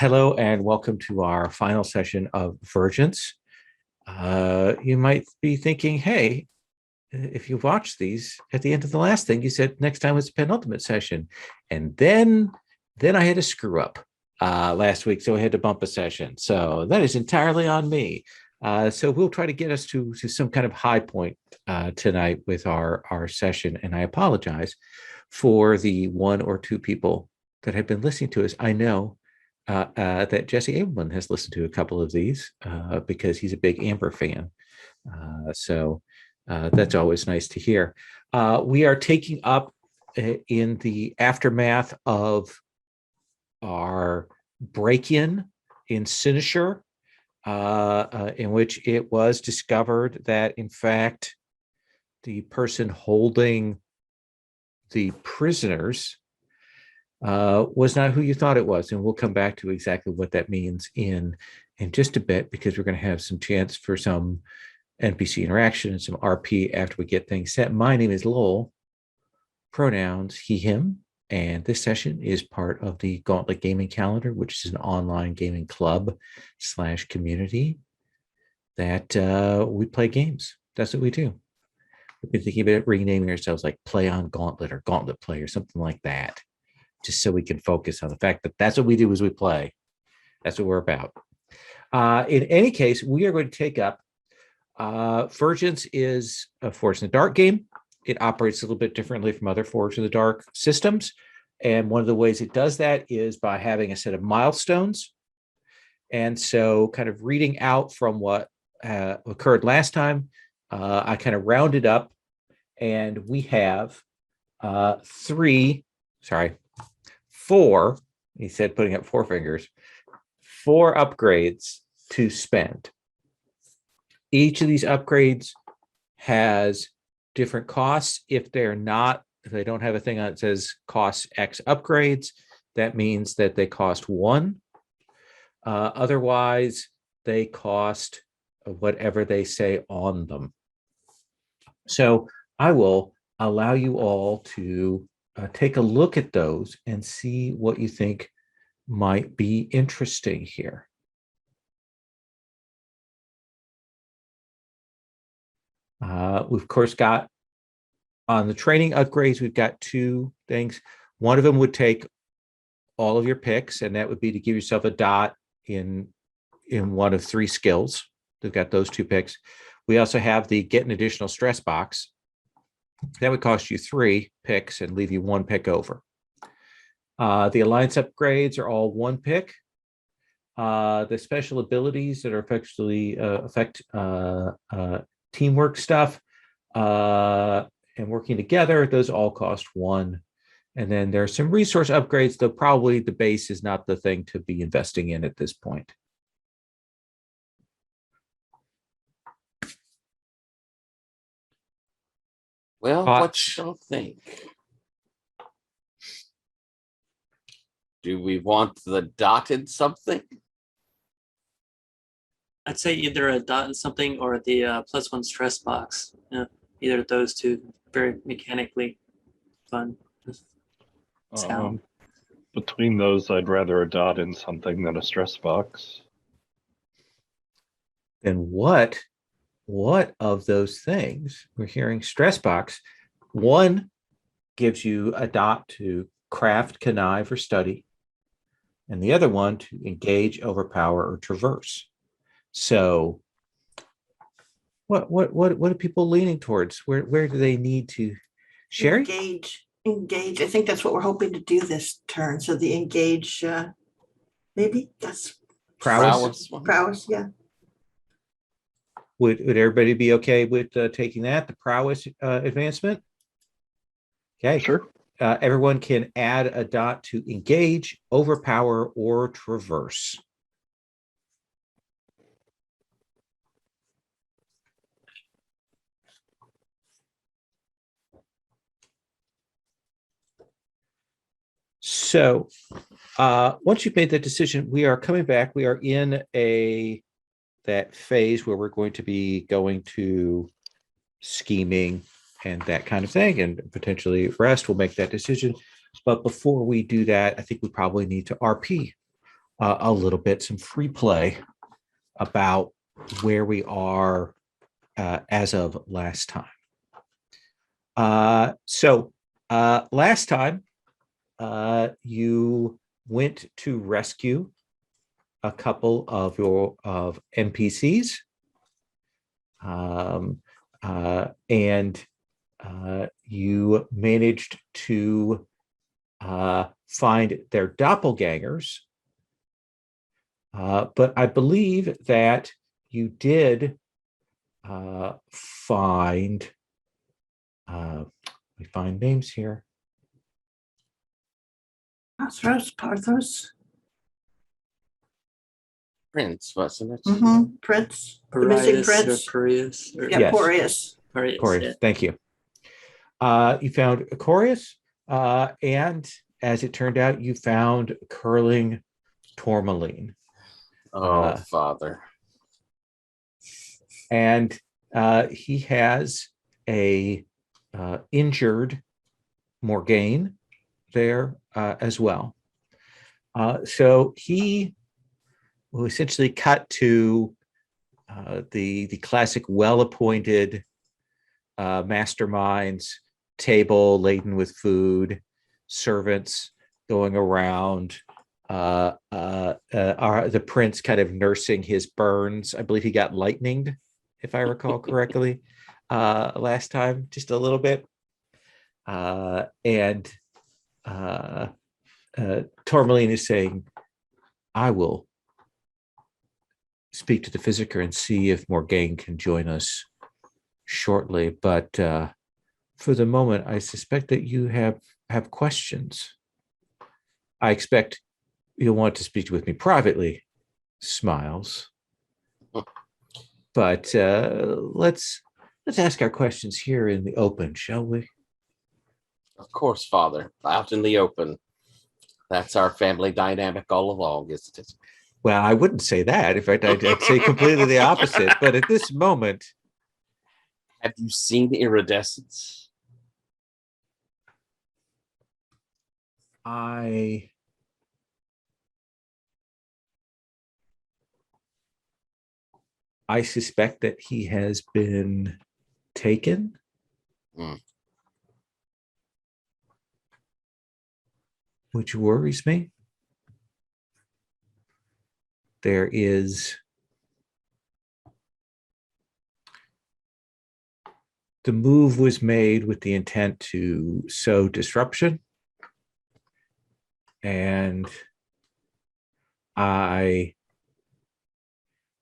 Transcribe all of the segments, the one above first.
Hello and welcome to our final session of Vergence. You might be thinking, hey, if you watch these at the end of the last thing, you said next time was the penultimate session. And then I had a screw up last week, so I had to bump a session. So that is entirely on me. So we'll try to get us to some kind of high point tonight with our session. And I apologize for the one or two people that have been listening to us. I know that Jesse Abelman has listened to a couple of these because he's a big Amber fan. So that's always nice to hear. We are taking up in the aftermath of our break-in Sinisher, in which it was discovered that, in fact, the person holding the prisoners was not who you thought it was. And we'll come back to exactly what that means in just a bit, because we're going to have some chance for some NPC interaction and some RP after we get things set. My name is Lowell, pronouns he, him, and this session is part of the Gauntlet Gaming Calendar, which is an online gaming club / community that we play games. That's what we do. We've been thinking about renaming ourselves like Play on Gauntlet or Gauntlet Play or something like that, just so we can focus on the fact that that's what we do as we play. That's what we're about. In any case, we are going to take up Vergence is a Forge in the Dark game. It operates a little bit differently from other Forge in the Dark systems. And one of the ways it does that is by having a set of milestones. And so kind of reading out from what occurred last time, I kind of rounded up, and we have four, he said, putting up four fingers, 4 upgrades to spend. Each of these upgrades has different costs. If they don't have a thing on it that says cost X upgrades, that means that they cost 1. Otherwise, they cost whatever they say on them. So I will allow you all to take a look at those and see what you think might be interesting here. We've, of course, got on the training upgrades, we've got 2 things. One of them would take all of your picks, and that would be to give yourself a dot in one of 3 skills. We've got those 2 picks. We also have the get an additional stress box. That would cost you 3 picks and leave you 1 pick over. The alliance upgrades are all 1 pick. The special abilities that are effectively affect teamwork stuff and working together, those all cost 1. And then there are some resource upgrades, though probably the base is not the thing to be investing in at this point. Well, what y'all think? Do we want the dotted something? I'd say either a dot and something or the +1 stress box. Either of those two, very mechanically fun. Sound. Between those, I'd rather a dot in something than a stress box. Then what of those things? We're hearing stress box. 1 gives you a dot to craft, connive, or study, and the other one to engage, overpower, or traverse. So what are people leaning towards? Where do they need to share? Engage. I think that's what we're hoping to do this turn. So the engage, maybe that's Prowess. prowess. Yeah. Would everybody be okay with taking that, the prowess advancement? Okay, Sure. Everyone can add a dot to engage, overpower, or traverse. So once you've made that decision, we are coming back. We are in that phase where we're going to be going to scheming and that kind of thing, and potentially rest. We'll make that decision. But before we do that, I think we probably need to RP a little bit, some free play about where we are as of last time. So last time you went to rescue a couple of your NPCs, and you managed to find their doppelgangers. But I believe that you did find, we find names here. Parthos. Prince, wasn't it? Mm-hmm. Prince. The missing Parias or prince. Parias or Yeah, Yes. Boreas. Parias, Corius, yeah. thank you. You found Corius, and as it turned out, you found curling tourmaline. Oh, Father. And he has a injured Morgaine there as well. So he will essentially cut to the classic well-appointed masterminds, table laden with food, servants going around, the prince kind of nursing his burns. I believe he got lightninged, if I recall correctly, last time, just a little bit. And Tourmaline is saying, I will speak to the Physiker and see if Morgaine can join us shortly. But for the moment, I suspect that you have questions. I expect you'll want to speak with me privately, Smiles. But let's ask our questions here in the open, shall we? Of course, Father. Out in the open. That's our family dynamic all along, isn't it? Well, I wouldn't say that. In fact, I'd say completely the opposite. But at this moment, Have you seen Iridescence? I suspect that he has been taken. Which worries me. There is the move was made with the intent to sow disruption. And I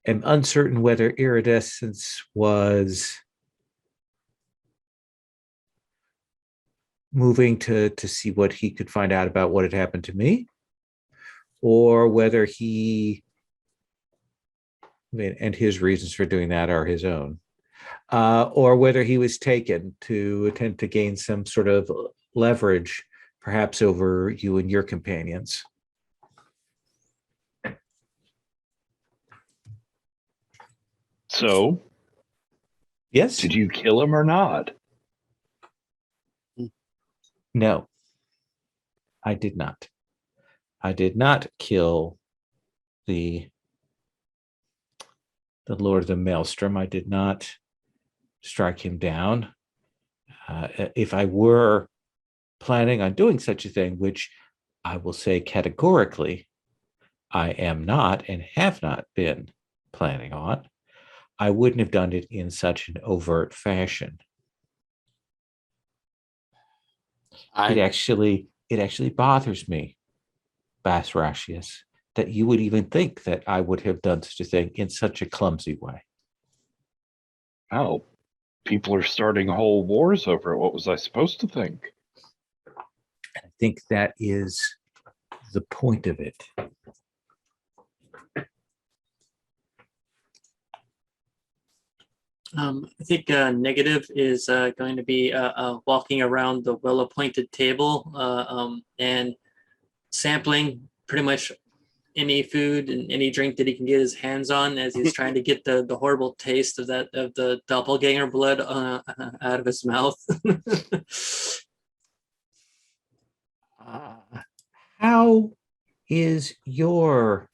am uncertain whether Iridescence was moving to see what he could find out about what had happened to me, or whether he, and his reasons for doing that are his own, or whether he was taken to attempt to gain some sort of leverage, perhaps over you and your companions. So, Yes? did you kill him or not? No, I did not. I did not kill the Lord of the Maelstrom. I did not strike him down. If I were planning on doing such a thing, which I will say categorically, I am not and have not been planning on, I wouldn't have done it in such an overt fashion. It actually bothers me, Basratius, that you would even think that I would have done such a thing in such a clumsy way. Oh, people are starting whole wars over it. What was I supposed to think? I think that is the point of it. I think negative is going to be walking around the well-appointed table and sampling pretty much any food and any drink that he can get his hands on, as he's trying to get the horrible taste of the doppelganger blood out of his mouth. How Is your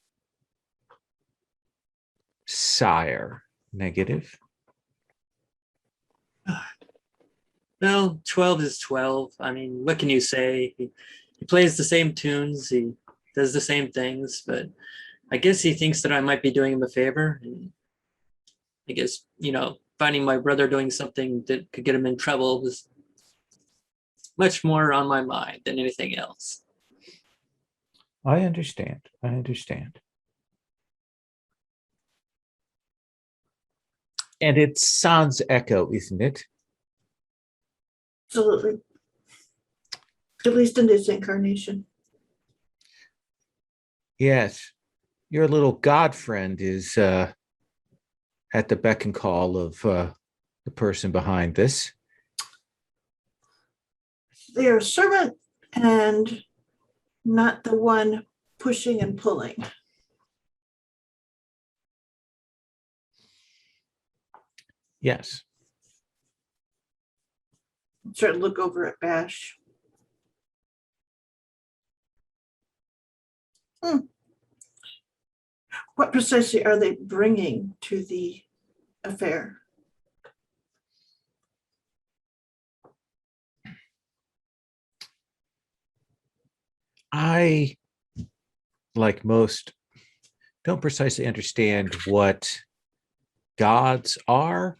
sire negative? Well, 12 is 12. I mean, what can you say? He plays the same tunes, he does the same things, but I guess he thinks that I might be doing him a favor. And I guess, finding my brother doing something that could get him in trouble was much more on my mind than anything else. I understand. I understand. And it's sans echo, isn't it? Absolutely. At least in this incarnation. Yes. Your little god friend is at the beck and call of the person behind this. They are a servant and not the one pushing and pulling. Yes. Start to look over at Bash. What precisely are they bringing to the affair? I, like most, don't precisely understand what gods are.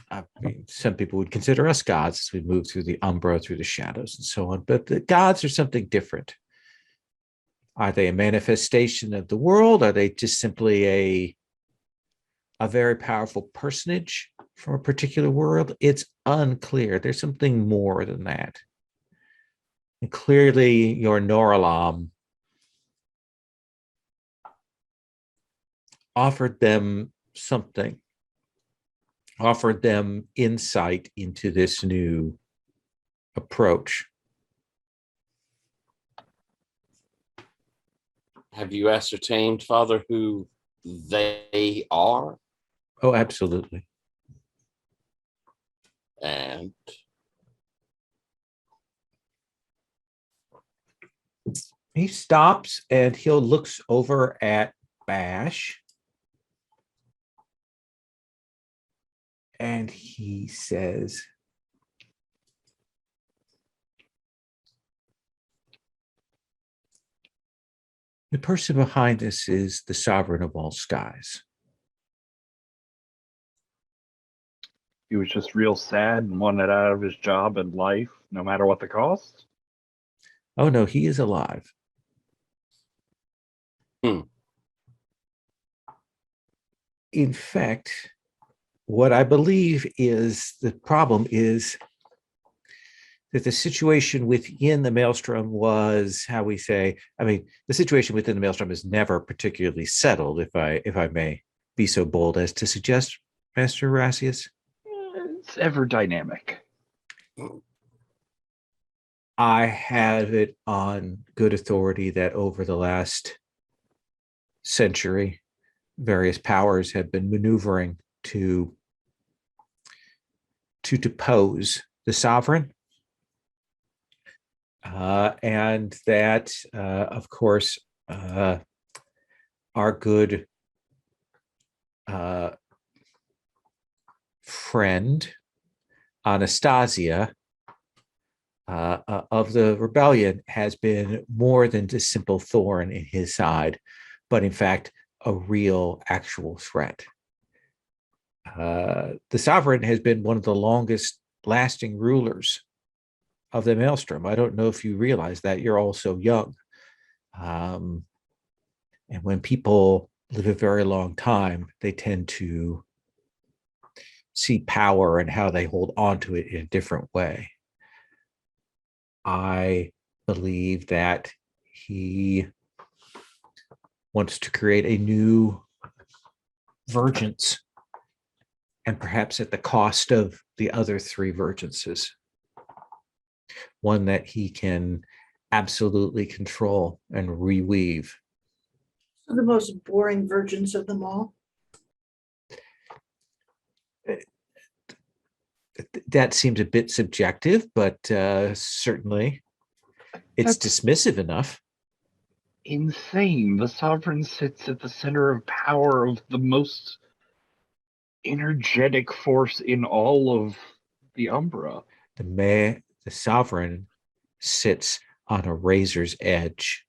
I mean, some people would consider us gods as we move through the umbra, through the shadows, and so on. But the gods are something different. Are they a manifestation of the world? Are they just simply a very powerful personage from a particular world? It's unclear. There's something more than that. And clearly, your Noralam offered them something, offered them insight into this new approach. Have you ascertained, Father, who they are? Oh, absolutely. And He stops and he'll looks over at Bash. And he says, the person behind this is the sovereign of all skies. He was just real sad and wanted out of his job and life, no matter what the cost. Oh, no, he is alive. In fact, what I believe is the problem is that the situation within the maelstrom was, how we say, I mean, the situation within the maelstrom is never particularly settled, if I may be so bold as to suggest, Master Rassius. It's ever dynamic. I have it on good authority that over the last century, various powers have been maneuvering to depose the sovereign. And that, of course, our good friend, Anastasia, of the rebellion, has been more than just simple thorn in his side, but in fact, a real, actual threat. The sovereign has been one of the longest lasting rulers of the maelstrom. I don't know if you realize that. You're all so young. And when people live a very long time, they tend to see power and how they hold on to it in a different way. I believe that he wants to create a new Vergence, and perhaps at the cost of the other three Vergences, one that he can absolutely control and reweave. The most boring Vergence of them all. That seems a bit subjective, but certainly It's That's dismissive enough. insane. The sovereign sits at the center of power of the most energetic force in all of the Umbra. The sovereign sits on a razor's edge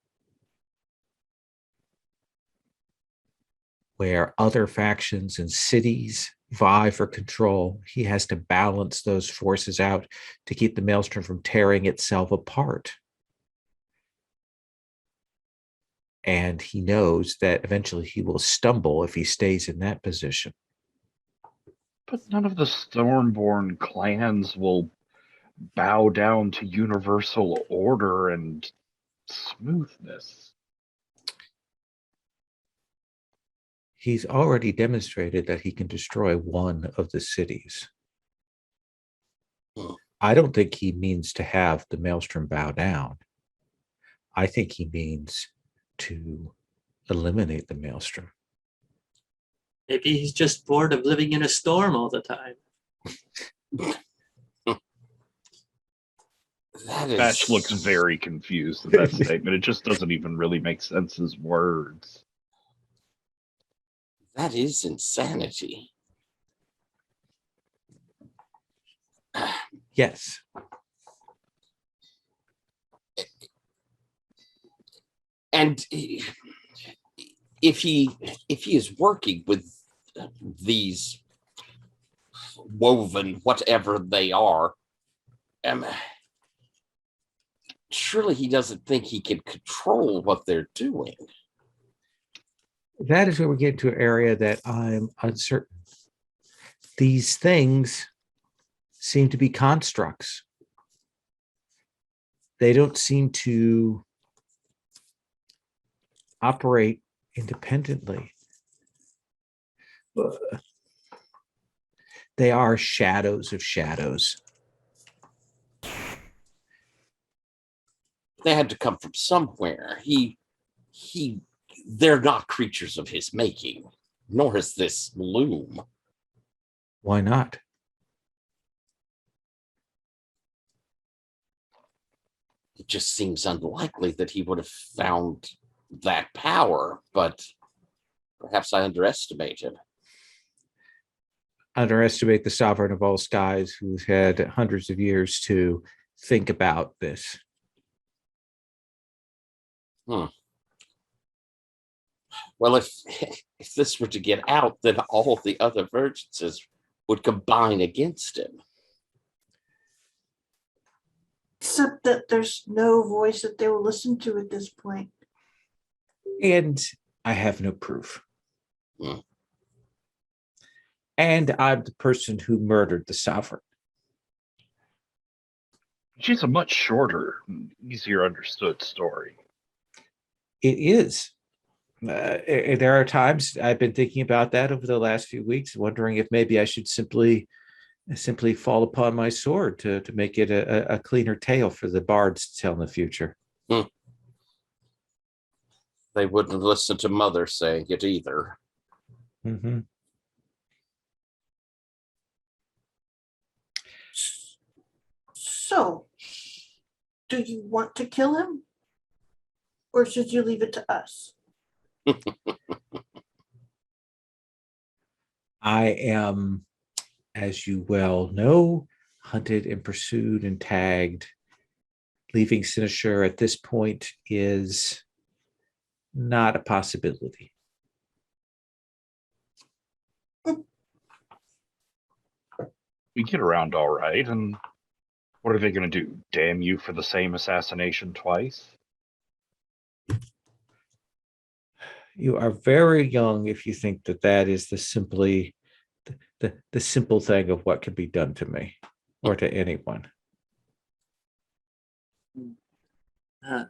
where other factions and cities vie for control. He has to balance those forces out to keep the maelstrom from tearing itself apart. And he knows that eventually he will stumble if he stays in that position. But none of the Stormborn clans will bow down to universal order and smoothness. He's already demonstrated that he can destroy one of the cities. I don't think he means to have the maelstrom bow down. I think he means to eliminate the maelstrom. Maybe he's just bored of living in a storm all the time. Thatch looks very confused at that statement. It just doesn't even really make sense as words. That is insanity. Yes. And if he is working with these woven whatever they are, surely he doesn't think he can control what they're doing. That is where we get to an area that I'm uncertain. These things seem to be constructs. They don't seem to operate independently. They are shadows of shadows. They had to come from somewhere. They're not creatures of his making, nor is this loom. Why not? It just seems unlikely that he would have found that power, but perhaps I underestimated. Underestimate the sovereign of all skies who's had hundreds of years to think about this. Well, if this were to get out, then all the other Vergences would combine against him. Except that there's no voice that they will listen to at this point. And I have no proof. Hmm. And I'm the person who murdered the sovereign. She's a much shorter, easier understood story. It is. There are times I've been thinking about that over the last few weeks, wondering if maybe I should simply fall upon my sword to make it a cleaner tale for the bards to tell in the future. They wouldn't listen to Mother saying it either. Mm-hmm. So, do you want to kill him? Or should you leave it to us? I am, as you well know, hunted and pursued and tagged. Leaving Sinishur at this point is not a possibility. We get around all right, and what are they going to do? Damn you for the same assassination twice? You are very young if you think that is the simple thing of what can be done to me or to anyone. Now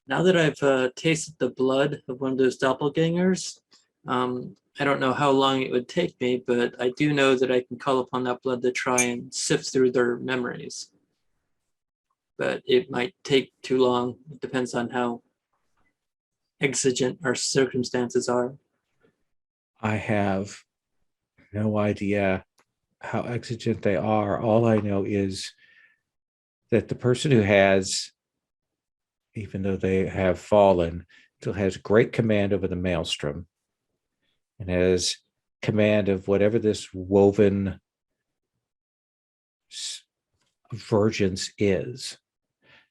that I've tasted the blood of one of those doppelgangers, I don't know how long it would take me, but I do know that I can call upon that blood to try and sift through their memories. But it might take too long. It depends on how exigent our circumstances are. I have no idea how exigent they are. All I know is that the person who has even though they have fallen, still has great command over the maelstrom and has command of whatever this woven Vergence is,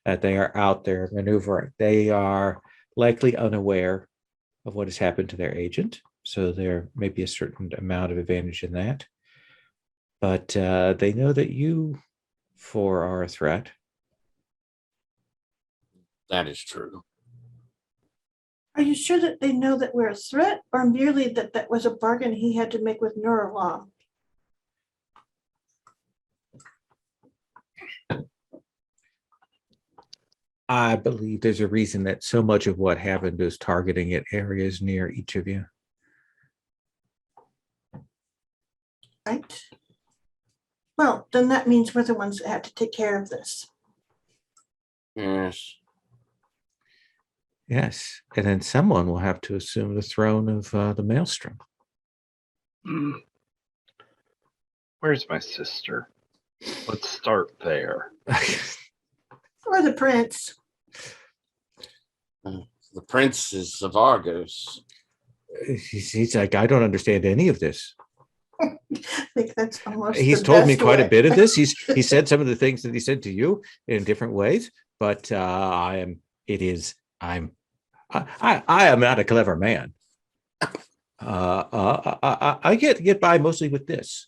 that they are out there maneuvering. They are likely unaware of what has happened to their agent, so there may be a certain amount of advantage in that. But they know that you four are a threat. That is true. Are you sure that they know that we're a threat, or merely that that was a bargain he had to make with Neuralom? I believe there's a reason that so much of what happened is targeting at areas near each of you. Right? Well, then that means we're the ones that have to take care of this. Yes. Yes, and then someone will have to assume the throne of the Maelstrom. Where's my sister? Let's start there. Or the prince. The prince is of Argos. He's like, I don't understand any of this. I think that's almost He's the told me best quite a way. bit of this. He said some of the things that he said to you in different ways, but I am not a clever man. I get by mostly with this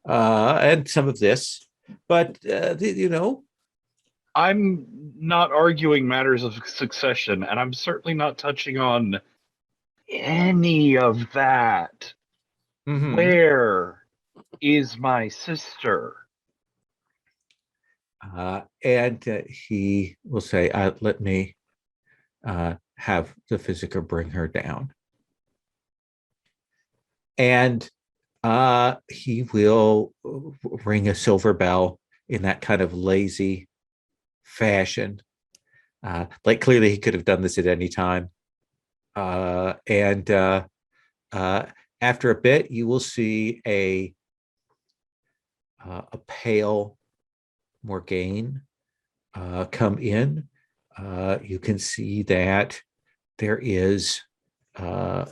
and some of this, but you know, I'm not arguing matters of succession, and I'm certainly not touching on any of that. mhm. Where is my sister? And he will say, let me have the physiker bring her down. And he will ring a silver bell in that kind of lazy fashion. Like clearly he could have done this at any time. And after a bit, you will see a pale Morgaine come in. You can see that there is a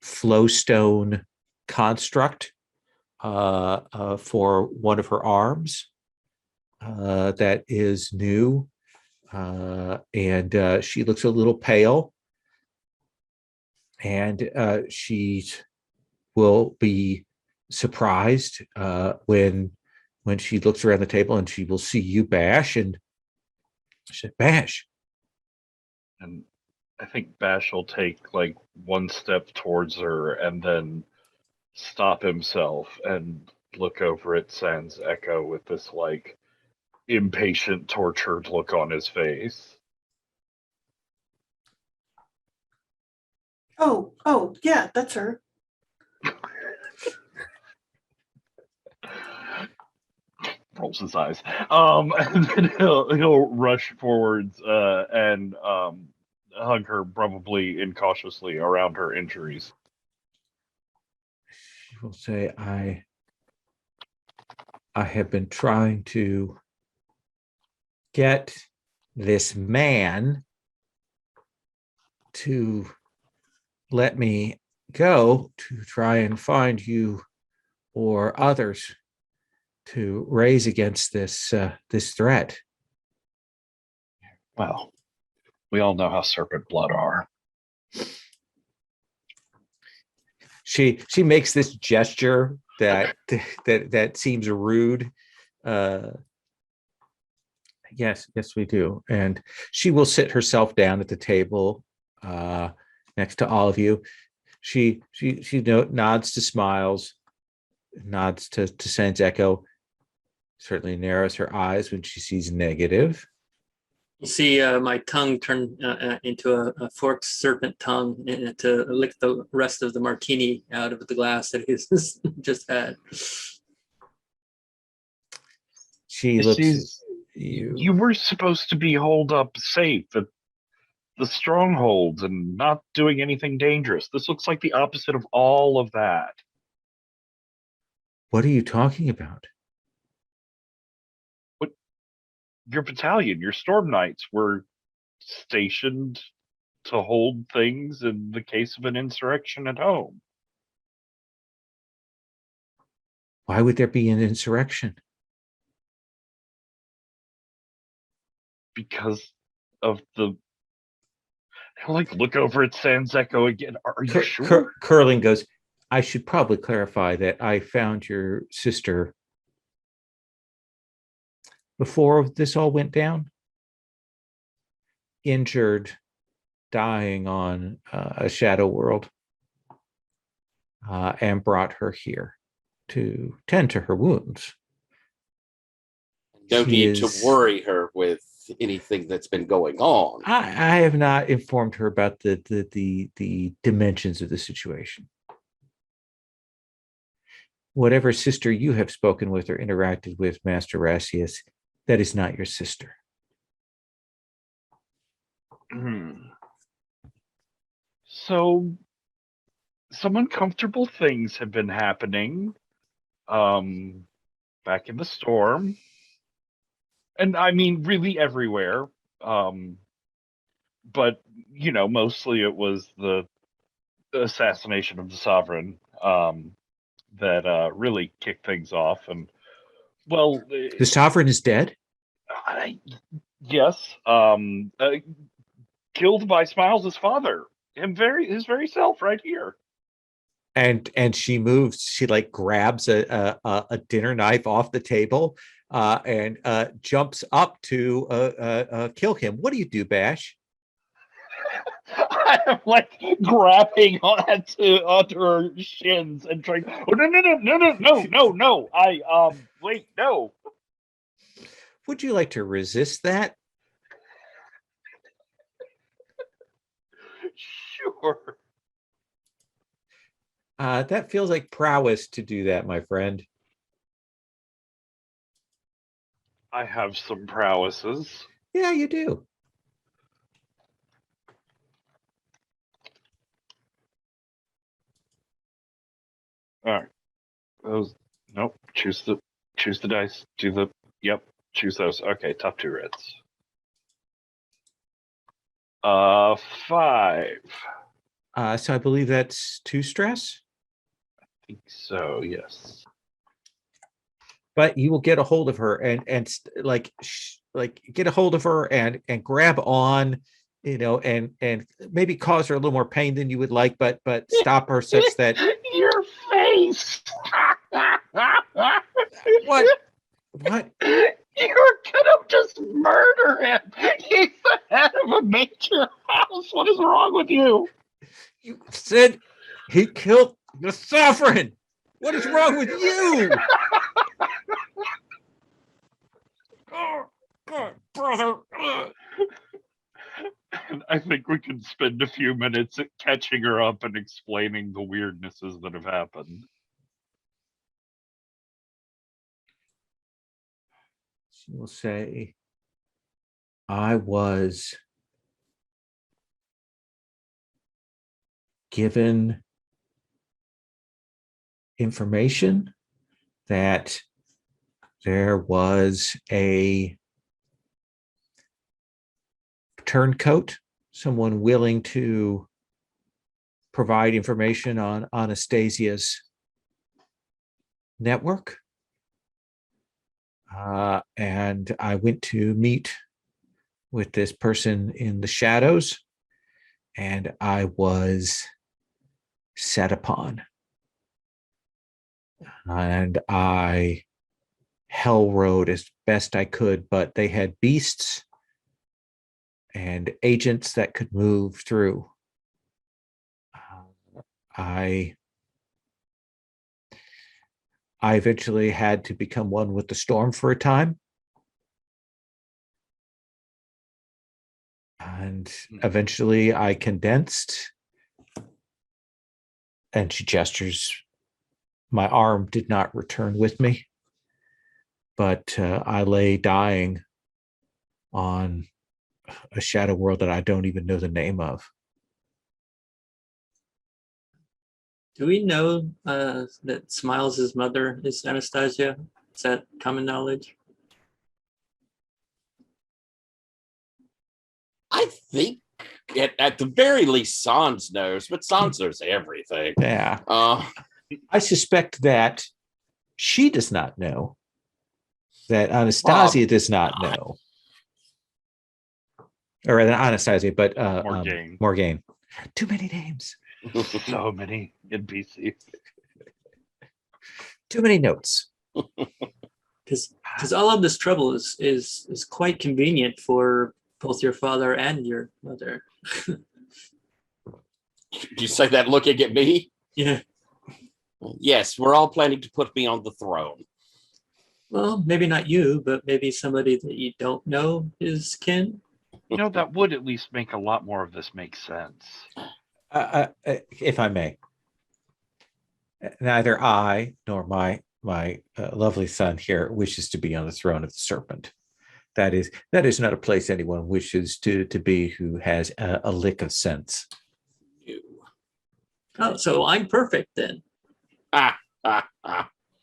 flowstone construct for one of her arms that is new, and she looks a little pale, and she will be surprised when she looks around the table and she will see you, Bash, and she said, Bash. And I think Bash will take like one step towards her and then stop himself and look over at Sans Echo with this like impatient, tortured look on his face. Oh, yeah, that's her. Rolls his eyes. And then he'll rush forwards and hug her, probably incautiously around her injuries. She will say, I have been trying to get this man to let me go to try and find you or others to raise against this threat. Well, we all know how serpent blood are. She makes this gesture that seems rude. Yes, we do. And she will sit herself down at the table next to all of you. She nods to Smiles, nods to Sans Echo, certainly narrows her eyes when she sees negative. You see my tongue turn into a forked serpent tongue to lick the rest of the martini out of the glass that he's just had. She looks at you. You were supposed to be holed up safe at the strongholds and not doing anything dangerous. This looks like the opposite of all of that. What are you talking about? your battalion, your storm knights were stationed to hold things in the case of an insurrection at home. Why would there be an insurrection? Because of the look over at Sans Echo again. Are you sure? Curling goes, I should probably clarify that I found your sister before this all went down, injured, dying on a shadow world, and brought her here to tend to her wounds. No She need to is- worry her with anything that's been going on. I have not informed her about the dimensions of the situation. Whatever sister you have spoken with or interacted with, Master Rassius, that is not your sister. So some uncomfortable things have been happening back in the storm. And I mean really everywhere. But mostly it was the assassination of the sovereign that really kicked things off. And well, The sovereign is dead? yes, killed by Smiles' father, his very self, right here. And she moves, she like grabs a dinner knife off the table and jumps up to kill him. What do you do, Bash? I am like grabbing onto her shins and trying. Oh no! Wait, no. Would you like to resist that? Sure. That feels like prowess to do that, my friend. I have some prowesses. Yeah, you do. All right. Those. Nope. Choose the dice. Choose those. Okay. Top 2 reds. 5. So I believe that's 2 stress. I think so. Yes. But you will get a hold of her and get a hold of her and grab on, and maybe cause her a little more pain than you would like, but stop her such that Your face. what You're gonna just murder him. He's the head of a major house. What is wrong with you? you said he killed the sovereign. What is wrong with you? Oh, God, brother. And I think we can spend a few minutes catching her up and explaining the weirdnesses that have happened. She will say, I was given information that there was a turncoat, someone willing to provide information on Anastasia's network. And I went to meet with this person in the shadows, and I was set upon. And I hell rode as best I could, but they had beasts and agents that could move through. I eventually had to become one with the storm for a time. And eventually I condensed. And she gestures. My arm did not return with me, but I lay dying on a shadow world that I don't even know the name of. Do we know that Smiles' mother is Anastasia? Is that common knowledge? I think at the very least, Sans knows, but Sans knows everything. Yeah. Uh, I suspect that she does not know, that Anastasia does not know. Or Anastasia, but Morgaine. Morgaine. Too many names. So many NPCs. Too many notes. Because all of this trouble is quite convenient for both your father and your mother. Did you say that looking at me? Yeah. Yes, we're all planning to put me on the throne. Well, maybe not you, but maybe somebody that you don't know is kin. You know, that would at least make a lot more of this make sense. If I may, neither I nor my lovely son here wishes to be on the throne of the serpent. That is not a place anyone wishes to be who has a lick of sense. Oh, so I'm perfect then.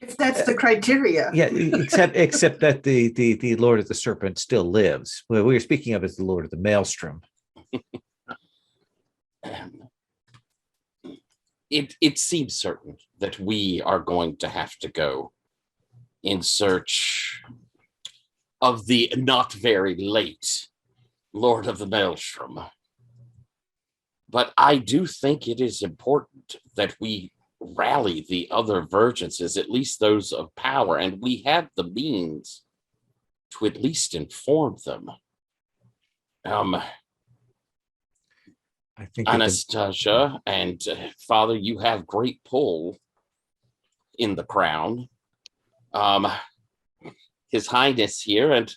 If that's the criteria. Yeah, except that the Lord of the Serpent still lives. What we were speaking of is the Lord of the Maelstrom. It seems certain that we are going to have to go in search of the not very late Lord of the Maelstrom. But I do think it is important that we rally the other Vergences, at least those of power, and we have the means to at least inform them. I think Anastasia and Father, you have great pull in the crown. His Highness here, and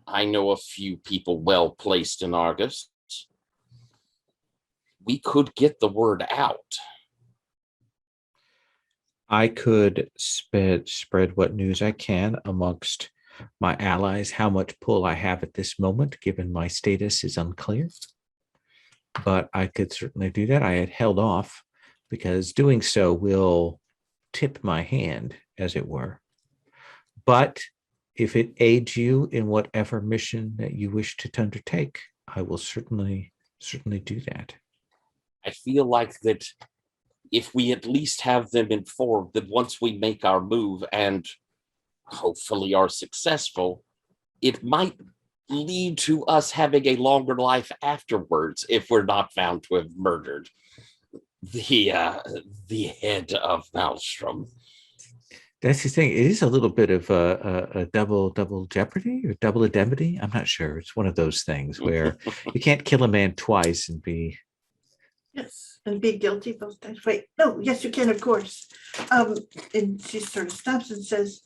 I know a few people well placed in Argus. We could get the word out. I could spread what news I can amongst my allies. How much pull I have at this moment, given my status, is unclear. But I could certainly do that. I had held off because doing so will tip my hand, as it were. But if it aids you in whatever mission that you wish to undertake, I will certainly do that. I feel like that if we at least have them informed that once we make our move and hopefully are successful, it might lead to us having a longer life afterwards if we're not found to have murdered the head of Maelstrom. That's the thing. It is a little bit of a double jeopardy or double indemnity. I'm not sure. It's one of those things where you can't kill a man twice and be. Yes, and be guilty both times. Wait, no, yes, you can, of course. And she sort of stops and says,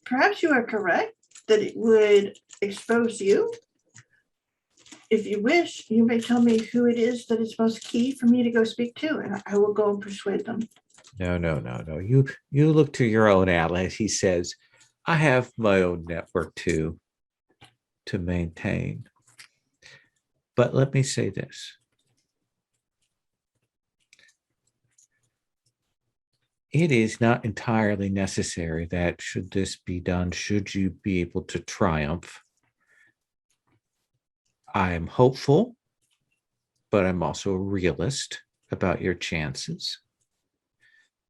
perhaps you are correct that it would expose you. If you wish, you may tell me who it is that is most key for me to go speak to, and I will go and persuade them. No. You look to your own allies. He says, I have my own network to maintain. But let me say this. It is not entirely necessary that should this be done, should you be able to triumph. I am hopeful, but I'm also a realist about your chances.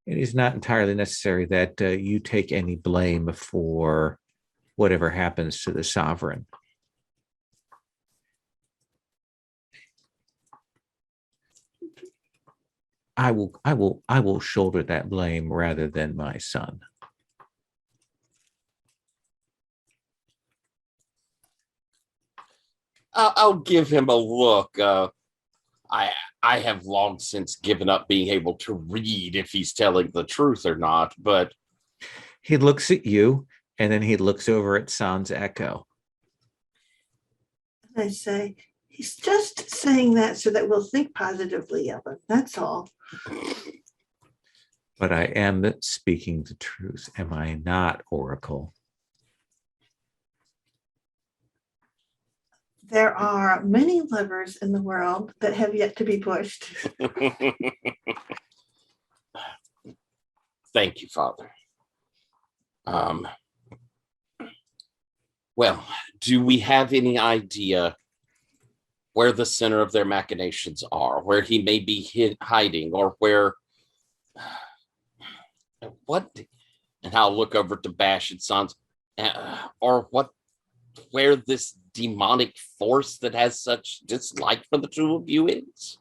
It is not entirely necessary that you take any blame for whatever happens to the sovereign. I will shoulder that blame rather than my son. I'll give him a look. I have long since given up being able to read if he's telling the truth or not, but he looks at you and then he looks over at Sans Echo. And I say, he's just saying that so that we'll think positively of him. That's all. But I am speaking the truth, am I not, Oracle? There are many levers in the world that have yet to be pushed. Thank you, Father. Well, do we have any idea where the center of their machinations are, where he may be hiding, or where what, and I'll look over to Bash and Sons, or where this demonic force that has such dislike for the two of you is.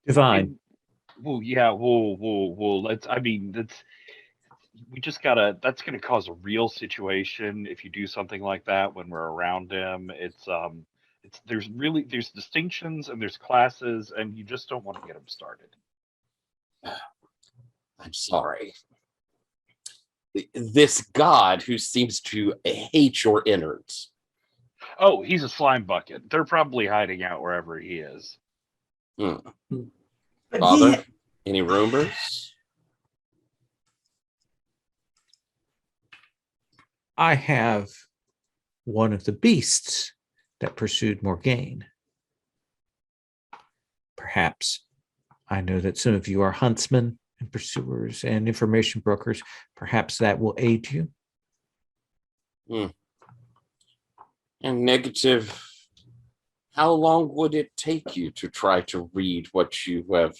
Divine. Well, yeah, well. We just gotta. That's gonna cause a real situation if you do something like that when we're around him. There's distinctions and there's classes, and you just don't want to get them started. I'm sorry. This god who seems to hate your innards. Oh, he's a slime bucket. They're probably hiding out wherever he is. But Father, any rumors? I have one of the beasts that pursued Morgaine. Perhaps I know that some of you are huntsmen and pursuers and information brokers. Perhaps that will aid you. And negative, how long would it take you to try to read what you have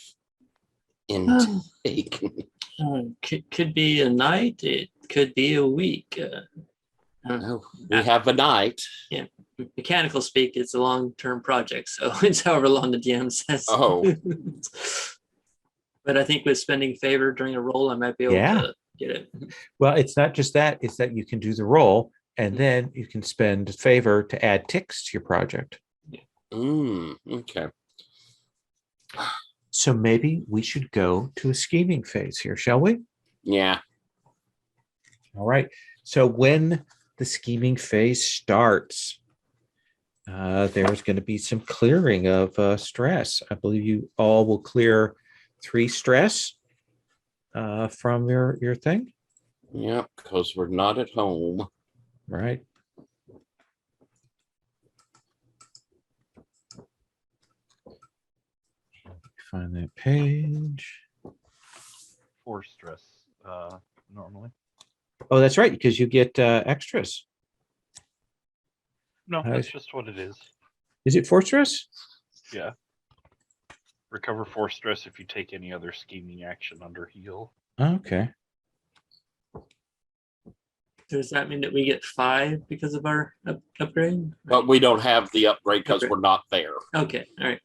intaken? Could be a night. It could be a week. Oh, we have a night. Yeah, mechanical speak, it's a long-term project, so it's however long the DM says. Oh. But I think with spending favor during a roll, I might be able to get it. Well, it's not just that, it's that you can do the roll and then you can spend favor to add ticks to your project. Okay. So maybe we should go to a scheming phase here, shall we? Yeah. All right. So when the scheming phase starts, there's going to be some clearing of stress. I believe you all will clear 3 stress from your thing. Yeah, because we're not at home. Right. Find that page. 4 stress, normally. Oh, that's right, because you get extras. No, that's just what it is. Is it 4 stress? Yeah. Recover 4 stress if you take any other scheming action under heal. Okay. Does that mean that we get 5 because of our upgrade? But we don't have the upgrade because we're not there. Okay, all right.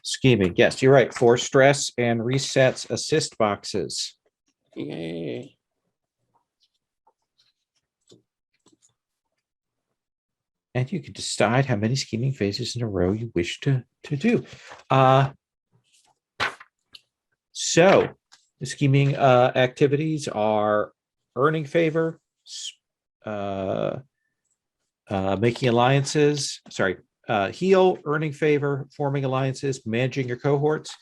Scheming. Yes, you're right. 4 stress and resets assist boxes. Yay. And you can decide how many scheming phases in a row you wish to do. So the scheming activities are earning favor, making alliances, heal, earning favor, forming alliances, managing your cohorts,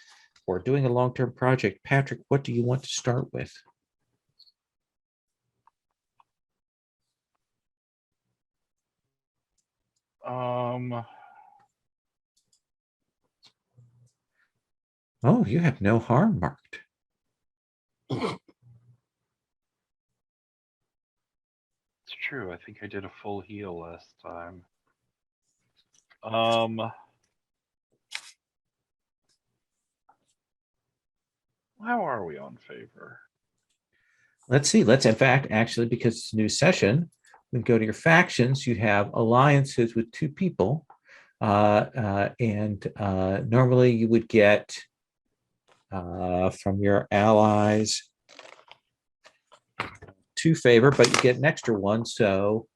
or doing a long-term project. Patrick, what do you want to start with? Oh, you have no harm marked. It's true. I think I did a full heal last time. How are we on favor? Let's see. Let's, in fact, actually, because it's a new session, we can go to your factions. You have alliances with 2 people. And normally you would get from your allies 2 favor, but you get an extra 1. So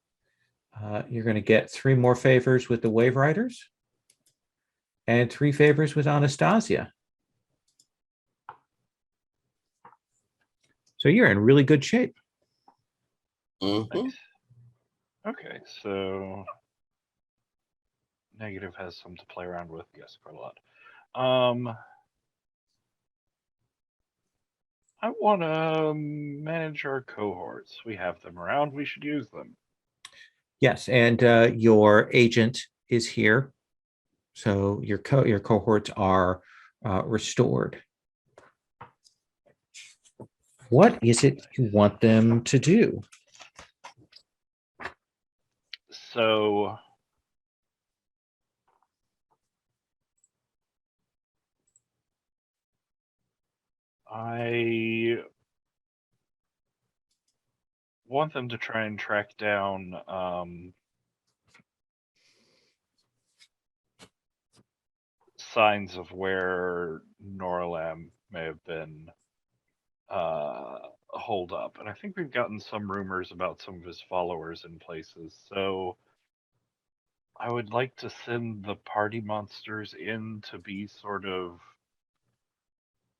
you're going to get 3 more favors with the Wave Riders and 3 favors with Anastasia. So you're in really good shape. Mhm. Okay, so negative has some to play around with. Yes, quite a lot. I want to manage our cohorts. We have them around. We should use them. Yes, and your agent is here. So your cohorts are restored. What is it you want them to do? So I want them to try and track down signs of where Noralam may have been holed up. And I think we've gotten some rumors about some of his followers in places. So I would like to send the party monsters in to be sort of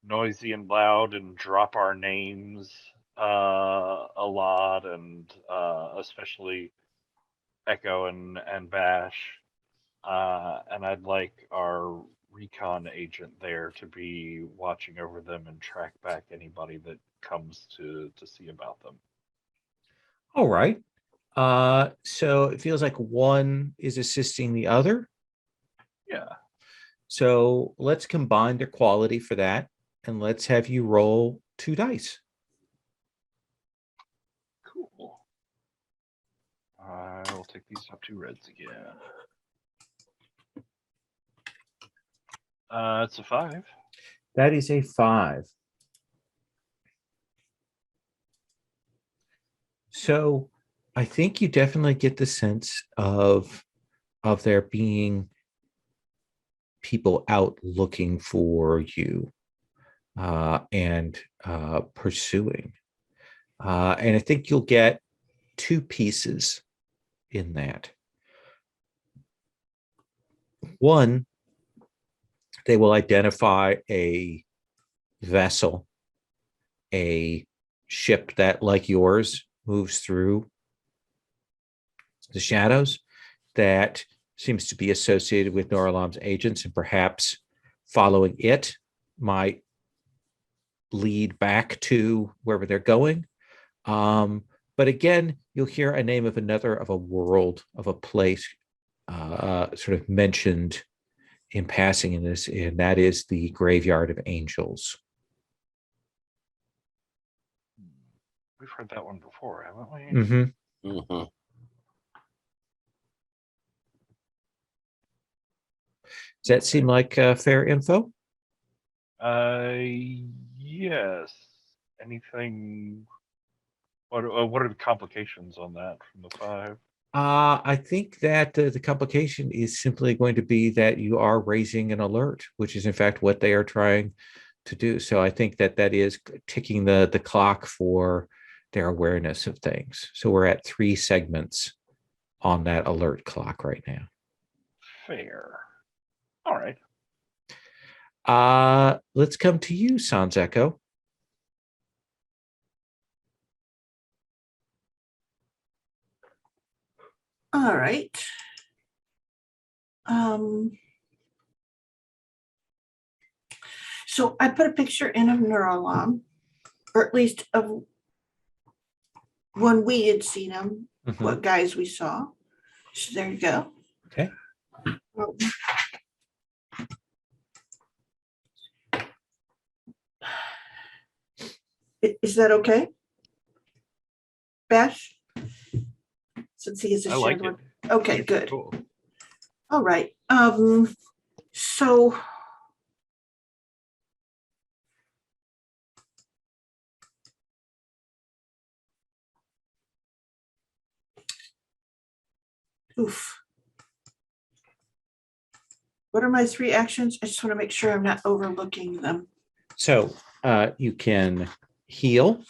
noisy and loud and drop our names a lot, and especially Echo and Bash. And I'd like our recon agent there to be watching over them and track back anybody that comes to see about them. All right. So it feels like one is assisting the other. Yeah. So let's combine their quality for that, and let's have you roll 2 dice. Cool. I'll take these top 2 reds again. It's a 5. That is a 5. So I think you definitely get the sense of there being people out looking for you and pursuing. And I think you'll get 2 pieces in that. One, they will identify a vessel, a ship that, like yours, moves through the shadows, that seems to be associated with Noralam's agents, and perhaps following it might lead back to wherever they're going. But again, you'll hear a name of another, of a world, of a place sort of mentioned in passing in this, and that is the Graveyard of Angels. We've heard that one before, haven't we? Mm-hmm. Mm-hmm. Does that seem like fair info? Yes. Anything? What are the complications on that from the 5? I think that the complication is simply going to be that you are raising an alert, which is in fact what they are trying to do. So I think that is ticking the clock for their awareness of things. So we're at 3 segments on that alert clock right now. Fair. All right. Let's come to you, Sans Echo. All right. So I put a picture in of Neuralom, or at least of when we had seen him, Mhm. what guys we saw. So there you go. Okay. Is that okay? Bash? Since he is a I like shared it. one. Okay, good. Cool. All right. So oof. What are my 3 actions? I just want to make sure I'm not overlooking them. So you can heal,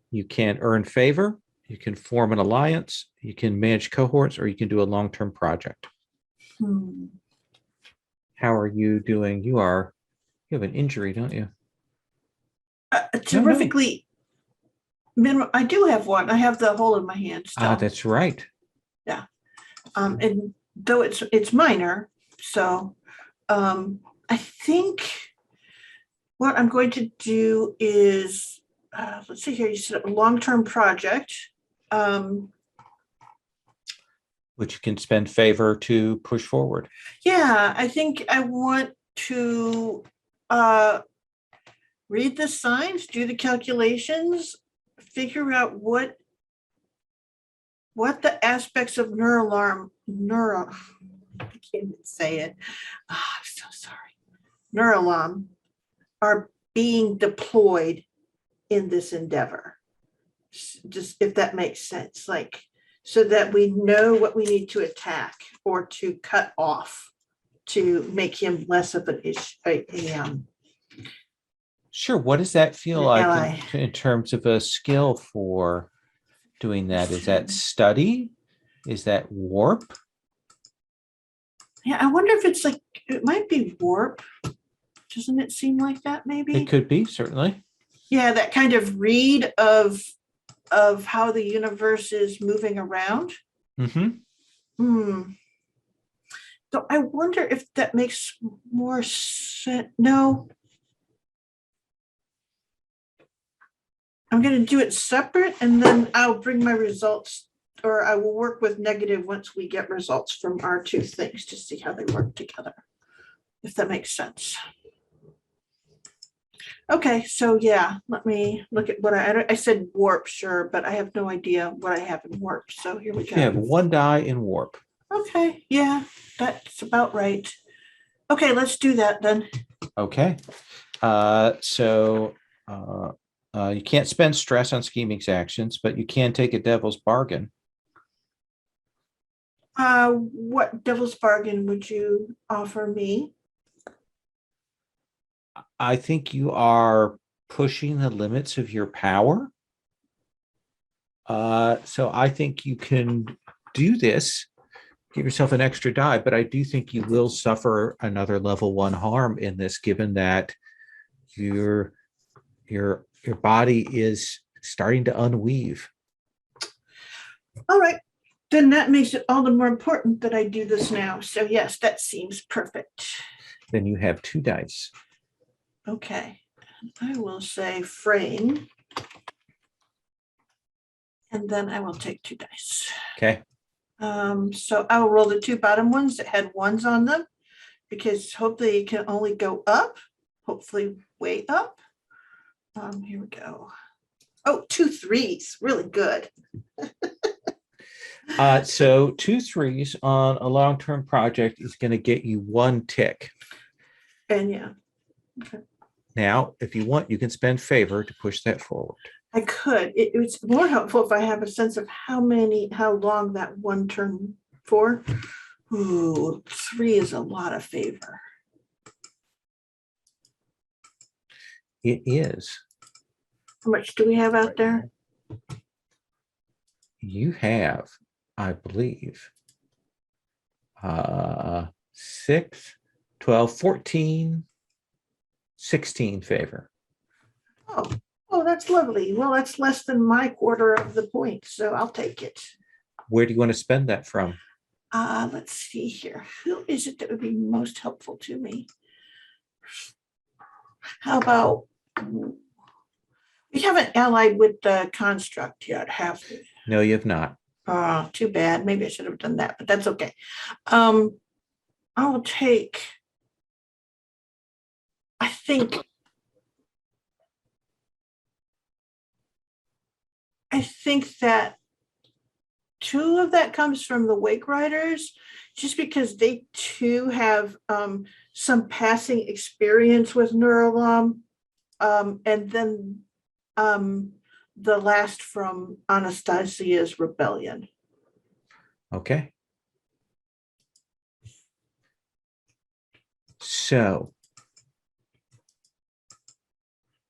you can earn favor, you can form an alliance, you can manage cohorts, or you can do a long-term project. How are you doing? You have an injury, don't you? Terrifically minimal. I do have one. I have the hole in my hand still. That's right. And though it's minor, so I think what I'm going to do is let's see here. You said a long-term project. Which you can spend favor to push forward. Yeah, I think I want to read the signs, do the calculations, figure out what the aspects of I can't even say it. I'm so sorry. Neuralom are being deployed in this endeavor. Just if that makes sense, like, so that we know what we need to attack or to cut off to make him less of an issue. Sure. What does that feel like Ally. in terms of a skill for doing that? Is that study? Is that warp? Yeah, I wonder if it's like, it might be warp. Doesn't it seem like that maybe? It could be, certainly. Yeah, that kind of read of how the universe is moving around. Mm-hmm. So I wonder if that makes more sense. No. I'm going to do it separate and then I'll bring my results, or I will work with negative once we get results from our two things to see how they work together, if that makes sense. Okay, so yeah, let me look at what I said warp, sure, but I have no idea what I have in warp. So here we go. You have 1 die in warp. Okay, yeah, that's about right. Okay, let's do that then. Okay. You can't spend stress on scheming's actions, but you can take a devil's bargain. What devil's bargain would you offer me? I think you are pushing the limits of your power. So I think you can do this, give yourself an extra die, but I do think you will suffer another level 1 harm in this, given that your body is starting to unweave. All right, then that makes it all the more important that I do this now. So yes, that seems perfect. Then you have 2 dice. Okay, I will say frame. And then I will take 2 dice. Okay. So I will roll the 2 bottom ones that had 1s on them, because hopefully it can only go up, hopefully way up. Here we go. Oh, 2 3s, really good. So 2 3s on a long-term project is going to get you 1 tick. And yeah. Okay. Now, if you want, you can spend favor to push that forward. I could. It's more helpful if I have a sense of how long that 1 turn for. Ooh, 3 is a lot of favor. It is. How much do we have out there? You have, I believe, 6, 12, 14, 16 favor. Oh, that's lovely. Well, that's less than my quarter of the point, so I'll take it. Where do you want to spend that from? Let's see here. Who is it that would be most helpful to me? How about, we haven't allied with the construct yet, have we? No, you have not. Oh, too bad. Maybe I should have done that, but that's okay. I'll take, I think that 2 of that comes from the Wake Riders, just because they too have some passing experience with Neuralom, and then the last from Anastasia's rebellion. Okay. So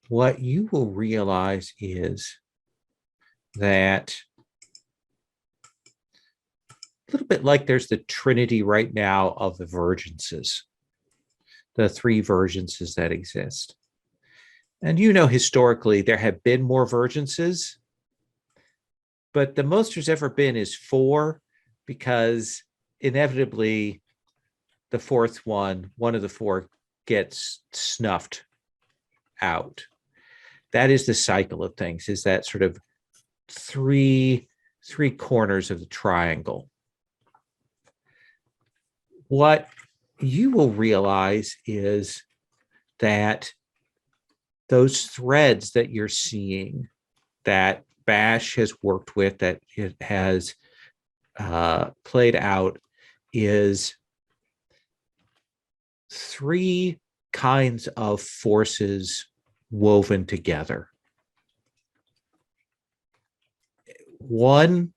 what you will realize is that a little bit like there's the trinity right now of the Vergences, the 3 Vergences that exist. And historically, there have been more Vergences, but the most there's ever been is 4, because inevitably the 4th one of the 4 gets snuffed out. That is the cycle of things, is that sort of three corners of the triangle. What you will realize is that those threads that you're seeing that Bash has worked with, that it has played out, is three kinds of forces woven together. One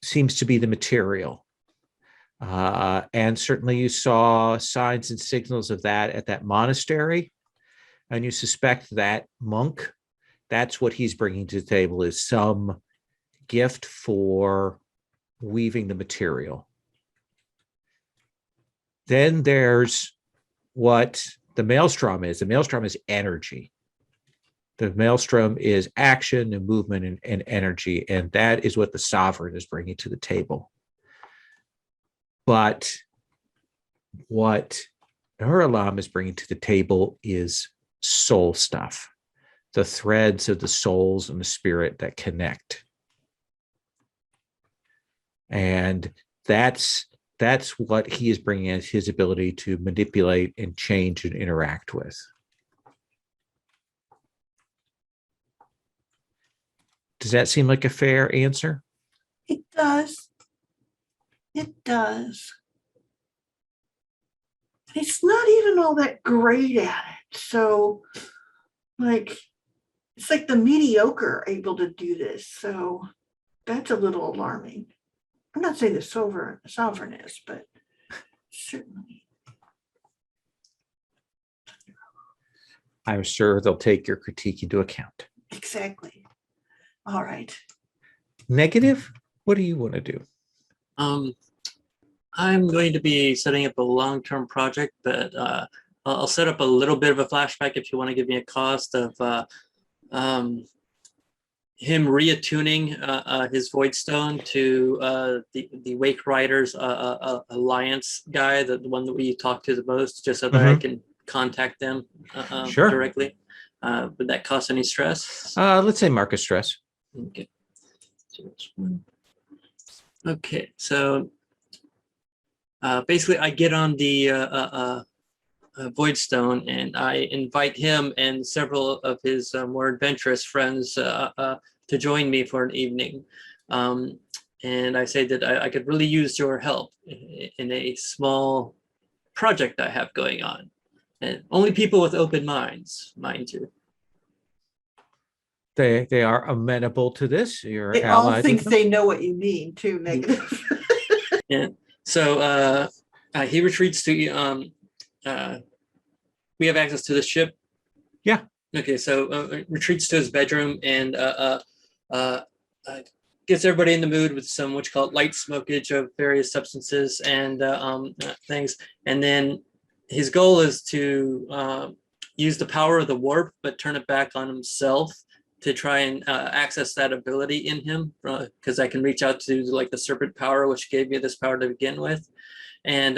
seems to be the material. And certainly you saw signs and signals of that at that monastery. And you suspect that monk, that's what he's bringing to the table, is some gift for weaving the material. Then there's what the maelstrom is. The maelstrom is energy. The maelstrom is action and movement and energy. And that is what the sovereign is bringing to the table. But what Huralam is bringing to the table is soul stuff, the threads of the souls and the spirit that connect. And that's what he is bringing as his ability to manipulate and change and interact with. Does that seem like a fair answer? It does. It does. It's not even all that great at it. So, like, it's like the mediocre are able to do this. So that's a little alarming. I'm not saying the sovereign is, but certainly. I'm sure they'll take your critique into account. Exactly. All right. Negative? What do you want to do? I'm going to be setting up a long-term project, but I'll set up a little bit of a flashback if you want to give me a cost of him reattuning his void stone to the Wake Riders Alliance guy, the one that we talk to the most, just so that I can contact them Sure. directly. Would that cost any stress? Let's say Marcus stress. Okay. Okay, so basically I get on the Void Stone and I invite him and several of his more adventurous friends to join me for an evening. And I say that I could really use your help in a small project I have going on. And only people with open minds, mind you. They are amenable to this. You're They all allied think with them. they know what you mean too, negative. Yeah. So he retreats to we have access to the ship. Yeah. Okay, so retreats to his bedroom and gets everybody in the mood with some what you call light smokage of various substances and things. And then his goal is to use the power of the warp, but turn it back on himself to try and access that ability in him, because I can reach out to like the serpent power, which gave me this power to begin with. And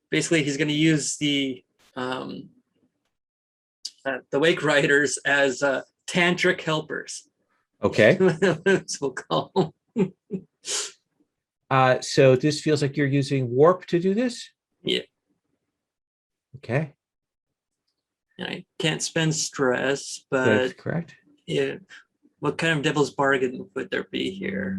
basically he's going to use the Wake Riders as tantric helpers. Okay. That's what we'll call them. So this feels like you're using warp to do this? Yeah. Okay. And I can't spend stress, That's but correct. yeah, what kind of devil's bargain would there be here?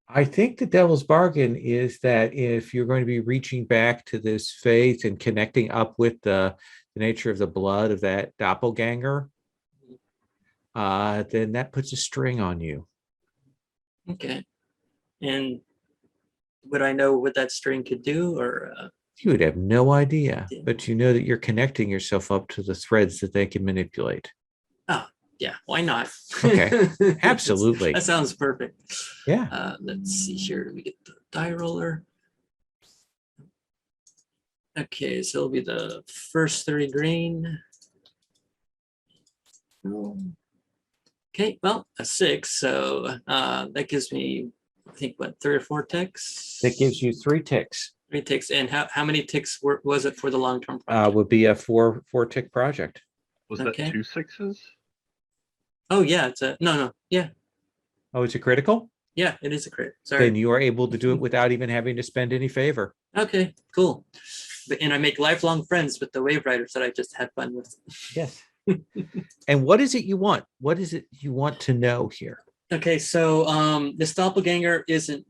I think the devil's bargain is that if you're going to be reaching back to this faith and connecting up with the nature of the blood of that doppelganger, then that puts a string on you. Okay. And would I know what that string could do, or You would have no idea, Yeah. but you know that you're connecting yourself up to the threads that they can manipulate. yeah, why not? Okay. Absolutely. That sounds perfect. Yeah. Let's see here. Do we get the die roller? Okay, so it'll be the first 3 green. Okay, well, a 6. So that gives me, I think, what, 3 or 4 ticks? That gives you 3 ticks. 3 ticks. And how many ticks was it for the long-term project? Would be a 4 tick project. Was Okay. that 2 6s? Oh, yeah, it's a, no, yeah. Oh, it's a critical? Yeah, it is a crit. Sorry. Then you are able to do it without even having to spend any favor. Okay, cool. And I make lifelong friends with the wave riders that I just had fun with. Yes. And what is it you want? What is it you want to know here? Okay, so this doppelganger isn't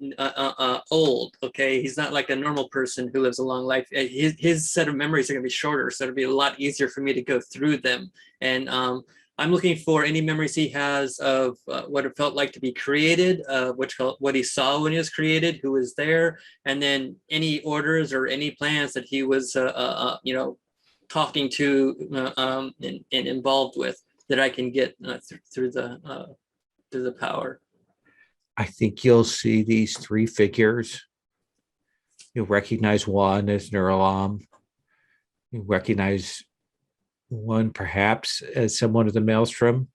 old. Okay, he's not like a normal person who lives a long life. His set of memories are going to be shorter, so it'll be a lot easier for me to go through them. And I'm looking for any memories he has of what it felt like to be created, what he saw when he was created, who was there, and then any orders or any plans that he was, talking to and involved with that I can get through the power. I think you'll see these three figures. You'll recognize one as Nuralam. You recognize one perhaps as someone of the Maelstrom.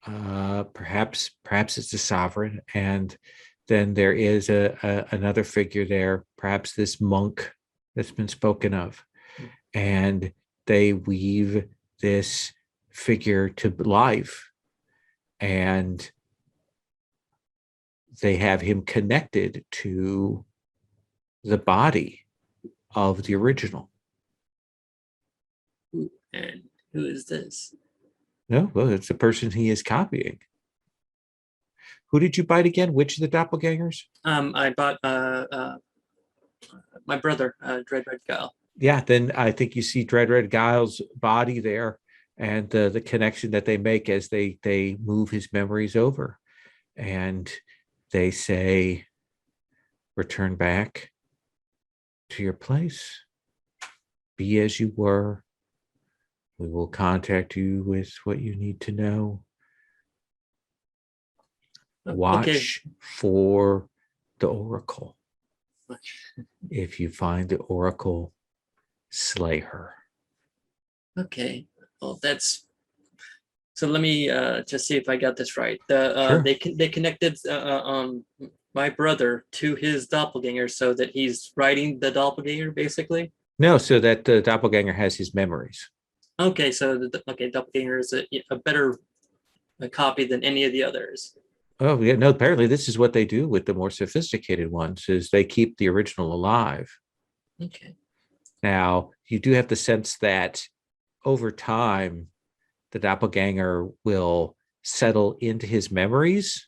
Perhaps it's the Sovereign. And then there is another figure there, perhaps this monk that's been spoken of. And they weave this figure to life. And they have him connected to the body of the original. And who is this? No, well, it's the person he is copying. Who did you bite again? Which of the doppelgangers? I bought my brother, Dread Red Guile. Yeah, then I think you see Dread Red Guile's body there, and the connection that they make as they move his memories over. And they say, return back to your place. Be as you were. We will contact you with what you need to know. Watch for the oracle. If you find the oracle, slay her. Okay. Well, that's so. Let me just see if I got this right. Sure. They connected my brother to his doppelganger so that he's writing the doppelganger, basically. No, so that the doppelganger has his memories. Okay, so doppelganger is a better copy than any of the others. Oh, yeah, no, apparently this is what they do with the more sophisticated ones, is they keep the original alive. Okay. Now, you do have the sense that over time, the doppelganger will settle into his memories,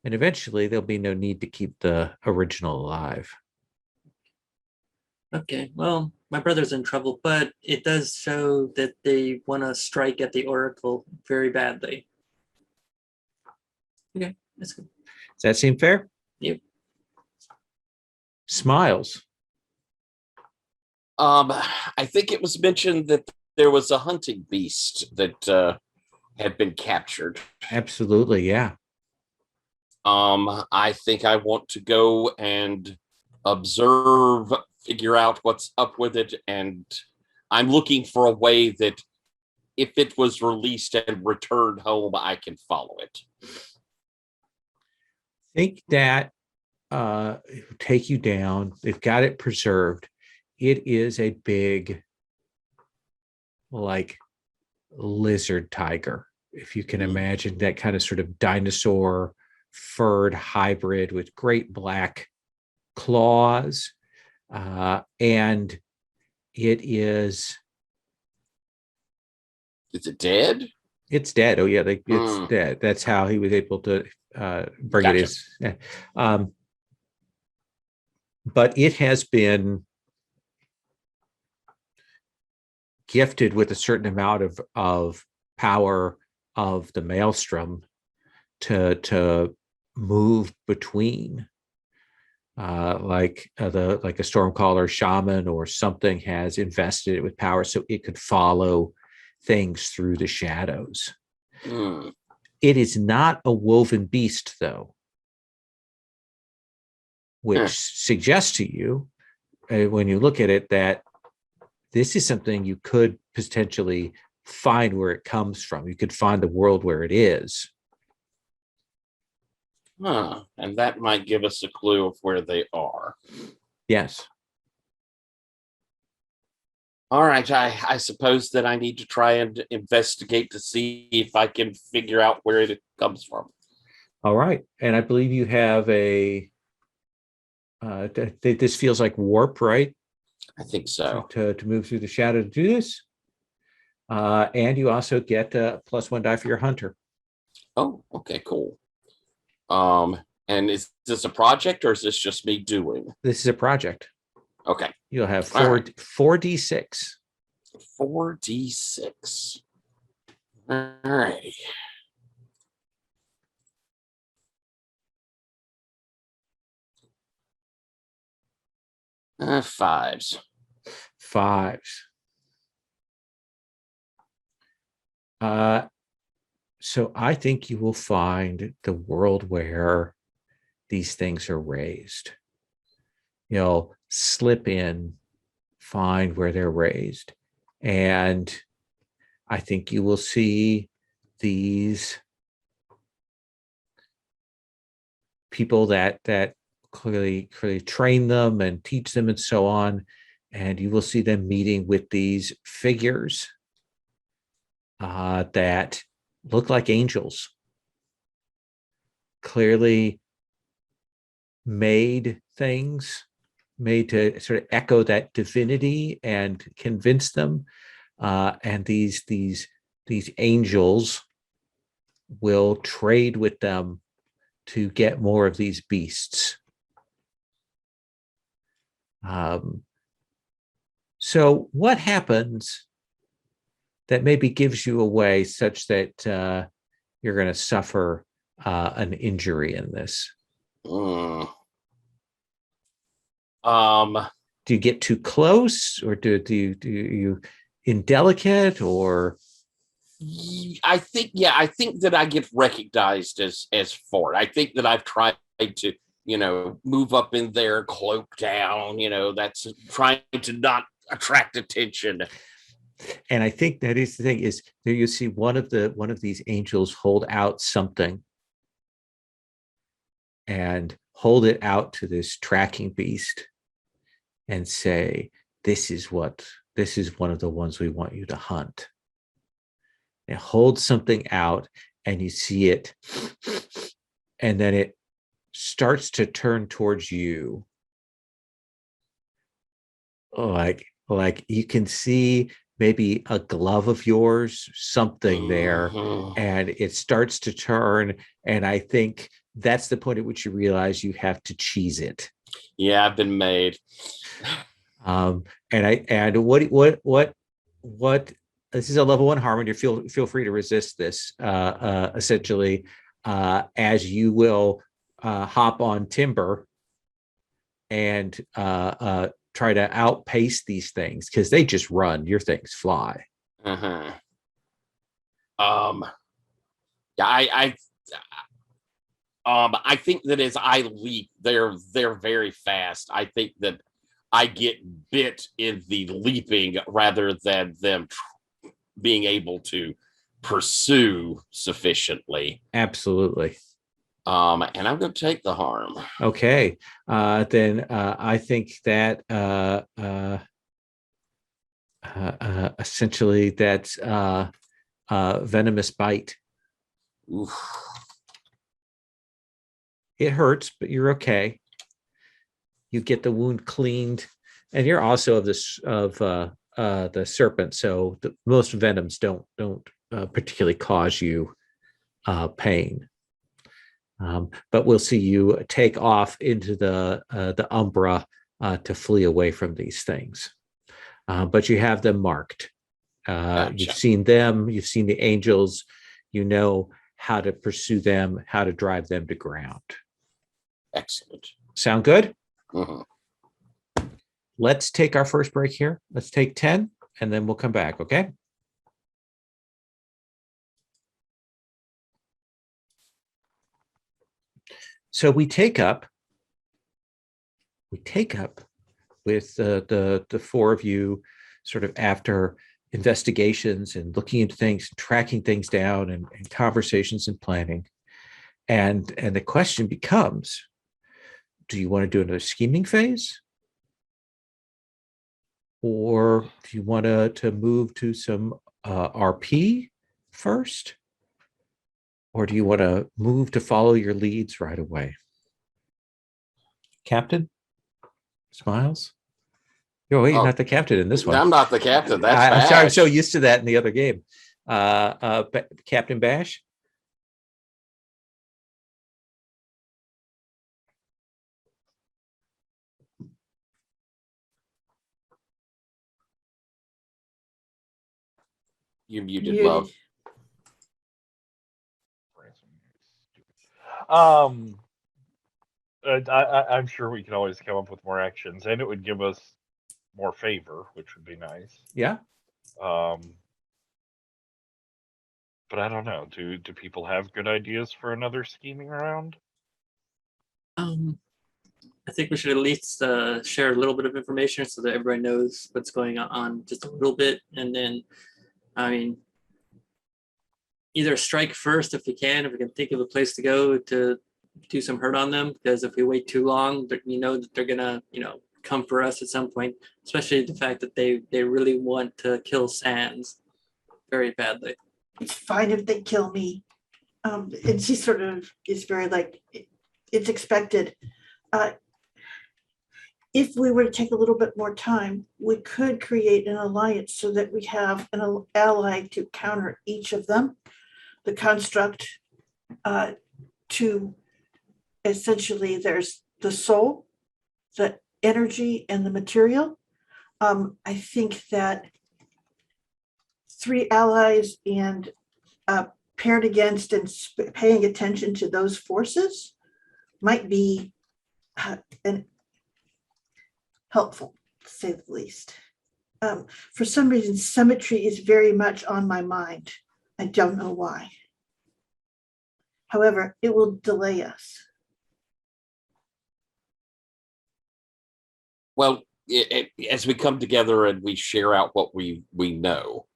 and eventually there'll be no need to keep the original alive. Okay, well, my brother's in trouble, but it does show that they want to strike at the Oracle very badly. Okay, that's good. Does that seem fair? Yep. Smiles. I think it was mentioned that there was a hunting beast that had been captured. Absolutely, yeah. I think I want to go and observe, figure out what's up with it, and I'm looking for a way that if it was released and returned home, I can follow it. Think that it will take you down. They've got it preserved. It is a big, like, lizard tiger, if you can imagine that kind of sort of dinosaur furred hybrid with great black claws. And it is. Is it dead? It's dead. Oh, yeah, it's dead. That's how he was able to bring Gotcha. it is. But it has been gifted with a certain amount of power of the maelstrom to move between, like a stormcaller shaman or something has invested it with power so it could follow things through the shadows. It is not a woven beast, though, which suggests to you, when you look at it, that this is something you could potentially find where it comes from. You could find the world where it is. And that might give us a clue of where they are. Yes. All right, I suppose that I need to try and investigate to see if I can figure out where it comes from. All right. And I believe you have this feels like warp, right? I think so. To move through the shadow to do this. And you also get a +1 die for your hunter. Oh, okay, cool. And is this a project or is this just me doing? This is a project. Okay. You'll have All right. 4d6. 4d6. All right. Fives. Fives. So I think you will find the world where these things are raised. You'll slip in, find where they're raised, and I think you will see these people that clearly train them and teach them and so on, and you will see them meeting with these figures that look like angels, clearly made to sort of echo that divinity and convince them. And these angels will trade with them to get more of these beasts. So what happens that maybe gives you away such that you're going to suffer an injury in this? Mm. Do you get too close, or do you indelicate, or? I think that I get recognized as Ford. I think that I've tried to, move up in there, cloak down, that's trying to not attract attention. And I think that is the thing, is there you see one of these angels hold out something and hold it out to this tracking beast and say, this is one of the ones we want you to hunt. It holds something out and you see it, and then it starts to turn towards you. Like you can see maybe a glove of yours, something there, and it starts to turn. And I think that's the point at which you realize you have to cheese it. Yeah, I've been made. And what this is a level 1 harm, and you feel free to resist this essentially, as you will hop on Timber and try to outpace these things, because they just run, your things fly. Yeah, I think that as I leap, they're very fast. I think that I get bit in the leaping rather than them being able to pursue sufficiently. Absolutely. And I'm going to take the harm. Okay. Then I think that essentially that's venomous bite. Oof. It hurts, but you're okay. You get the wound cleaned, and you're also of the serpent, so most venoms don't particularly cause you pain. But we'll see you take off into the umbra to flee away from these things. But you have them marked. Gotcha. You've seen them. You've seen the angels. You know how to pursue them, how to drive them to ground. Excellent. Sound good? Mm-hmm. Let's take our first break here. Let's take 10, and then we'll come back, okay? So we take up with the four of you, sort of after investigations and looking into things, tracking things down, and conversations and planning. And the question becomes, do you want to do another scheming phase? Or do you want to move to some RP first? Or do you want to move to follow your leads right away? Captain? Smiles? Oh, wait, you're Oh, not the captain in this one. I'm not the captain. That's I'm sorry, I'm Bash. so used to that in the other game. Captain Bash? You muted, Muted. love. I'm sure we can always come up with more actions, and it would give us more favor, which would be nice. Yeah. But I don't know. Do people have good ideas for another scheming round? I think we should at least share a little bit of information so that everybody knows what's going on just a little bit. And then, I mean, either strike first if we can think of a place to go to do some hurt on them. Because if we wait too long, you know that they're gonna, come for us at some point. Especially the fact that they really want to kill Sans very badly. It's fine if they kill me. And she sort of is very like, it's expected. If we were to take a little bit more time, we could create an alliance so that we have an ally to counter each of them. The construct to essentially, there's the soul, the energy, and the material. I think that 3 allies and paired against and paying attention to those forces might be helpful, to say the least. For some reason, symmetry is very much on my mind. I don't know why. However, it will delay us. Well, as we come together and we share out what we know,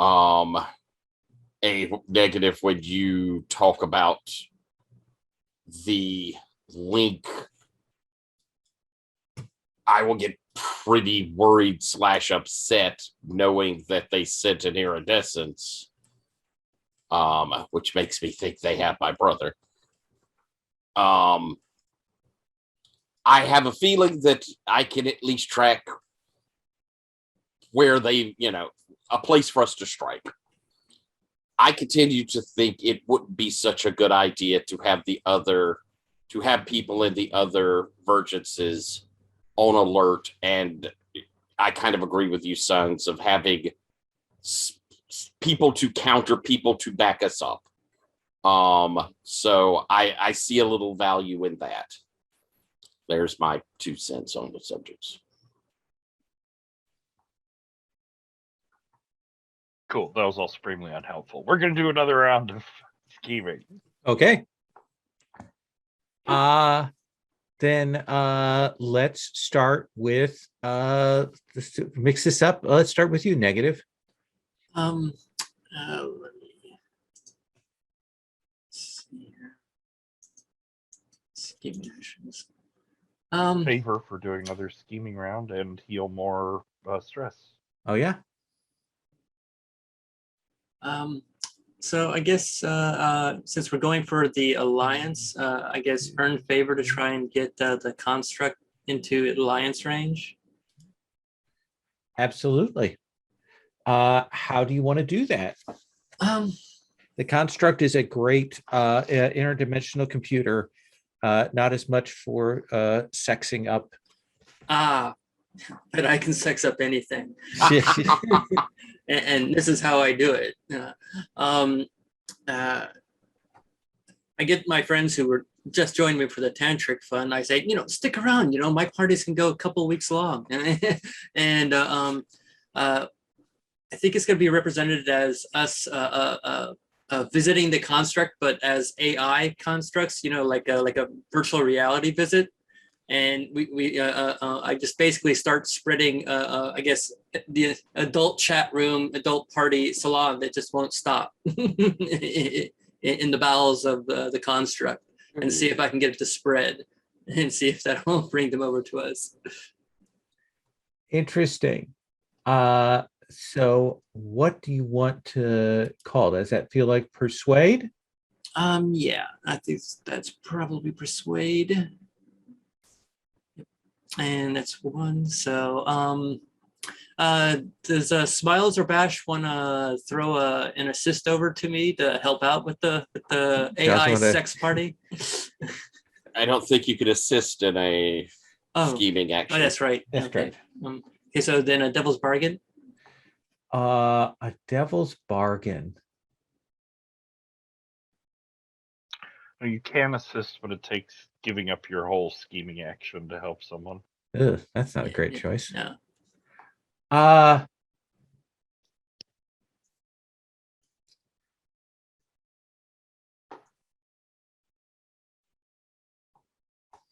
a negative when you talk about the link, I will get pretty worried / upset knowing that they sent an iridescence, which makes me think they have my brother. I have a feeling that I can at least track where they, a place for us to strike. I continue to think it wouldn't be such a good idea to have people in the other Vergences on alert. And I kind of agree with you, Sons, of having people to counter, people to back us up. So I see a little value in that. There's my 2 cents on the subjects. Cool. That was all supremely unhelpful. We're going to do another round of scheming. Okay. Then let's start with mix this up. Let's start with you, negative. Let me see here. Scheming actions. Favor for doing another scheming round and heal more stress. Oh yeah. So I guess since we're going for the alliance, I guess earn favor to try and get the construct into alliance range. Absolutely. How do you want to do that? The construct is a great interdimensional computer, not as much for sexing up. But I can sex up anything. And this is how I do it. I get my friends who were just joining me for the tantric fun. I say, stick around. My parties can go a couple of weeks long, and I think it's going to be represented as us visiting the construct, but as AI constructs. Like a virtual reality visit. And I just basically start spreading, I guess, the adult chat room, adult party salon that just won't stop in the bowels of the construct, and see if I can get it to spread and see if that won't bring them over to us. Interesting. So what do you want to call? Does that feel like persuade? Yeah, I think that's probably persuade. And that's one. So does Smiles or Bash want to throw an assist over to me to help out with the AI wanna- sex party? I don't think you could assist in a Oh, scheming action. oh, that's right. That's okay. correct. Okay, so then a devil's bargain. A devil's bargain. You can assist, but it takes giving up your whole scheming action to help someone. Ugh, that's not a great choice. Yeah.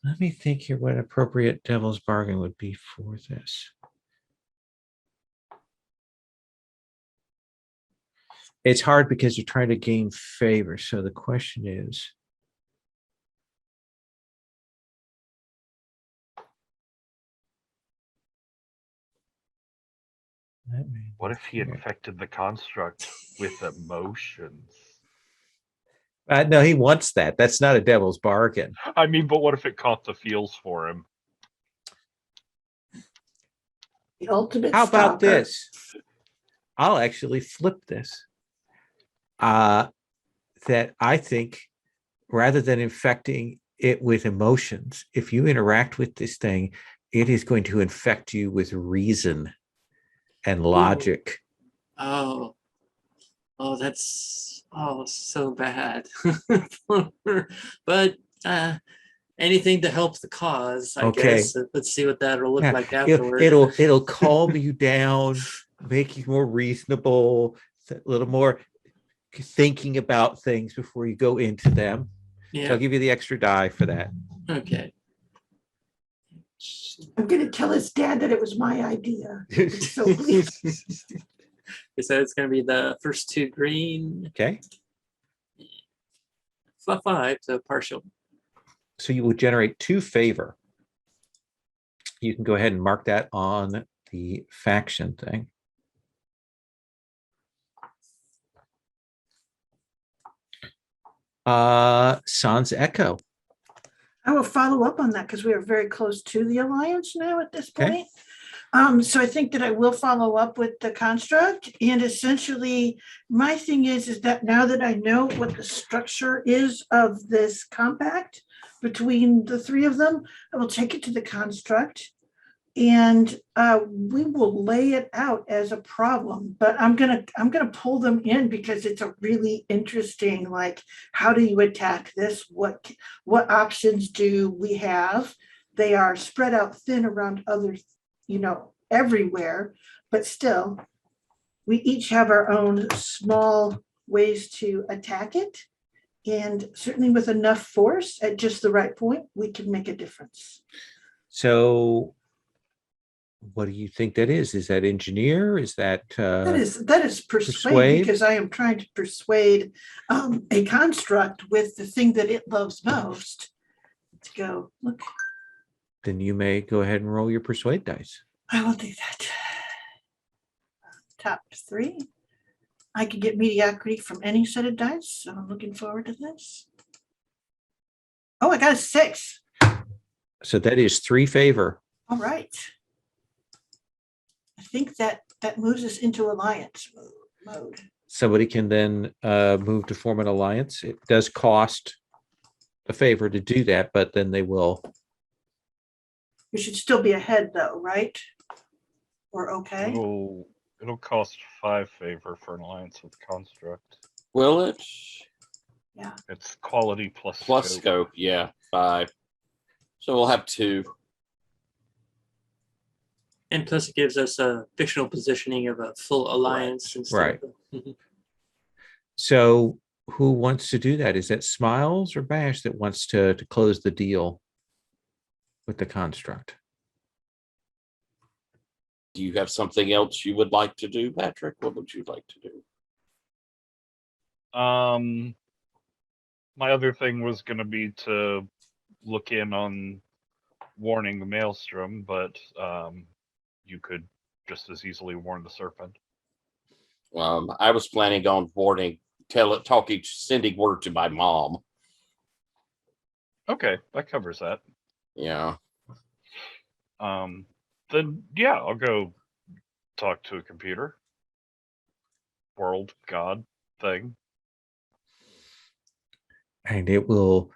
Let me think here what appropriate devil's bargain would be for this. It's hard because you're trying to gain favor. So the question is, What if he infected the construct with emotions? no, he wants that. That's not a devil's bargain. I mean, but what if it caught the feels for him? The ultimate How about stalker. this? I'll actually flip this. That I think rather than infecting it with emotions, if you interact with this thing, it is going to infect you with reason and logic. Oh, that's so bad. But anything to help the cause, I Okay. guess. Let's see what that'll look Yeah, like afterward. It'll calm you down, make you more reasonable, a little more thinking about things before you go into them. So Yeah. I'll give you the extra die for that. Okay. I'm going to tell his dad that it was my idea. So please. So it's going to be the first two green, Okay. 5, so partial. So you will generate 2 favor. You can go ahead and mark that on the faction thing. Sans Echo. I will follow up on that because we are very close to the alliance now at this Okay. point. So I think that I will follow up with the construct, and essentially my thing is that now that I know what the structure is of this compact between the 3 of them, I will take it to the construct and we will lay it out as a problem. But I'm gonna pull them in because it's a really interesting, like, how do you attack this? What options do we have? They are spread out thin around other, everywhere, but still, we each have our own small ways to attack it. And certainly with enough force at just the right point, we can make a difference. So what do you think that is? Is that engineer? Is that That is persuade, persuade? because I am trying to persuade a construct with the thing that it loves most to go, look, Then you may go ahead and roll your persuade dice. I will do that. Top 3. I could get mediocrity from any set of dice, so I'm looking forward to this. Oh, I got a 6. So that is 3 favor. All right. I think that moves us into alliance mode. Somebody can then move to form an alliance. It does cost a favor to do that, but then they will. We should still be ahead though, right? Or okay? It'll cost 5 favor for an alliance with construct. Will it? It's quality plus Scope, yeah, 5. So we'll have 2. And plus, it gives us a fictional positioning of a full alliance instead Right. of So who wants to do that? Is that Smiles or Bash that wants to close the deal with the construct? Do you have something else you would like to do, Patrick? What would you like to do? My other thing was going to be to look in on warning the Maelstrom, but you could just as easily warn the Serpent. I was planning on warning sending word to my mom. Okay, that covers that. Yeah. Then yeah, I'll go talk to a computer. World God thing. And it will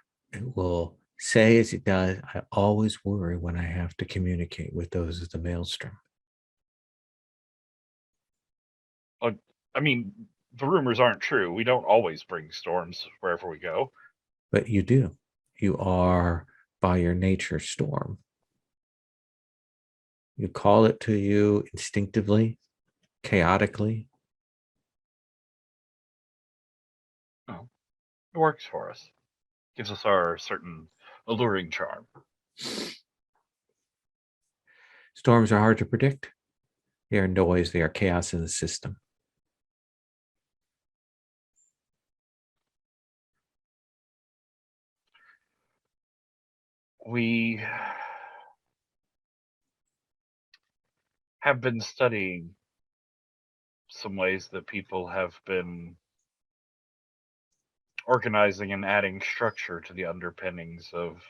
say as it does, I always worry when I have to communicate with those of the maelstrom. I mean, the rumors aren't true. We don't always bring storms wherever we go. But you do. You are by your nature storm. You call it to you instinctively, chaotically. Oh, it works for us. Gives us our certain alluring charm. Storms are hard to predict. They are noise, they are chaos in the system. We have been studying some ways that people have been organizing and adding structure to the underpinnings of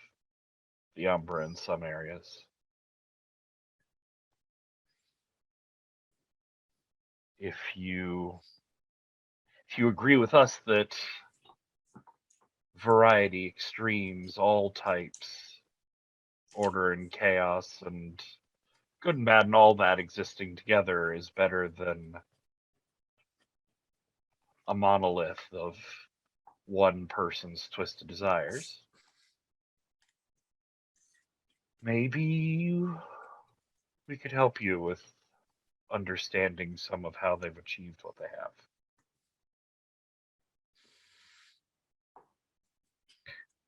the Umbra in some areas. If you agree with us that variety, extremes, all types, order and chaos, and good and bad and all that existing together is better than a monolith of one person's twisted desires, maybe we could help you with understanding some of how they've achieved what they have.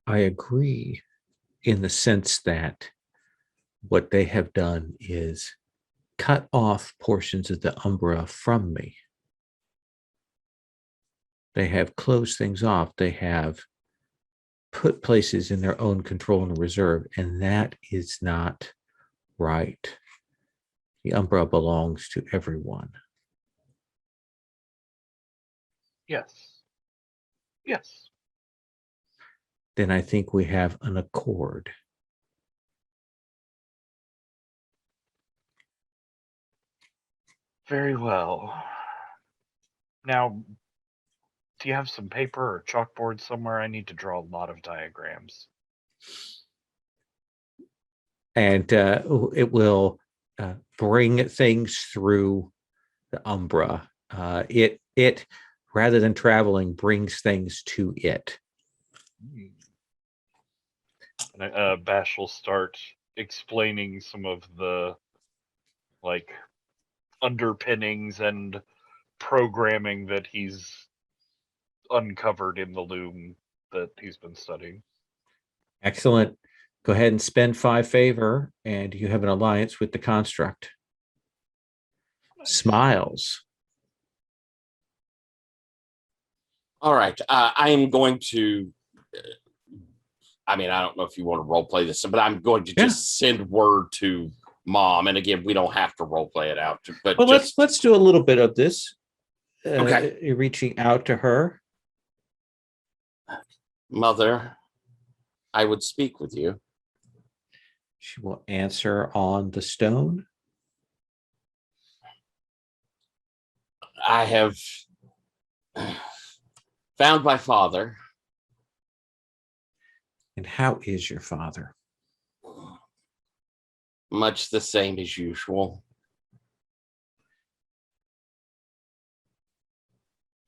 I agree in the sense that what they have done is cut off portions of the Umbra from me. They have closed things off. They have put places in their own control and reserve, and that is not right. The Umbra belongs to everyone. Yes. Yes. Then I think we have an accord. Very well. Now, do you have some paper or chalkboard somewhere? I need to draw a lot of diagrams. And it will bring things through the Umbra. It rather than traveling brings things to it. And Bash will start explaining some of the underpinnings and programming that he's uncovered in the loom that he's been studying. Excellent. Go ahead and spend 5 favor, and you have an alliance with the construct. Nice. Smiles. All right. I am going to. I mean, I don't know if you want to role play this, but I'm going to just send word to Mom. And again, we don't have to role play it out. But well, let's do a little bit of this. Okay. You're reaching out to her. Mother, I would speak with you. She will answer on the stone. I have found my father. And how is your father? Much the same as usual.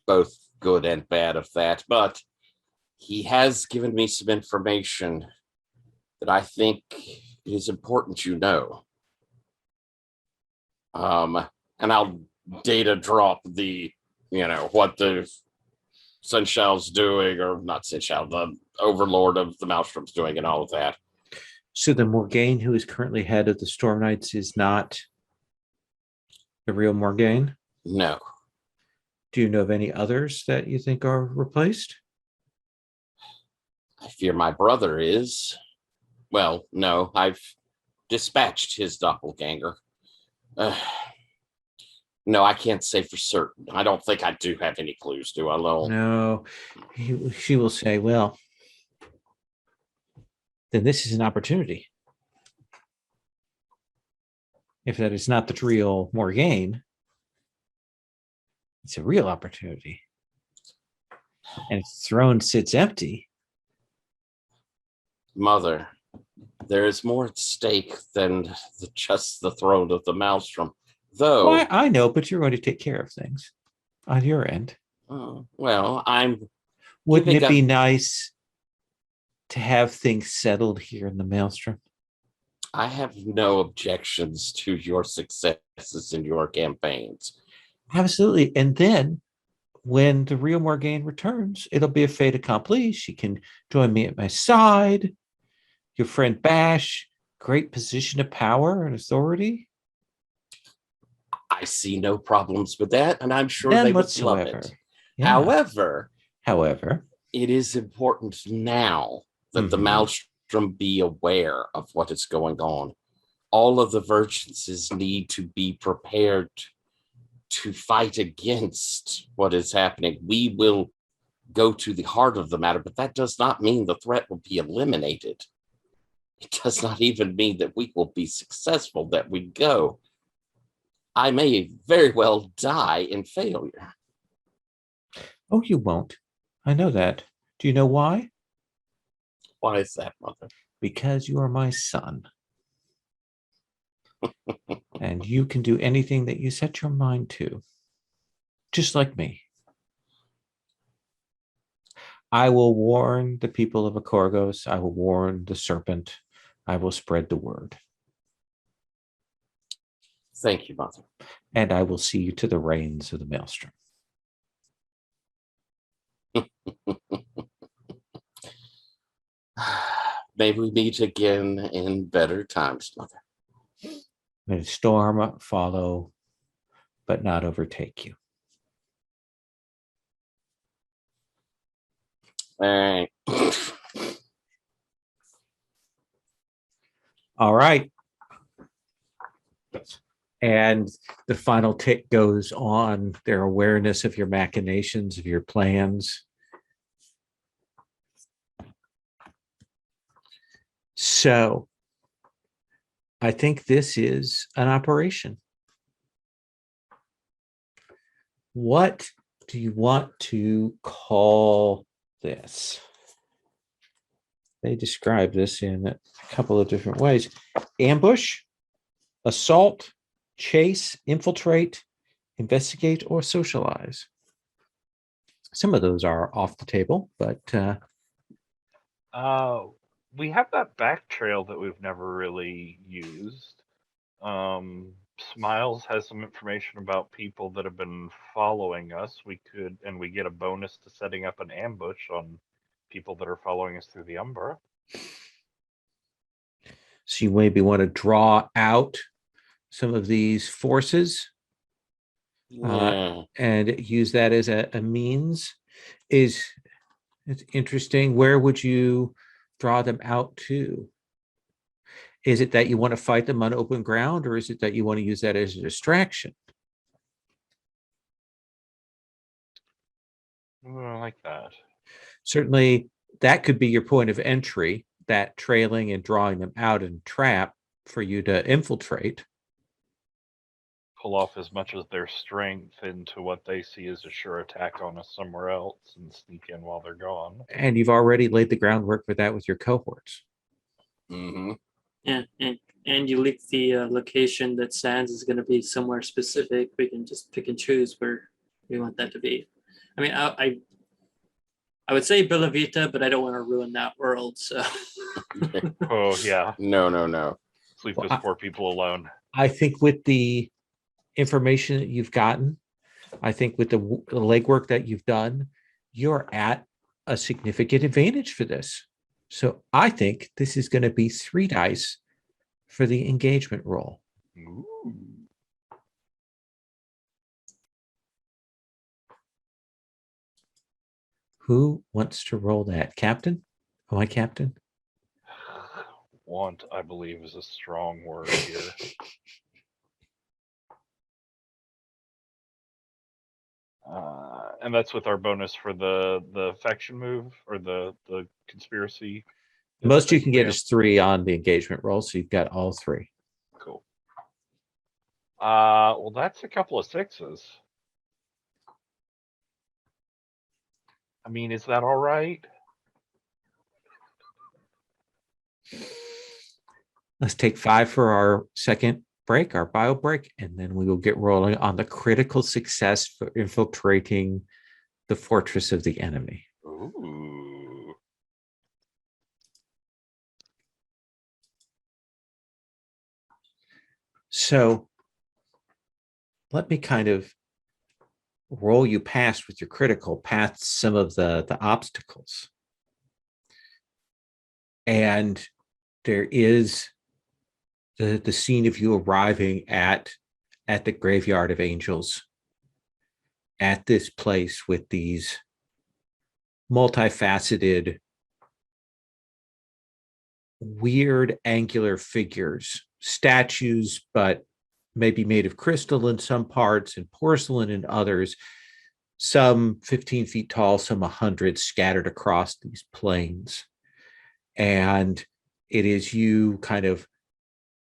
Both good and bad of that, but he has given me some information that I think is important you know. And I'll data drop the, what the Sunshell's doing, or not Sunshell, the Overlord of the Maelstrom's doing, and all of that. So the Morgaine who is currently head of the Storm Knights is not the real Morgaine? No. Do you know of any others that you think are replaced? I fear my brother is. Well, no, I've dispatched his doppelganger. No, I can't say for certain. I don't think I do have any clues, do I, Lowell? No, she will say, well, then this is an opportunity. If that is not the real Morgaine, it's a real opportunity. And if the throne sits empty, Mother, there is more at stake than just the throne of the Maelstrom. Though, well, I know, but you're going to take care of things on your end. well, I'm Wouldn't giving it be up- nice to have things settled here in the Maelstrom? I have no objections to your successes in your campaigns. Absolutely. And then when the real Morgaine returns, it'll be a fait accompli. She can join me at my side. Your friend Bash, great position of power and authority. I see no problems with that, and I'm sure None they would love whatsoever. it. Yeah. However, it is important now that the Mhm. Maelstrom be aware of what is going on. All of the Vergences need to be prepared to fight against what is happening. We will go to the heart of the matter, but that does not mean the threat will be eliminated. It does not even mean that we will be successful, that we go. I may very well die in failure. Oh, you won't. I know that. Do you know why? Why is that, Mother? Because you are my son. And you can do anything that you set your mind to. Just like me. I will warn the people of Akorgos. I will warn the serpent. I will spread the word. Thank you, Mother. And I will see you to the reins of the Maelstrom. May we meet again in better times, Mother. May the storm follow, but not overtake you. All right. All right. And the final tick goes on their awareness of your machinations, of your plans. So I think this is an operation. What do you want to call this? They describe this in a couple of different ways. Ambush, assault, chase, infiltrate, investigate, or socialize. Some of those are off the table, but We have that back trail that we've never really used. Smiles has some information about people that have been following us. We get a bonus to setting up an ambush on people that are following us through the Umbra. so you maybe want to draw out some of these forces Yeah. and use that as a means. It's interesting. Where would you draw them out to? Is it that you want to fight them on open ground, or is it that you want to use that as a distraction? I like that. Certainly, that could be your point of entry, that trailing and drawing them out in trap for you to infiltrate. Pull off as much of their strength into what they see as a sure attack on us somewhere else and sneak in while they're gone. And you've already laid the groundwork for that with your cohorts. Mm-hmm. Yeah, and you leak the location that Sands is going to be somewhere specific. We can just pick and choose where we want that to be. I mean, I would say Bella Vita, but I don't want to ruin that world. So Oh, yeah. No. Leave Well, those poor people alone. I think with the information that you've gotten, I think with the legwork that you've done, you're at a significant advantage for this. So I think this is going to be 3 dice for the engagement roll. Ooh. Who wants to roll that? Captain? Am I captain? Want, I believe, is a strong word here. And that's with our bonus for the faction move or the conspiracy. The most you thing can we get have? is 3 on the engagement roll, so you've got all 3. Cool. Well, that's a couple of 6s. I mean, is that all right? Let's take 5 for our second break, our bio break, and then we will get rolling on the critical success for infiltrating the fortress of the enemy. Ooh. So let me kind of roll you past with your critical, past some of the obstacles. And there is the scene of you arriving at the graveyard of angels, at this place with these multifaceted, weird angular figures, statues, but maybe made of crystal in some parts and porcelain in others, some 15 feet tall, some 100, scattered across these plains. And it is you kind of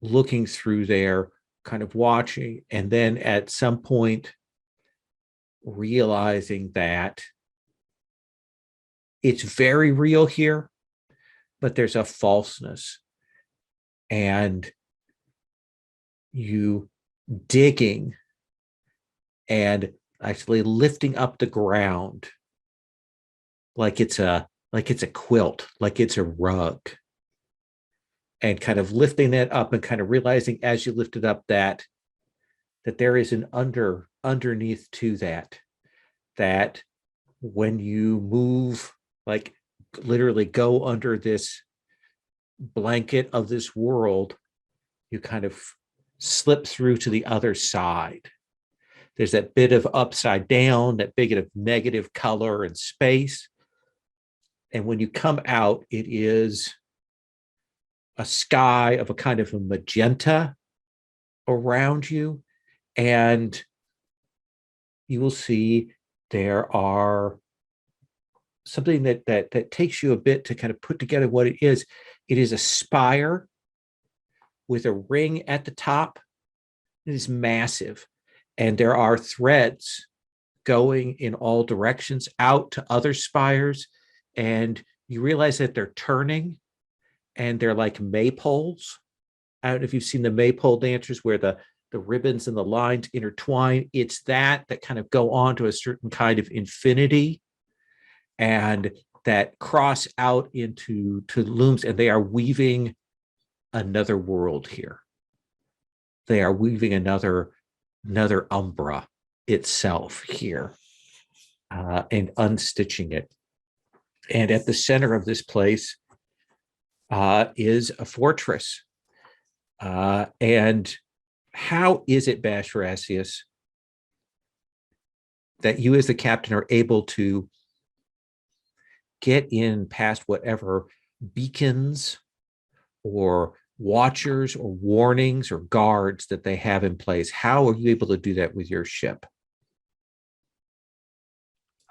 looking through there, kind of watching, and then at some point realizing that it's very real here, but there's a falseness. And you digging and actually lifting up the ground like it's a quilt, like it's a rug, and kind of lifting that up and kind of realizing as you lift it up that there is an underneath to that when you move, like literally go under this blanket of this world, you kind of slip through to the other side. There's that bit of upside down, that bit of negative color and space. And when you come out, it is a sky of a kind of a magenta around you. And you will see there are something that takes you a bit to kind of put together what it is. It is a spire with a ring at the top. It is massive. And there are threads going in all directions out to other spires. And you realize that they're turning, and they're like maypoles. I don't know if you've seen the maypole dancers where the ribbons and the lines intertwine. It's that kind of go on to a certain kind of infinity and that cross out into looms, and they are weaving another world here. They are weaving another umbra itself here, and unstitching it. And at the center of this place is a fortress. And how is it, Bashrasius, that you as the captain are able to get in past whatever beacons or watchers or warnings or guards that they have in place? How are you able to do that with your ship?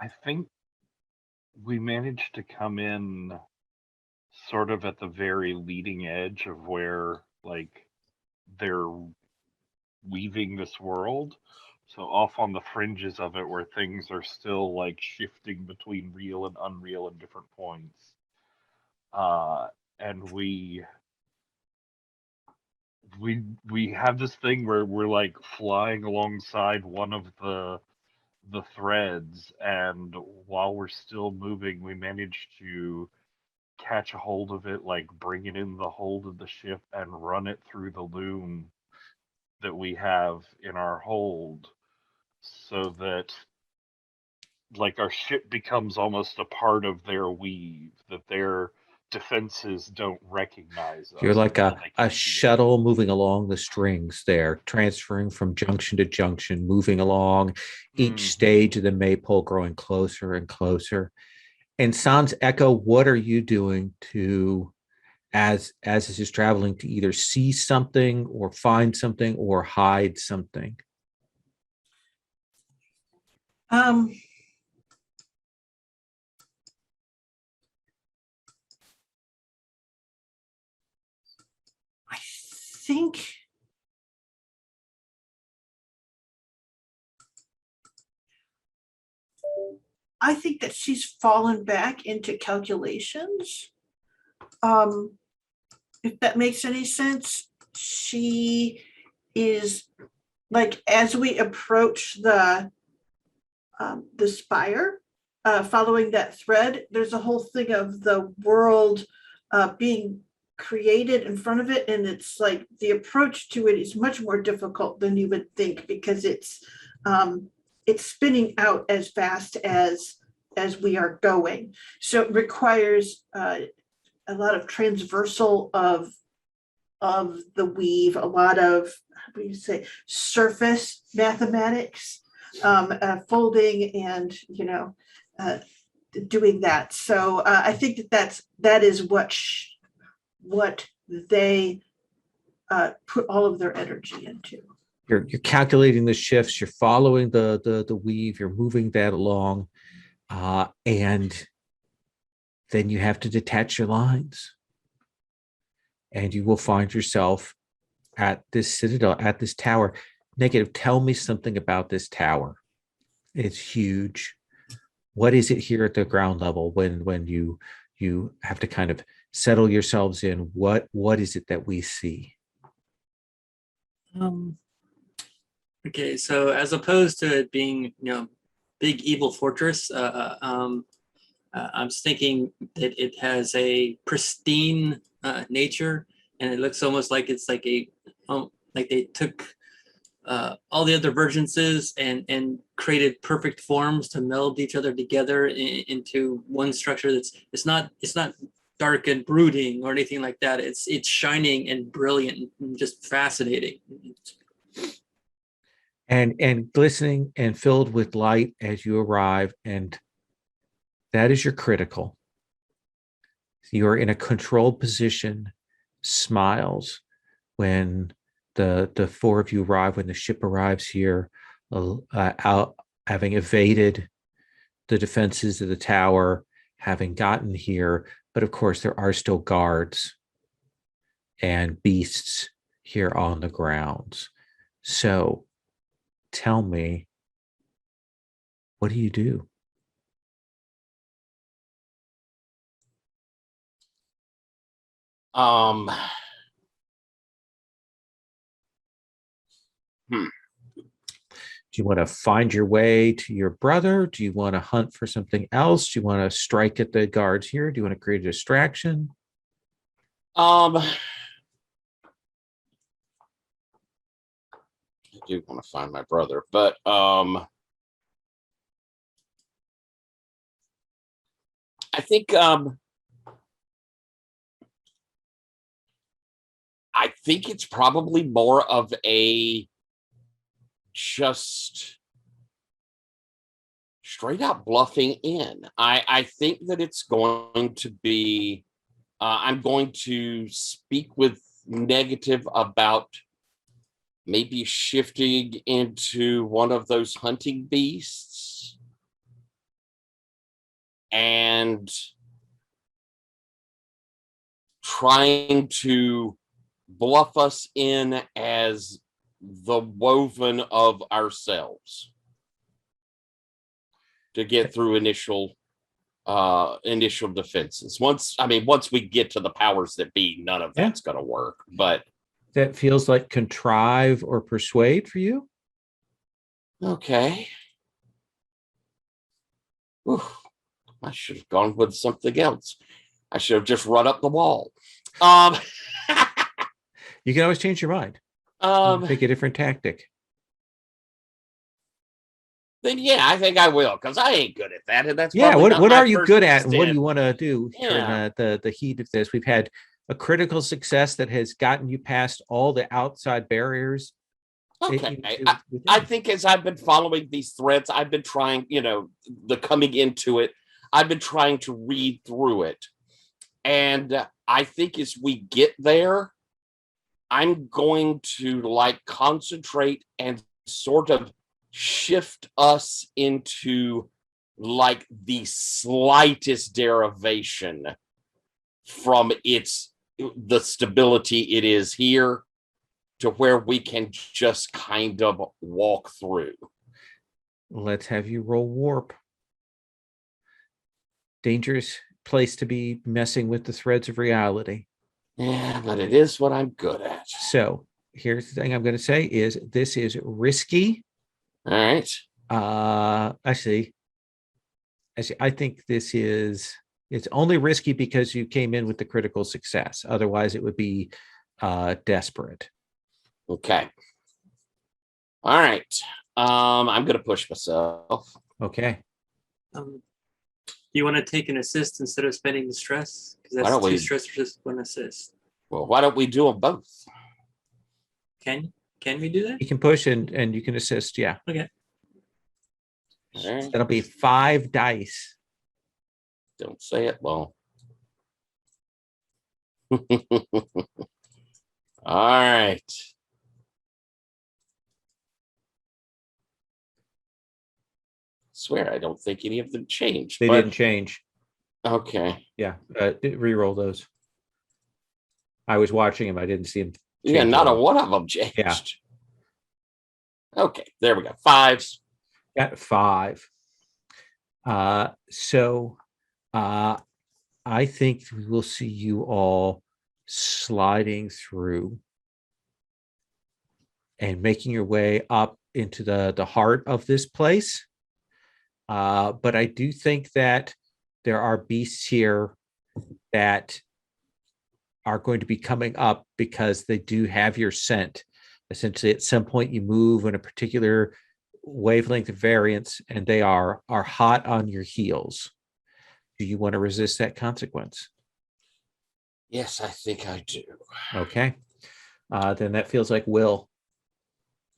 I think we managed to come in sort of at the very leading edge of where, like, they're weaving this world. So off on the fringes of it, where things are still like shifting between real and unreal at different points. And we have this thing where we're like flying alongside one of the threads, and while we're still moving, we manage to catch a hold of it, like bring it in the hold of the ship and run it through the loom that we have in our hold, so that like our ship becomes almost a part of their weave, that their defenses don't recognize us. You're like until they can a see shuttle moving along the strings there, transferring from junction to junction, moving along each stage of the maypole, growing closer and closer. And Sans Echo, what are you doing to, as this is traveling, to either see something or find something or hide something? think that she's fallen back into calculations. If that makes any sense, she is like, as we approach the spire, following that thread, there's a whole thing of the world being created in front of it, and it's like the approach to it is much more difficult than you would think, because it's spinning out as fast as we are going. So it requires a lot of transversal of the weave, a lot of, how do you say, surface mathematics, folding, and doing that. So I think that is what they put all of their energy into. You're calculating the shifts, you're following the weave, you're moving that along, and then you have to detach your lines. And you will find yourself at this citadel, at this tower. Negative, tell me something about this tower. It's huge. What is it here at the ground level when you have to kind of settle yourselves in? What is it that we see? Okay, so as opposed to it being, big evil fortress, I'm thinking that it has a pristine nature, and it looks almost like it's like like they took all the other Vergences and created perfect forms to meld each other together into one structure. It's not dark and brooding or anything like that. It's shining and brilliant and just fascinating. And glistening and filled with light as you arrive, and that is your critical. You are in a controlled position, smiles when the four of you arrive, when the ship arrives here, out having evaded the defenses of the tower, having gotten here. But of course, there are still guards and beasts here on the grounds. So tell me, what do you do? Do you want to find your way to your brother? Do you want to hunt for something else? Do you want to strike at the guards here? Do you want to create a distraction? I do want to find my brother, but I think it's probably more of a just straight out bluffing in. I think that it's going to be, I'm going to speak with Negative about maybe shifting into one of those hunting beasts and trying to bluff us in as the woven of ourselves to get through initial defenses. Once we get to the powers that be, none of that's going to work. But that feels like contrive or persuade for you. Okay. Whew. I should have gone with something else. I should have just run up the wall. You can always change your mind. Pick a different tactic. Then I think I will, because I ain't good at that, and that's what are you good at, and what do you want to do in the heat of this? We've had a critical success that has gotten you past all the outside barriers. Okay, I think as I've been following these threads, I've been trying, the coming into it, I've been trying to read through it, and I think as we get there, I'm going to concentrate and sort of shift us into the slightest derivation from the stability it is here to where we can just kind of walk through. Let's have you roll warp. Dangerous place to be messing with the threads of reality. Yeah, but it is what I'm good at. So here's the thing I'm going to say is this is risky. All right. Actually, I think it's only risky because you came in with the critical success. Otherwise, it would be desperate. Okay. All right. I'm gonna push myself. Okay. You want to take an assist instead of spending the stress? Because Why that's don't two we- stress for just one assist. Well, why don't we do them both? Can we do that? You can push and you can assist. Yeah. Okay. All right. That'll be 5 dice. Don't say it, Well. All right. Swear I don't think any of them changed. They but- didn't change. Okay. Yeah. Re-roll those. I was watching him. I didn't see him. Yeah, change not at a all. one of them changed. Yeah. Okay, there we go. 5s. Got 5. So I think we will see you all sliding through and making your way up into the heart of this place. But I do think that there are beasts here that are going to be coming up because they do have your scent. Essentially, at some point you move in a particular wavelength of variance and they are hot on your heels. Do you want to resist that consequence? Yes, I think I do. Okay. Then that feels like will.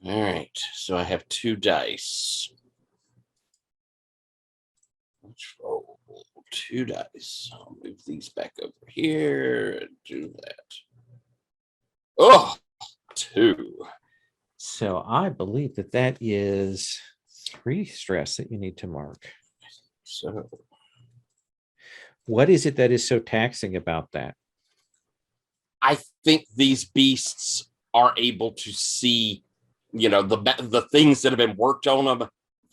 All right, so I have 2 dice. Let's roll 2 dice. I'll move these back over here and do that. Oh, 2. So I believe that is 3 stress that you need to mark. So What is it that is so taxing about that? I think these beasts are able to see, the things that have been worked on them.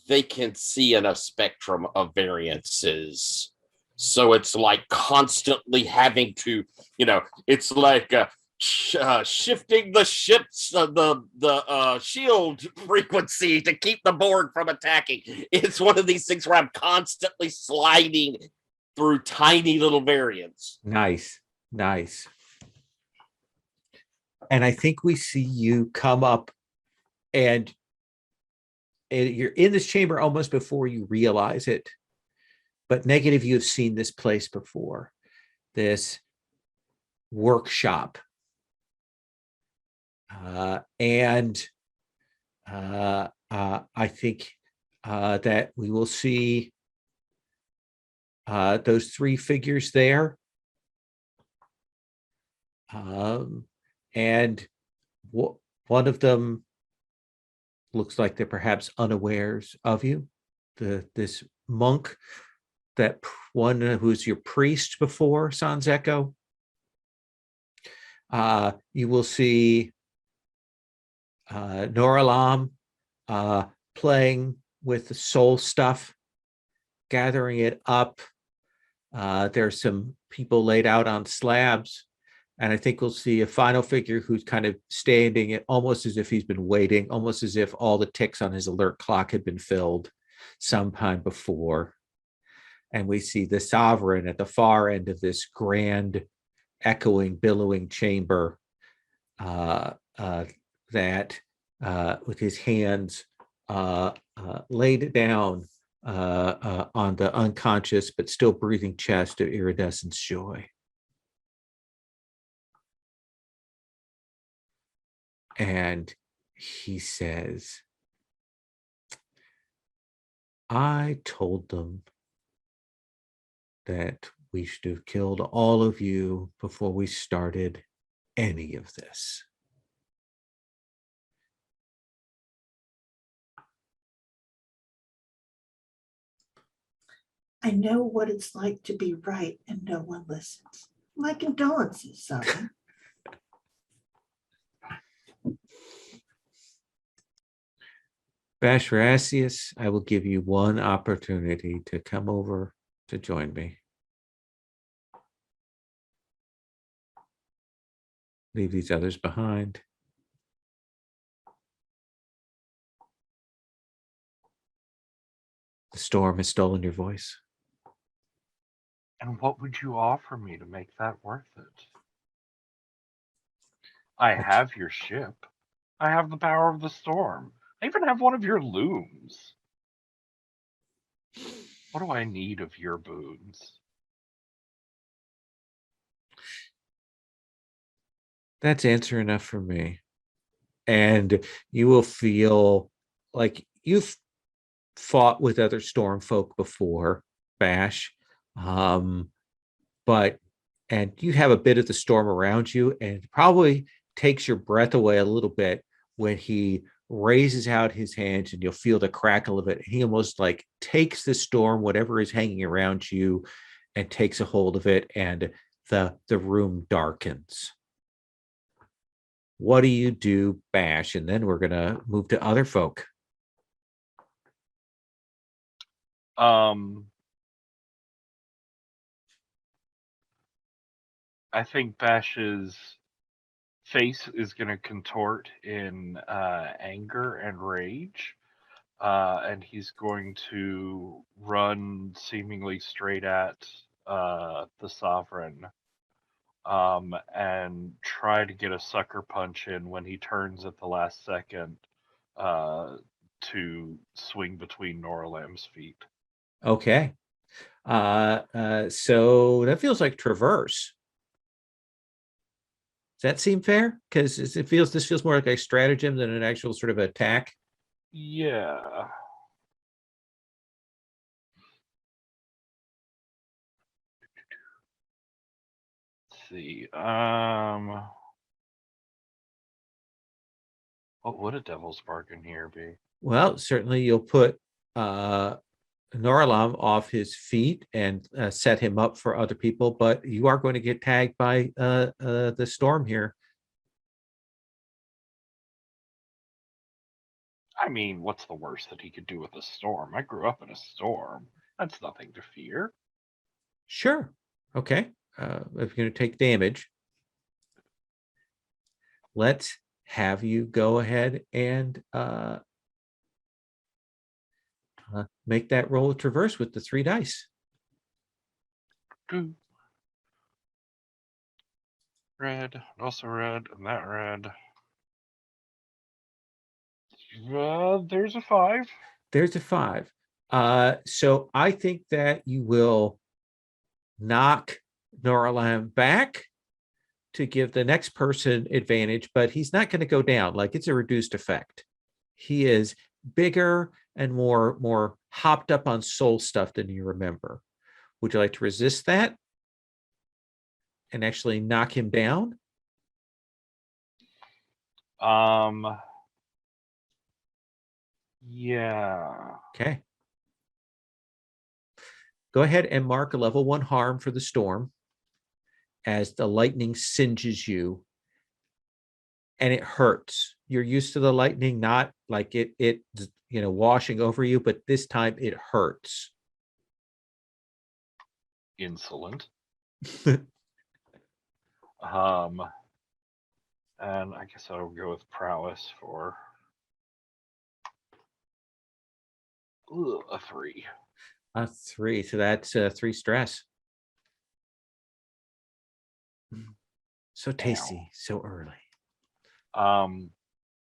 They can see in a spectrum of variances. So it's like constantly having to, it's like shifting the ship's the shield frequency to keep the Borg from attacking. It's one of these things where I'm constantly sliding through tiny little variants. Nice. And I think we see you come up and you're in this chamber almost before you realize it. But negative, you have seen this place before. This workshop. I think that we will see those 3 figures there. And one of them looks like they're perhaps unawares of you. This monk, that one who's your priest before, Sans Echo. You will see Noralam playing with the soul stuff, gathering it up. There's some people laid out on slabs. And I think we'll see a final figure who's kind of standing almost as if he's been waiting, almost as if all the ticks on his alert clock had been filled sometime before. And we see the sovereign at the far end of this grand, echoing, billowing chamber that with his hands laid down on the unconscious but still breathing chest of iridescent joy. And he says, I told them that we should have killed all of you before we started any of this. I know what it's like to be right and no one listens. My condolences, Sovereign. Bashrasius, I will give you one opportunity to come over to join me. Leave these others behind. The storm has stolen your voice. And what would you offer me to make that worth it? I What? have your ship. I have the power of the storm. I even have one of your looms. What do I need of your boons? That's answer enough for me. And you will feel like you've fought with other storm folk before, Bash. But and you have a bit of the storm around you, and it probably takes your breath away a little bit when he raises out his hands, and you'll feel the crackle of it. He almost like takes the storm, whatever is hanging around you, and takes a hold of it, and the room darkens. What do you do, Bash? And then we're gonna move to other folk. I think Bash's face is going to contort in anger and rage, and he's going to run seemingly straight at the Sovereign, and try to get a sucker punch in when he turns at the last second to swing between Noralam's feet. Okay. So that feels like traverse. Does that seem fair? Because this feels more like a stratagem than an actual sort of attack. Yeah. Let's see. What would a devil's bargain here be? Well, certainly you'll put Noralam off his feet and set him up for other people, but you are going to get tagged by the storm here. I mean, what's the worst that he could do with a storm? I grew up in a storm. That's nothing to fear. Sure. Okay. If you're going to take damage, let's have you go ahead and make that roll of traverse with the 3 dice. Red, also red, and that red. There's a 5. There's a 5. So I think that you will knock Noralam back to give the next person advantage, but he's not going to go down. Like, it's a reduced effect. He is bigger and more hopped up on soul stuff than you remember. Would you like to resist that and actually knock him down? Yeah. Okay. Go ahead and mark a level 1 harm for the storm as the lightning singes you, and it hurts. You're used to the lightning, not like it washing over you, but this time it hurts. Insolent. And I guess I'll go with prowess for a 3. A 3, so that's 3 stress. So tasty, so early.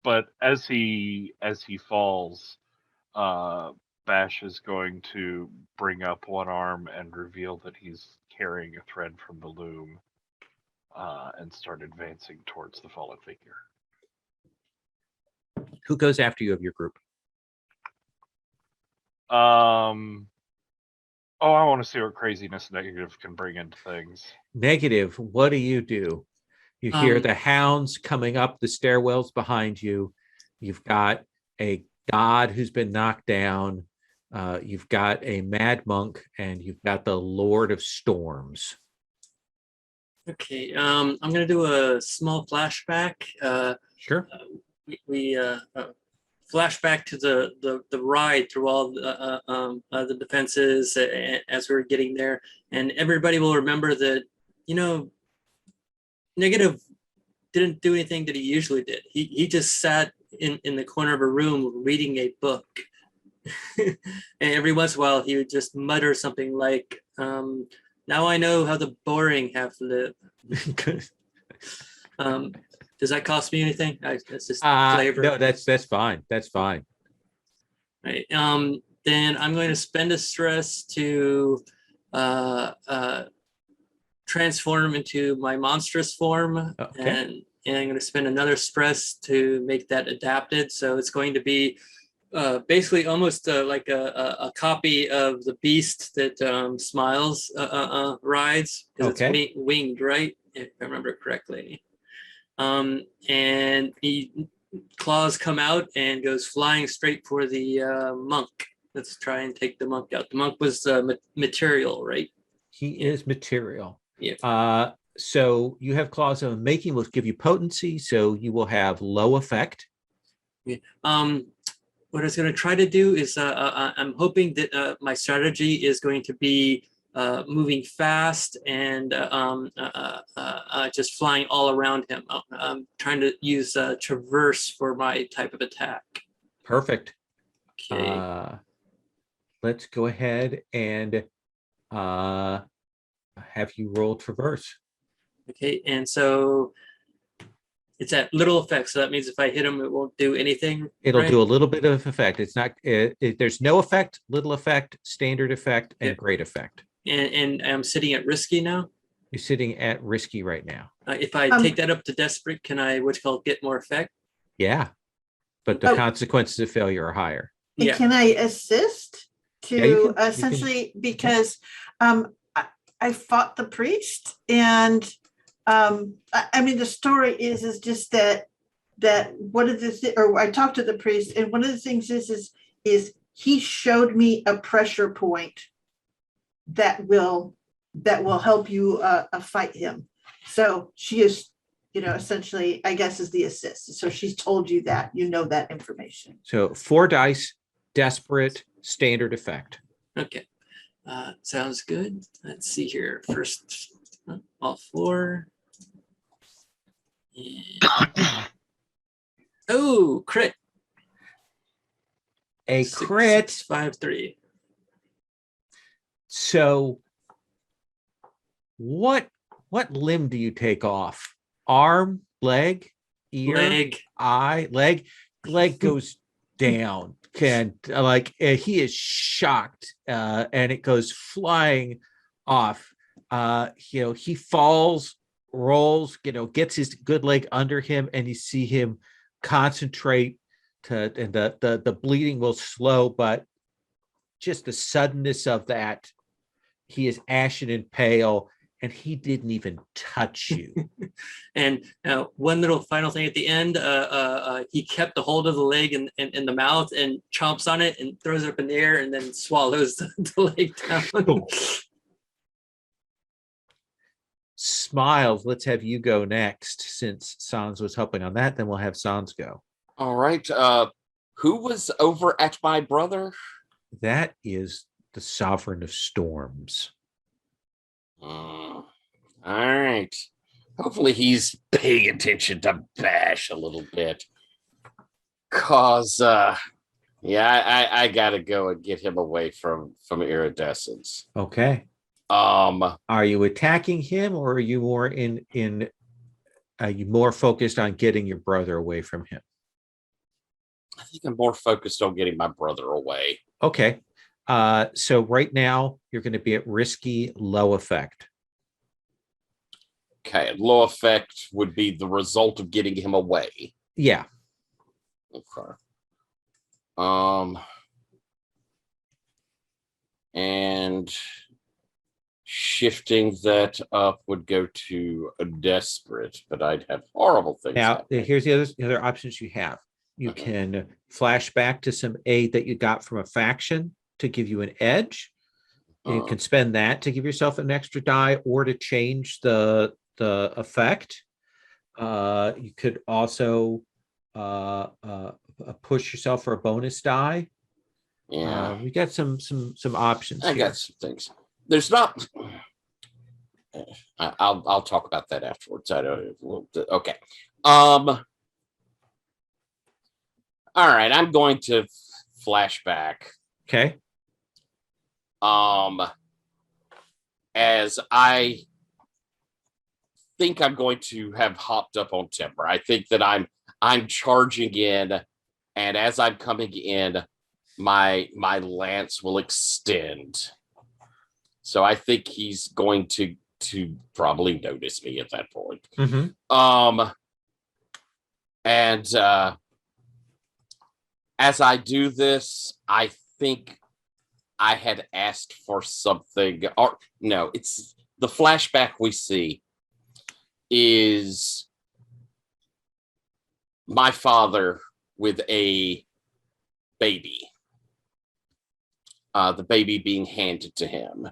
But as he falls, Bash is going to bring up one arm and reveal that he's carrying a thread from the loom, and start advancing towards the fallen figure. Who goes after you of your group? Oh, I want to see what craziness negative can bring into things. Negative, what do? You hear the hounds coming up the stairwells behind you. You've got a god who's been knocked down. You've got a mad monk, and you've got the Lord of Storms. Okay, I'm gonna do a small flashback. Sure. We flashback to the ride through all the defenses as we were getting there, and everybody will remember that, Negative didn't do anything that he usually did. He just sat in the corner of a room reading a book. And every once in a while he would just mutter something like, now I know how the boring have lived. Does that cost me anything? That's just flavor. No, that's fine. That's fine. Right. Then I'm going to spend a stress to transform into my monstrous form, Okay. and I'm going to spend another stress to make that adapted. So it's going to be basically almost like a copy of the beast that Smiles rides, because Okay. it's winged, right? If I remember correctly. And claws come out and goes flying straight for the monk. Let's try and take the monk out. The monk was material, right? He is material. Yeah. So you have claws of making, will give you potency, so you will have low effect. Yeah. What I was going to try to do is I'm hoping that my strategy is going to be moving fast and just flying all around him. I'm trying to use traverse for my type of attack. Perfect. Okay. Let's go ahead and have you roll traverse. Okay, and so it's at little effect. So that means if I hit him, it won't do anything. It'll right? do a little bit of effect. It's not, there's no effect, little effect, standard effect, and Yeah. great effect. And I'm sitting at risky now. You're sitting at risky right now. If I take that up to desperate, can I get more effect? Yeah. But the Oh. consequences of failure are higher. And Yeah. can I assist to Yeah, you can- essentially, because I fought the priest, and I mean, the story is just that one of the or I talked to the priest, and one of the things is he showed me a pressure point that will help you fight him. So she is, essentially, I guess, is the assist. So she's told you that, that information. So 4 dice, desperate, standard effect. Okay. Sounds good. Let's see here. First, all 4. And... oh, crit. A crit. 6, 5, 3. So what limb do you take off? Arm, leg, ear, Leg. eye, leg goes down. He is shocked, and it goes flying off. He falls, rolls, gets his good leg under him, and you see him concentrate and the bleeding will slow, but just the suddenness of that, he is ashen and pale, and he didn't even touch you. And one little final thing at the end, he kept a hold of the leg in the mouth and chomps on it and throws it up in the air and then swallows the leg down. Smiles, let's have you go next, since Sans was helping on that. Then we'll have Sans go. All right. Who was over at my brother? That is the Sovereign of Storms. All right. Hopefully he's paying attention to Bash a little bit. Cause I gotta go and get him away from iridescence. Okay. Are you attacking him, or are you more are you more focused on getting your brother away from him? I think I'm more focused on getting my brother away. Okay. So right now you're going to be at risky, low effect. Okay, low effect would be the result of getting him away. Yeah. Okay. And shifting that up would go to a desperate, but I'd have horrible things. Now, happening. here's the other options you have. You can flash back to some aid that you got from a faction to give you an edge. You can spend that to give yourself an extra die, or to change the effect. You could also push yourself for a bonus die. Yeah, We got some options I here. got some things. There's not. I'll talk about that afterwards. I don't. Okay. All right. I'm going to flashback. Okay. As I think I'm going to have hopped up on Timber. I think that I'm charging in, and as I'm coming in, my lance will extend. So I think he's going to probably notice me at that point. Mm-hmm. And as I do this, I think I had asked for something, or no, it's the flashback we see is my father with a baby. The baby being handed to him.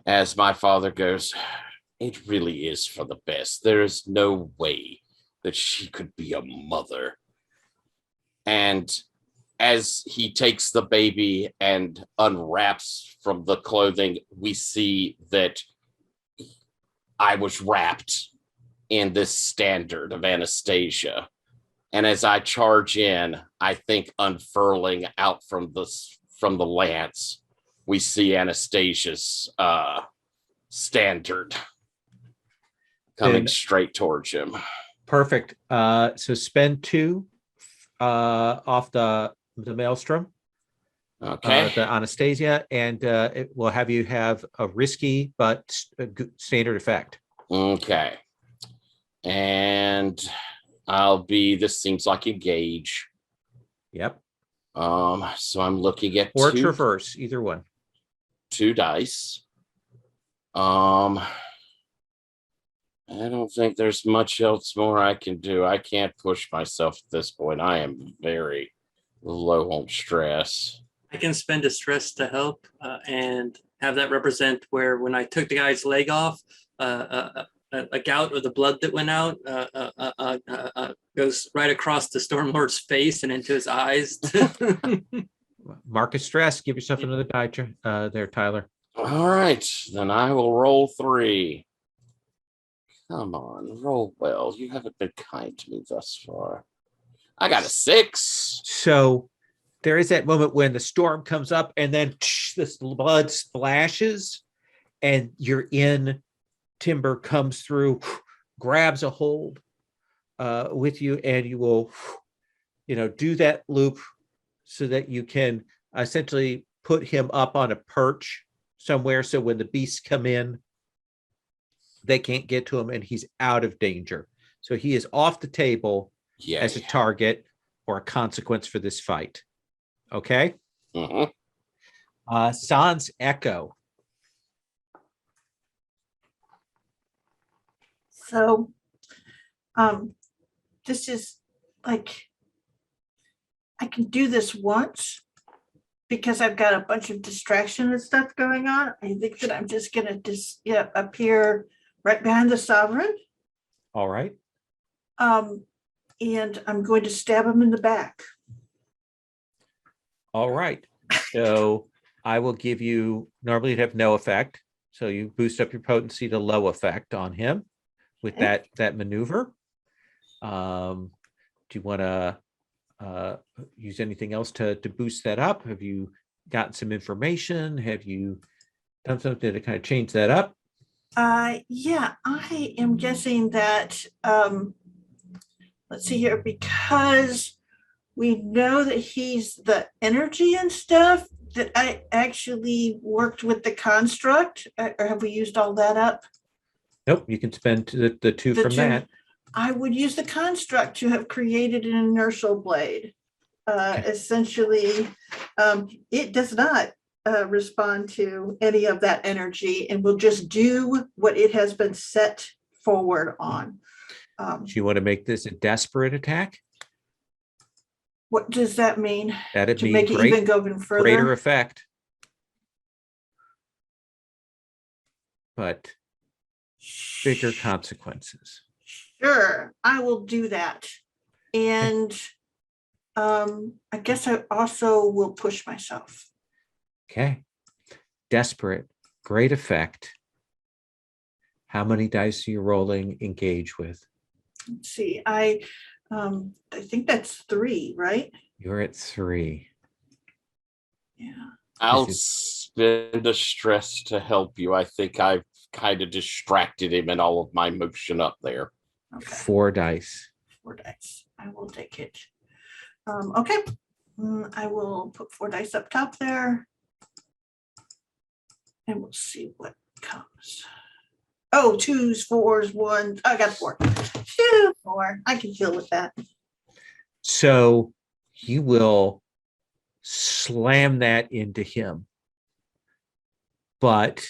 As my father goes, it really is for the best. There is no way that she could be a mother. And as he takes the baby and unwraps from the clothing, we see that I was wrapped in this standard of Anastasia. And as I charge in, I think unfurling out from the lance, we see Anastasia's standard coming straight towards him. Perfect. So spend 2 off the maelstrom. Okay. The Anastasia, and it will have you have a risky but standard effect. Okay. And this seems like engage. Yep. So I'm looking at Or traverse, either one. 2 dice. I don't think there's much else more I can do. I can't push myself at this point. I am very low on stress. I can spend a stress to help and have that represent where when I took the guy's leg off, a gout of the blood that went out goes right across the Stormlord's face and into his eyes. Mark a stress. Give yourself another die there, Tyler. All right, then I will roll 3. Come on, roll well. You haven't been kind to me thus far. I got a 6. So there is that moment when the storm comes up and then this blood splashes and you're in. Timber comes through, grabs a hold with you, and you will, do that loop so that you can essentially put him up on a perch somewhere. So when the beasts come in, they can't get to him and he's out of danger. So he is off the table as a target or a consequence for this fight. Okay. Mm-hmm. Sans Echo. So, this is like, I can do this once because I've got a bunch of distraction and stuff going on. I think that I'm just going to appear right behind the sovereign. All right. And I'm going to stab him in the back. All right. So I will give you, normally you'd have no effect. So you boost up your potency to low effect on him with that maneuver. Do you want to use anything else to boost that up? Have you gotten some information? Have you done something to kind of change that up? Yeah, I am guessing that, let's see here, because we know that he's the energy and stuff, that I actually worked with the construct, or have we used all that up? Nope, you can spend the 2 from that. I would use the construct to have created an inertial blade. Essentially, it does not respond to any of that energy and will just do what it has been set forward on. Do you want to make this a desperate attack? What does that mean? That'd To be make it even go even further? greater effect. But bigger consequences. Sure, I will do that. And I guess I also will push myself. Okay. Desperate. Great effect. How many dice are you rolling engage with? Let's see, I think that's 3, right? You're at 3. Yeah. I'll Is spend a stress to help you. I think I've kind of distracted him in all of my motion up there. Okay. 4 dice. 4 dice. I will take it. Okay. I will put 4 dice up top there. And we'll see what comes. Oh, 2s, 4s, 1. I got 4. 2, 4. I can deal with that. So you will slam that into him. But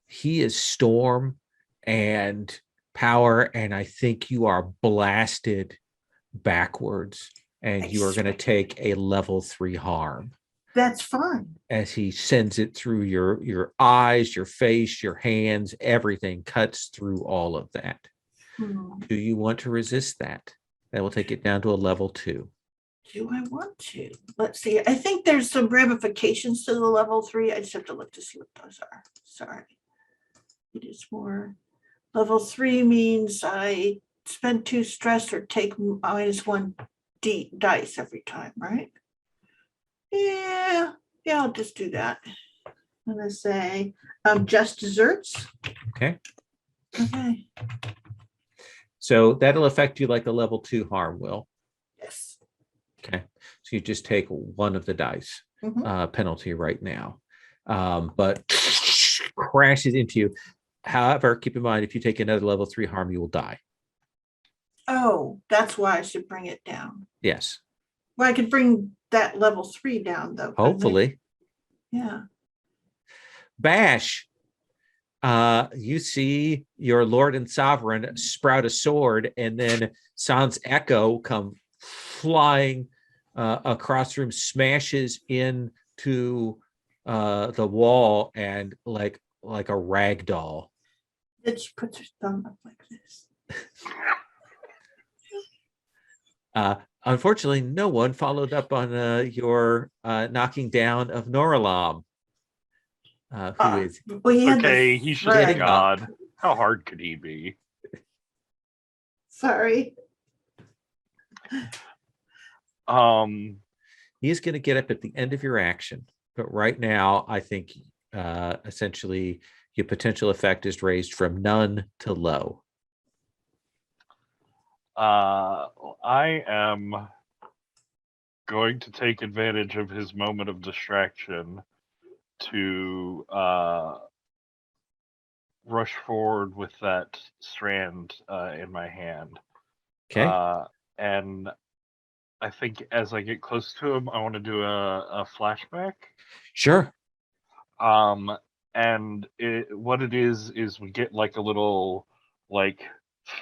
he is storm and power, and I think you are blasted backwards, and you are going to take a level 3 harm That's fine. as he sends it through your eyes, your face, your hands, everything cuts through all of that. Do you want to resist that? That will take it down to a level 2. Do I want to? Let's see. I think there's some ramifications to the level 3. I just have to look to see what those are. Sorry. It is more. Level 3 means I spend 2 stress or take -1 dice every time, right? Yeah, I'll just do that. I'm gonna say just desserts. Okay. Okay. So that'll affect you like a level 2 harm will. Yes. Okay. So you just take 1 of the dice penalty right now. But crashes into you. However, keep in mind, if you take another level 3 harm, you will die. Oh, that's why I should bring it down. Yes. Well, I could bring that level 3 down though. couldn't I? Hopefully. Yeah. Bash. You see your lord and sovereign sprout a sword, and then Sans Echo come flying across the room, smashes into the wall, and like a rag doll. Then she puts her thumb up like this. Unfortunately, no one followed up on your knocking down of Noralam, who is Well, he had Okay, the he's just a thread god. How hard could he be? Sorry. he is going to get up at the end of your action. But right now, I think essentially your potential effect is raised from none to low. I am going to take advantage of his moment of distraction to rush forward with that strand in my hand. Okay. And I think as I get close to him, I want to do a flashback. Sure. And what it is we get like a little like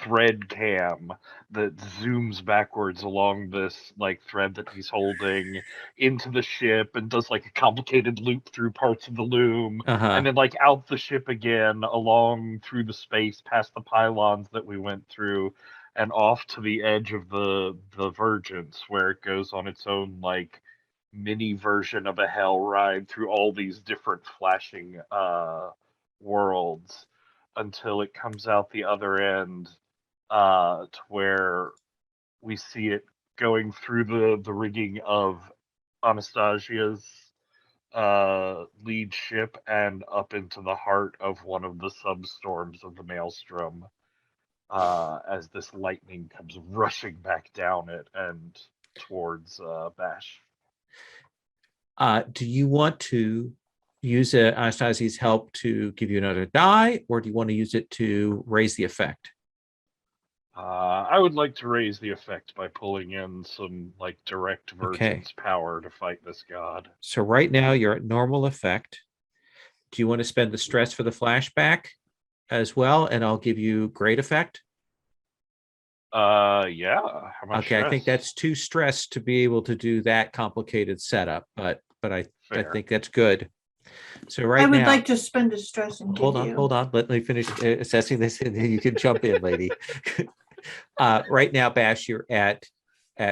thread cam that zooms backwards along this like thread that he's holding into the ship and does like a complicated loop through parts of the loom, and then like out the ship again along through the space past the pylons that we went through and off to the edge of the Vergence, where it goes on its own like mini version of a hell ride through all these different flashing worlds until it comes out the other end to where we see it going through the rigging of Anastasia's lead ship and up into the heart of one of the substorms of the Maelstrom as this lightning comes rushing back down it and towards Bash. Do you want to use Anastasia's help to give you another die, or do you want to use it to raise the effect? I would like to raise the effect by pulling in some like direct Vergence power to fight this god. So right now you're at normal effect. Do you want to spend the stress for the flashback as well? And I'll give you great effect. Yeah. How much Okay, stress? I think that's too stressed to be able to do that complicated setup, but I think that's good. So right now, I would like to spend a stress and hold on. Let me finish assessing this, and then you can jump in, lady. Right now, Bash, you're at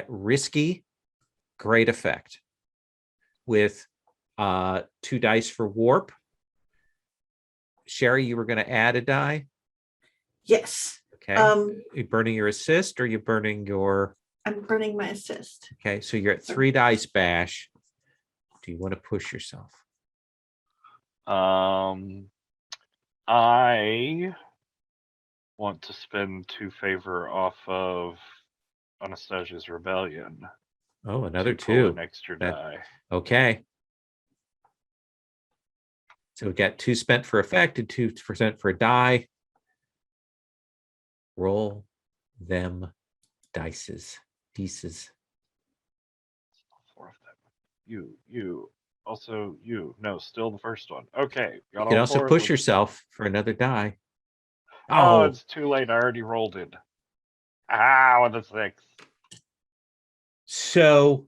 risky, Great effect. With 2 dice for warp. Sherry, you were going to add a die. Yes. Okay. You burning your assist, or you burning your? I'm burning my assist. Okay, so you're at 3 dice, Bash. Do you want to push yourself? I want to spend 2 favor off of Anastasia's Rebellion. Oh, another to pull 2. an extra die. Okay. So we've got 2 spent for effect and 2% for a die. Roll them dices. 4 of them. You. Also, you. No, still the first one. Okay. You can also push yourself for another die. Oh, it's too late. I already rolled it. With a 6. So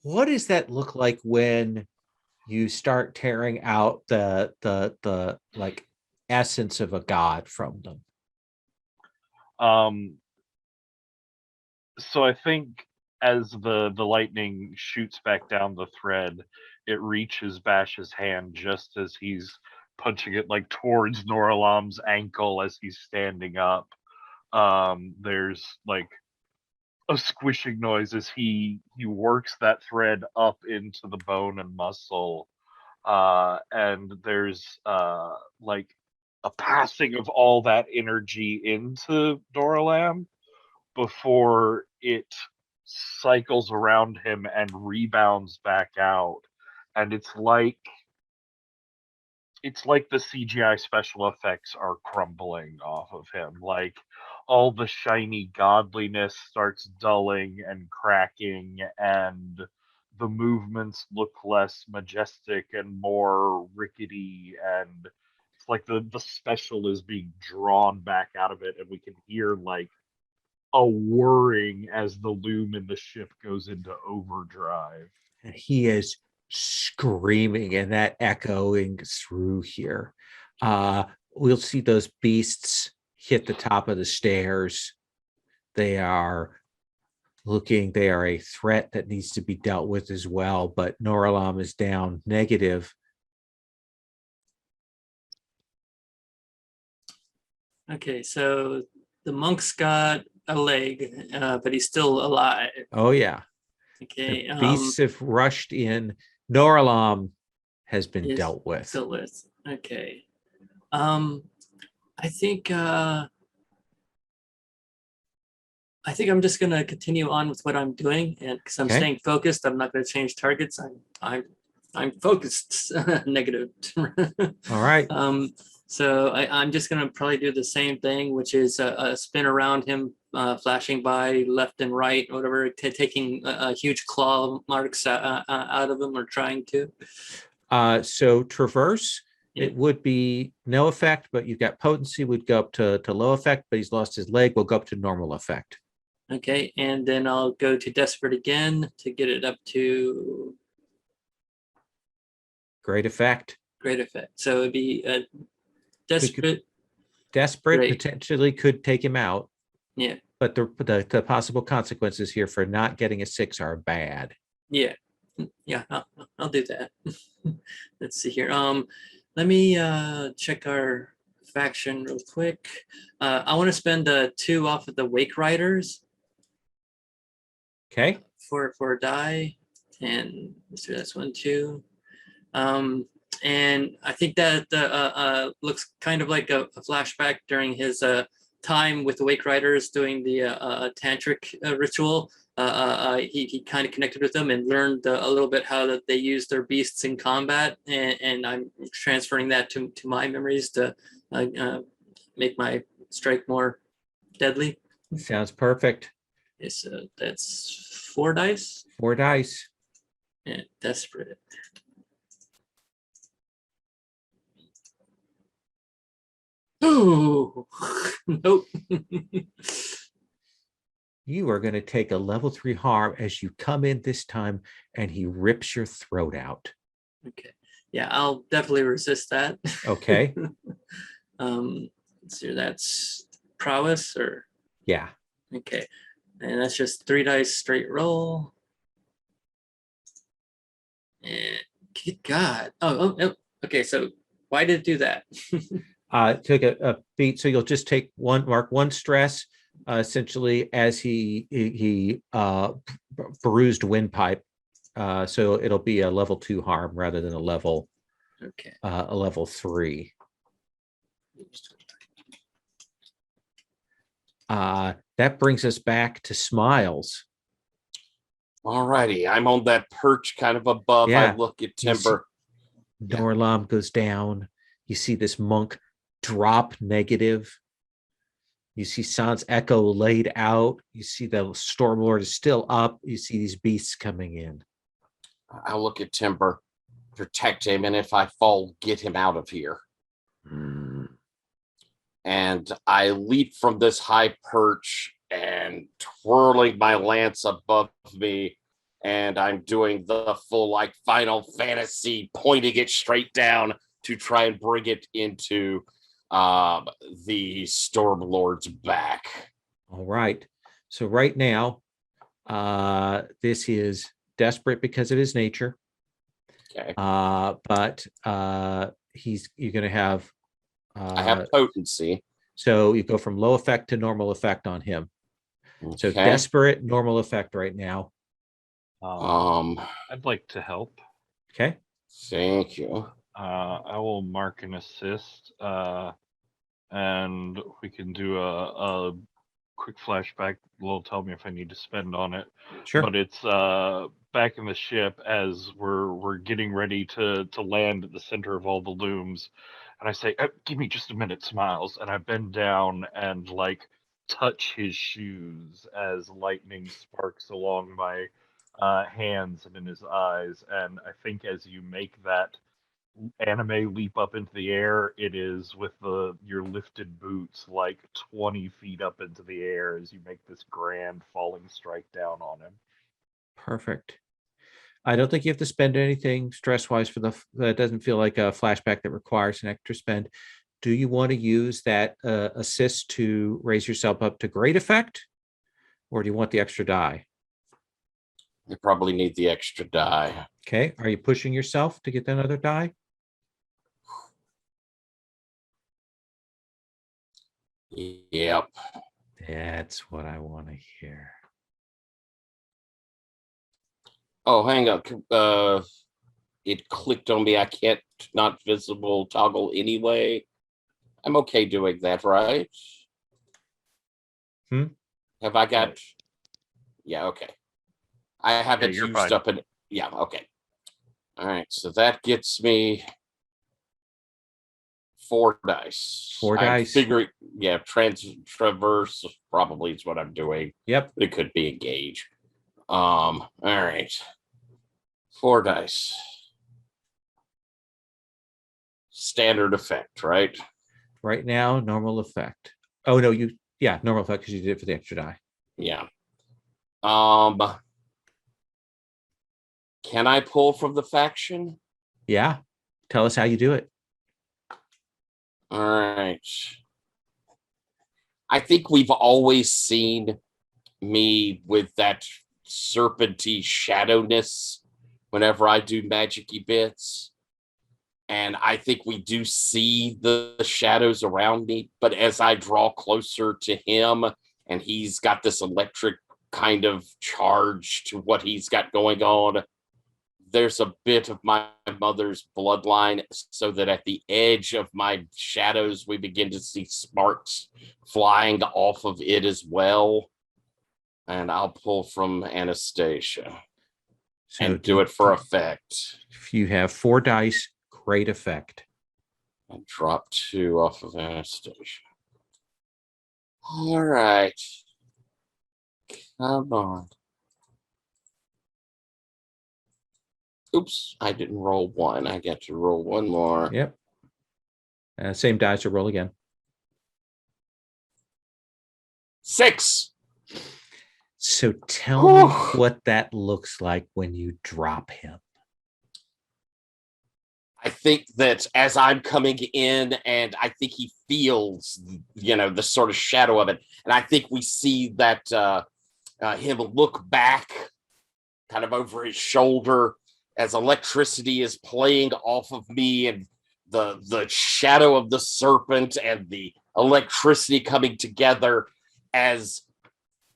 what does that look like when you start tearing out the like essence of a god from them? So I think as the lightning shoots back down the thread, it reaches Bash's hand just as he's punching it like towards Noralam's ankle as he's standing up. There's like a squishing noise as he works that thread up into the bone and muscle. And there's like a passing of all that energy into Noralam before it cycles around him and rebounds back out. And it's like the CGI special effects are crumbling off of him. Like all the shiny godliness starts dulling and cracking, and the movements look less majestic and more rickety, and it's like the special is being drawn back out of it, and we can hear like a whirring as the loom in the ship goes into overdrive. And he is screaming, and that echoing through here. We'll see those beasts hit the top of the stairs. They are a threat that needs to be dealt with as well, but Noralam is down negative. Okay, so the monk's got a leg, but he's still alive. Oh yeah. Okay. The beasts have rushed in. Noralam has been is dealt with. Dealt with. Okay. I think I'm just gonna continue on with what I'm doing, and because I'm staying focused, I'm not gonna change targets. I'm focused. Negative. All right. So I'm just gonna probably do the same thing, which is a spin around him, flashing by left and right, whatever, taking huge claw marks out of him, or trying to. So traverse, Yeah. it would be no effect, but you've got potency would go up to low effect, but he's lost his leg, will go up to normal effect. Okay, and then I'll go to desperate again to get it up to Great effect. great effect. So it'd be a desperate. Desperate Great. potentially could take him out. Yeah. But the possible consequences here for not getting a 6 are bad. Yeah. Yeah, I'll do that. Let's see here. Let me check our faction real quick. I want to spend 2 off of the Wake Riders. Okay. For a die, and so that's 1, 2. And I think that looks kind of like a flashback during his time with the Wake Riders doing the tantric ritual. He kind of connected with them and learned a little bit how that they use their beasts in combat, and I'm transferring that to my memories to make my strike more deadly. Sounds perfect. Okay, so that's 4 dice. 4 dice. And desperate. Oh, nope. You are going to take a level 3 harm as you come in this time, and he rips your throat out. Okay. Yeah, I'll definitely resist that. Okay. So that's prowess, or Yeah. okay. And that's just 3 dice straight roll. Good God. Okay. So why did it do that? Took a beat. So you'll just take mark one stress, essentially as he bruised windpipe. So it'll be a level 2 harm rather than a level Okay. 3. That brings us back to Smiles. Alrighty, I'm on that perch kind of above. I Yeah. look at You see- Timber. Yeah. Norlam goes down. You see this monk drop negative. You see Sans Echo laid out. You see the Stormlord is still up. You see these beasts coming in. I look at Timber, protect him, and if I fall, get him out of here. And I leap from this high perch and twirling my lance above me, and I'm doing the full like Final Fantasy, pointing it straight down to try and bring it into the Stormlord's back. All right. So right now, this is desperate because of his nature. Okay. But you're going to have. I have potency. So you go from low effect to normal effect on him. Okay. So desperate, normal effect right now. I'd like to help. Okay. Thank you. I will mark an assist, and we can do a quick flashback. Will tell me if I need to spend on it. Sure. But it's back in the ship as we're getting ready to land at the center of all the looms, and I say, "Give me just a minute, Smiles," and I bend down and like touch his shoes as lightning sparks along my hands and in his eyes, and I think as you make that anime leap up into the air, it is with your lifted boots like 20 feet up into the air as you make this grand falling strike down on him. Perfect. I don't think you have to spend anything stress-wise for that doesn't feel like a flashback that requires an extra spend. Do you want to use that assist to raise yourself up to great effect, or do you want the extra die? I probably need the extra die. Okay. Are you pushing yourself to get another die? Yep. That's what I want to hear. Oh, hang on. It clicked on me. I can't not visible toggle anyway. I'm okay doing that, right? Have I got? Yeah, okay. I haven't you're used fine. up an. Yeah, okay. All right, so that gets me 4 dice. 4 I'm dice. figuring, yeah, traverse probably is what I'm doing. Yep. It could be engage. All right. 4 dice. Standard effect, right? Right now, normal effect. Oh no, normal effect because you did it for the extra die. Yeah. Can I pull from the faction? Yeah. Tell us how you do it. All right. I think we've always seen me with that serpenty shadowness whenever I do magic-y bits. And I think we do see the shadows around me, but as I draw closer to him and he's got this electric kind of charge to what he's got going on, there's a bit of my mother's bloodline, so that at the edge of my shadows, we begin to see sparks flying off of it as well. And I'll pull from Anastasia and do it for effect. If you have 4 dice, great effect. And drop 2 off of Anastasia. All right. Come on. Oops, I didn't roll 1. I get to roll 1 more. Yep. Same dice, so roll again. 6. So tell me what that looks like when you drop him. I think that as I'm coming in, and I think he feels, the sort of shadow of it. And I think we see that him look back kind of over his shoulder as electricity is playing off of me, and the shadow of the serpent and the electricity coming together as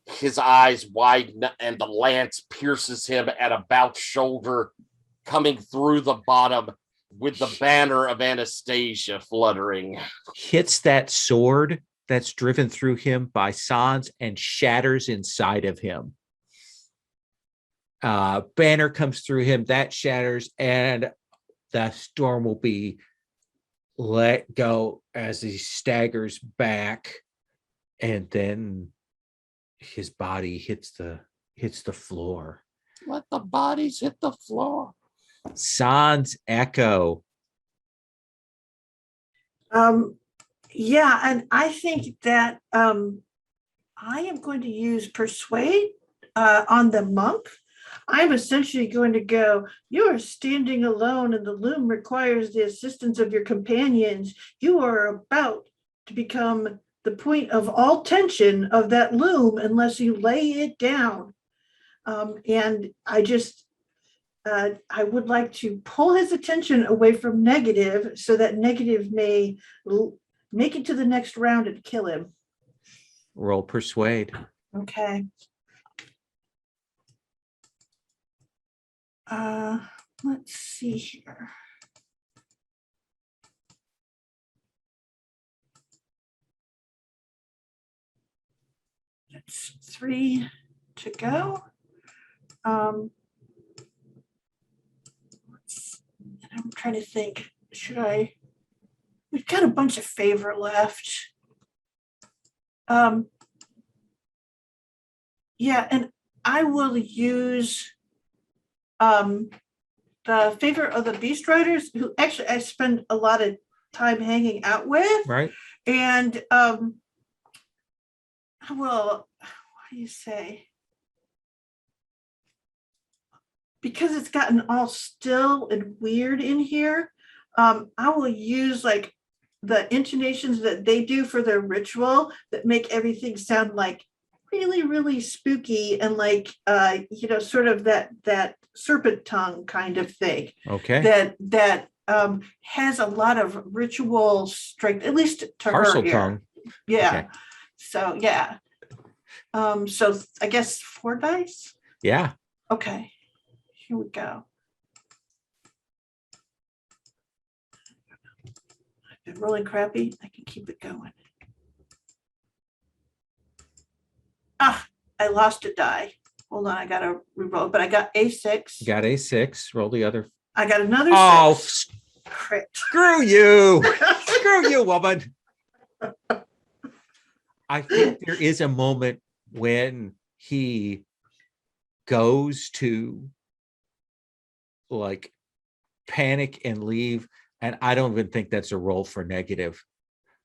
his eyes widen and the lance pierces him at about shoulder, coming through the bottom with the banner of Anastasia fluttering. Hits that sword that's driven through him by Sans and shatters inside of him. Banner comes through him, that shatters, and the storm will be let go as he staggers back, and then his body hits the floor. Let the bodies hit the floor. Sans Echo. Yeah, and I think that I am going to use persuade on the monk. I'm essentially going to go, you are standing alone and the loom requires the assistance of your companions. You are about to become the point of all tension of that loom unless you lay it down. And I would like to pull his attention away from Negative so that Negative may make it to the next round and kill him. Roll persuade. Okay. Let's see here. That's 3 to go. I'm trying to think, we've got a bunch of favor left. Yeah, and I will use the favor of the Beast Riders, who actually I spend a lot of time hanging out with. Right. And I will, what do you say? Because it's gotten all still and weird in here, I will use like the intonations that they do for their ritual that make everything sound like really, really spooky and like, sort of that serpent tongue kind of thing. Okay. That has a lot of ritual strength, at least to Parcel her here. tongue. Yeah. Okay. So yeah. So I guess 4 dice. Yeah. Okay. Here we go. I've been really crappy. I can keep it going. I lost a die. Hold on, I gotta reroll, but I got A6. You got A6. Roll the other. I got another Oh, 6. Crit. screw you. Screw you, woman. I think there is a moment when he goes to like panic and leave, and I don't even think that's a roll for Negative.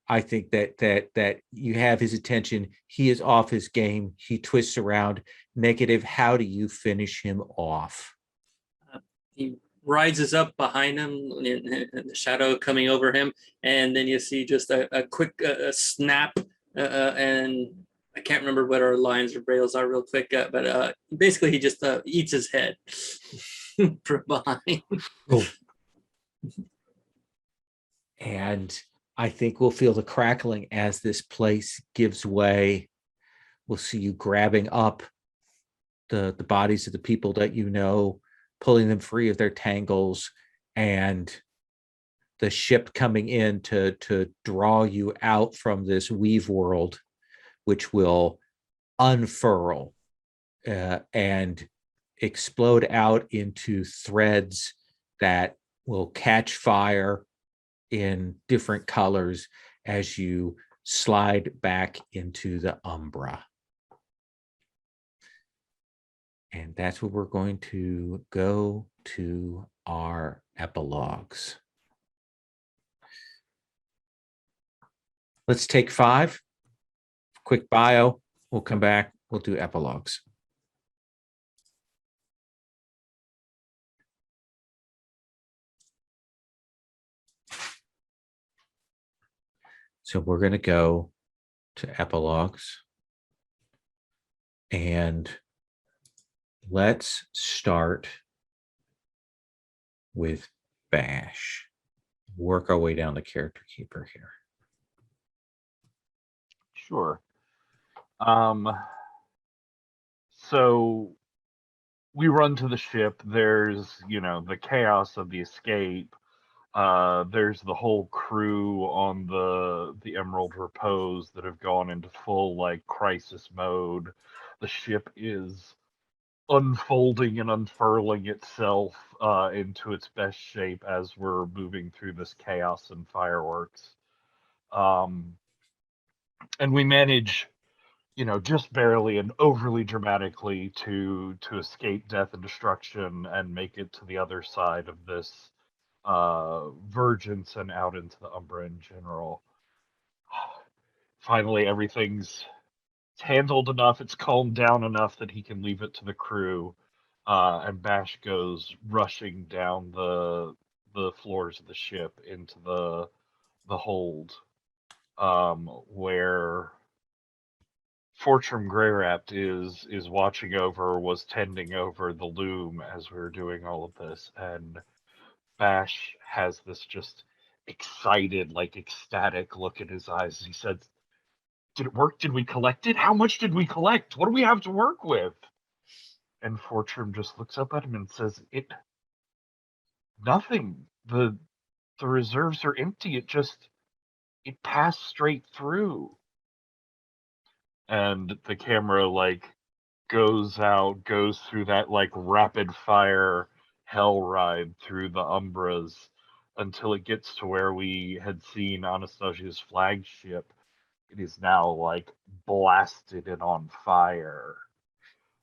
I think that you have his attention. He is off his game. He twists around. Negative, how do you finish him off? He rises up behind him, and the shadow coming over him, and then you see just a quick snap, and I can't remember what our lines or brails are real quick, but basically he just eats his head from behind. Oh. And I think we'll feel the crackling as this place gives way. We'll see you grabbing up the bodies of the people that you know, pulling them free of their tangles, and the ship coming in to draw you out from this weave world, which will unfurl and explode out into threads that will catch fire in different colors as you slide back into the Umbra. And that's where we're going to go to our epilogues. Let's take 5. Quick bio. We'll come back. We'll do epilogues. So we're going to go to epilogues, and let's start with Bash. Work our way down the character keeper here. Sure. So we run to the ship. There's, the chaos of the escape. There's the whole crew on the Emerald Repose that have gone into full crisis mode. The ship is unfolding and unfurling itself into its best shape as we're moving through this chaos and fireworks. And we manage, just barely and overly dramatically to escape death and destruction and make it to the other side of this Vergence and out into the Umbra in general. Finally, everything's handled enough, it's calmed down enough that he can leave it to the crew, and Bash goes rushing down the floors of the ship into the hold, where Fortrum Greyrapt is watching over, was tending over the loom as we were doing all of this, and Bash has this just excited, ecstatic look in his eyes. He said, "Did it work? Did we collect it? How much did we collect? What do we have to work with?" And Fortrum just looks up at him and says, Nothing. The reserves are empty. It passed straight through." And the camera goes through that rapid fire hell ride through the Umbras until it gets to where we had seen Anastasia's flagship. It is now blasted and on fire.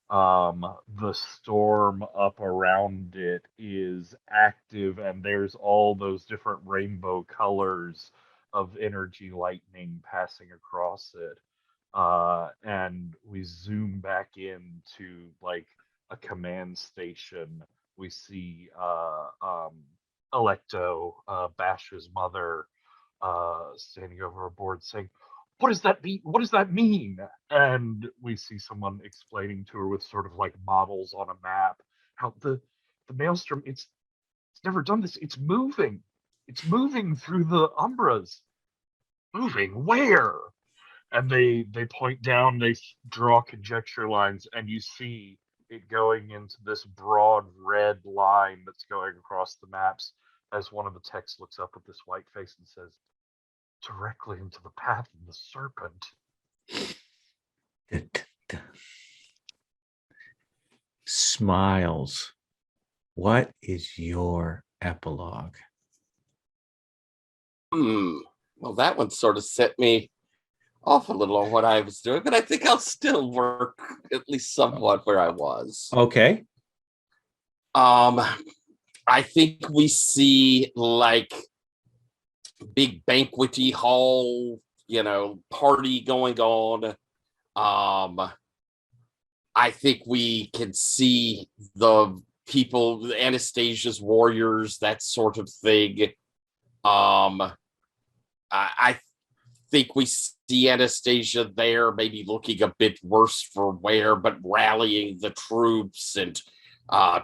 The storm up around it is active, and there's all those different rainbow colors of energy lightning passing across it. And we zoom back into a command station. We see Electo, Bash's mother, standing over a board saying, "What does that mean? What does that mean?" And we see someone explaining to her with sort of models on a map how the maelstrom, it's never done this. It's moving through the Umbras. Moving where? And they point down, they draw conjecture lines, and you see it going into this broad red line that's going across the maps as one of the techs looks up with this white face and says, "Directly into the path of the serpent." Smiles. What is your epilogue? Well, that one sort of set me off a little on what I was doing, but I think I'll still work at least somewhat where I was. Okay. I think we see big banquety hall, party going on. I think we can see the people, Anastasia's warriors, that sort of thing. I think we see Anastasia there, maybe looking a bit worse for wear, but rallying the troops and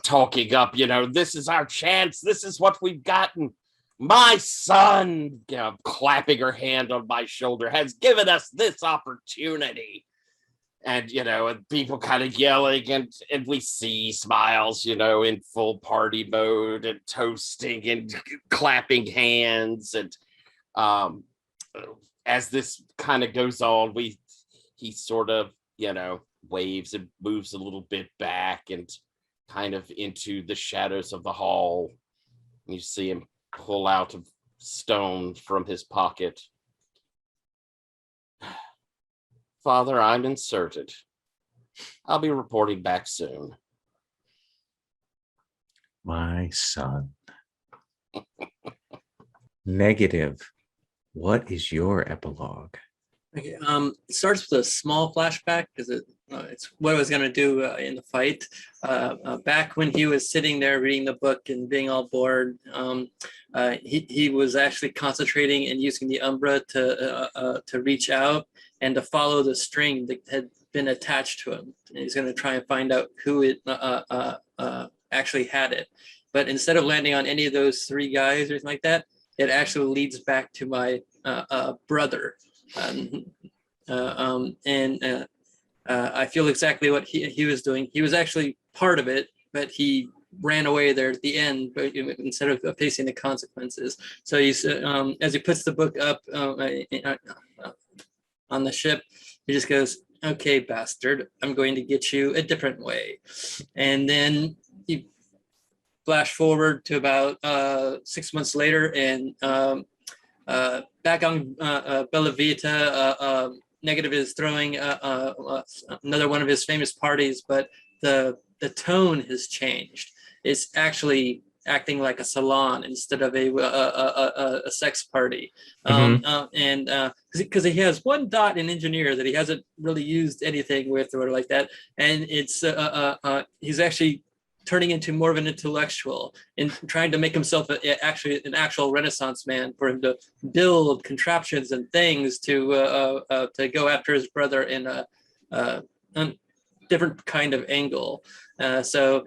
talking up, this is our chance. This is what we've gotten. My son, clapping her hand on my shoulder, has given us this opportunity. And, and people kind of yelling, and we see Smiles, in full party mode and toasting and clapping hands. And as this kind of goes on, he sort of, waves and moves a little bit back and kind of into the shadows of the hall. You see him pull out a stone from his pocket. "Father, I'm inserted. I'll be reporting back soon." My son. Negative. What is your epilogue? Okay, it starts with a small flashback because it's what I was going to do in the fight. Back when he was sitting there reading the book and being all bored, he was actually concentrating and using the Umbra to reach out and to follow the string that had been attached to him. And he's going to try and find out who it actually had it. but instead of landing on any of those three guys or anything like that, it actually leads back to my brother. I feel exactly what he was doing. He was actually part of it, but he ran away there at the end, but instead of facing the consequences. So he's as he puts the book up on the ship, he just goes, "Okay, bastard, I'm going to get you a different way." And then he flash forward to about 6 months later, and back on Bella Vita, Negative is throwing another one of his famous parties, but the tone has changed. It's actually acting like a salon instead of a sex party. And because he has one dot in engineer that he hasn't really used anything with or like that, and it's he's actually turning into more of an intellectual and trying to make himself actually an actual Renaissance man, for him to build contraptions and things to go after his brother in a different kind of angle. So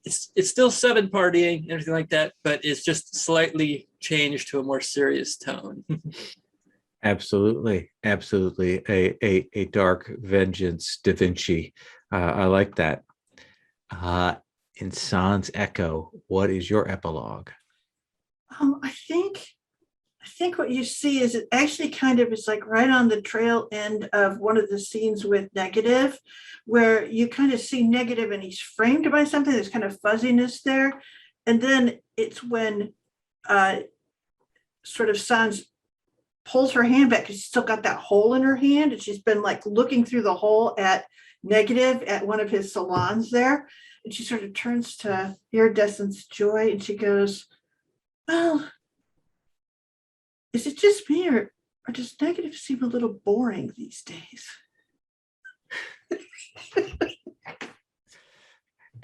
it's still seven partying and everything like that, but it's just slightly changed to a more serious tone. Absolutely. A dark vengeance Da Vinci. I like that. In Sans Echo, what is your epilogue? I think what you see is it actually kind of is like right on the trail end of one of the scenes with Negative, where you kind of see Negative and he's framed by something. There's kind of fuzziness there. And then it's when sort of Sans pulls her hand back because she's still got that hole in her hand, and she's been like looking through the hole at Negative at one of his salons there. And she sort of turns to Iridescent's Joy and she goes, "Well, is it just me or does Negative seem a little boring these days?"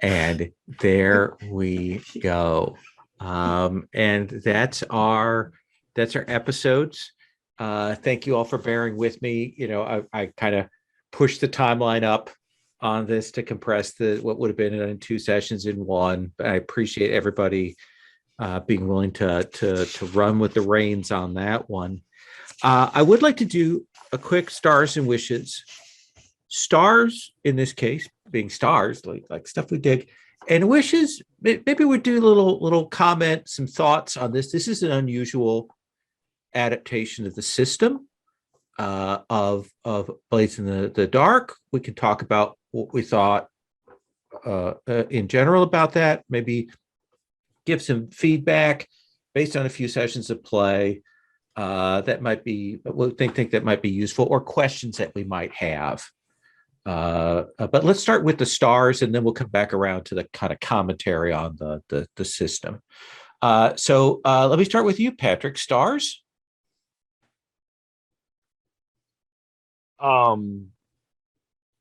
And there we go. And that's our episodes. Thank you all for bearing with me. You know, I kind of pushed the timeline up on this to compress what would have been in 2 sessions in one. But I appreciate everybody being willing to run with the reins on that one. I would like to do a quick stars and wishes. Stars in this case being stars, like stuff we dig, and wishes. Maybe we'd do a little comment, some thoughts on this. This is an unusual adaptation of the system of Blades in the Dark. We can talk about what we thought in general about that. Maybe give some feedback based on a few sessions of play that might be think that might be useful, or questions that we might have. But let's start with the stars, and then we'll come back around to the kind of commentary on the system. So let me start with you, Patrick. Stars.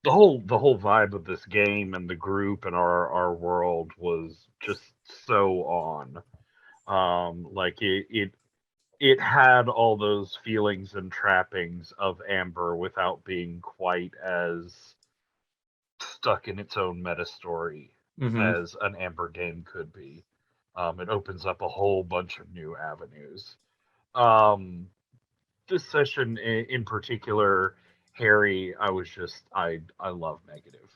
The whole vibe of this game and the group and our world was just so on. Like it had all those feelings and trappings of Amber without being quite as stuck in its own meta story as an Amber game could be. It opens up a whole bunch of new avenues. This session in particular, Harry, I love Negative.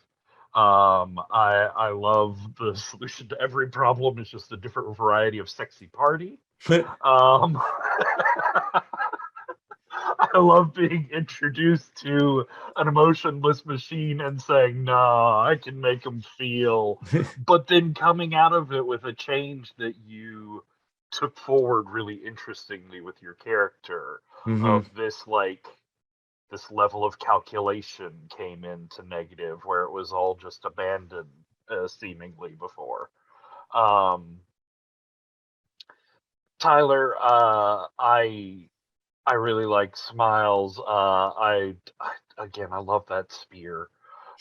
I love the solution to every problem is just a different variety of sexy party. I love being introduced to an emotionless machine and saying, "Nah, I can make them feel," but then coming out of it with a change that you took forward really interestingly with your character of this level of calculation came into Negative where it was all just abandoned seemingly before. Tyler, I really like Smiles. I love that spear.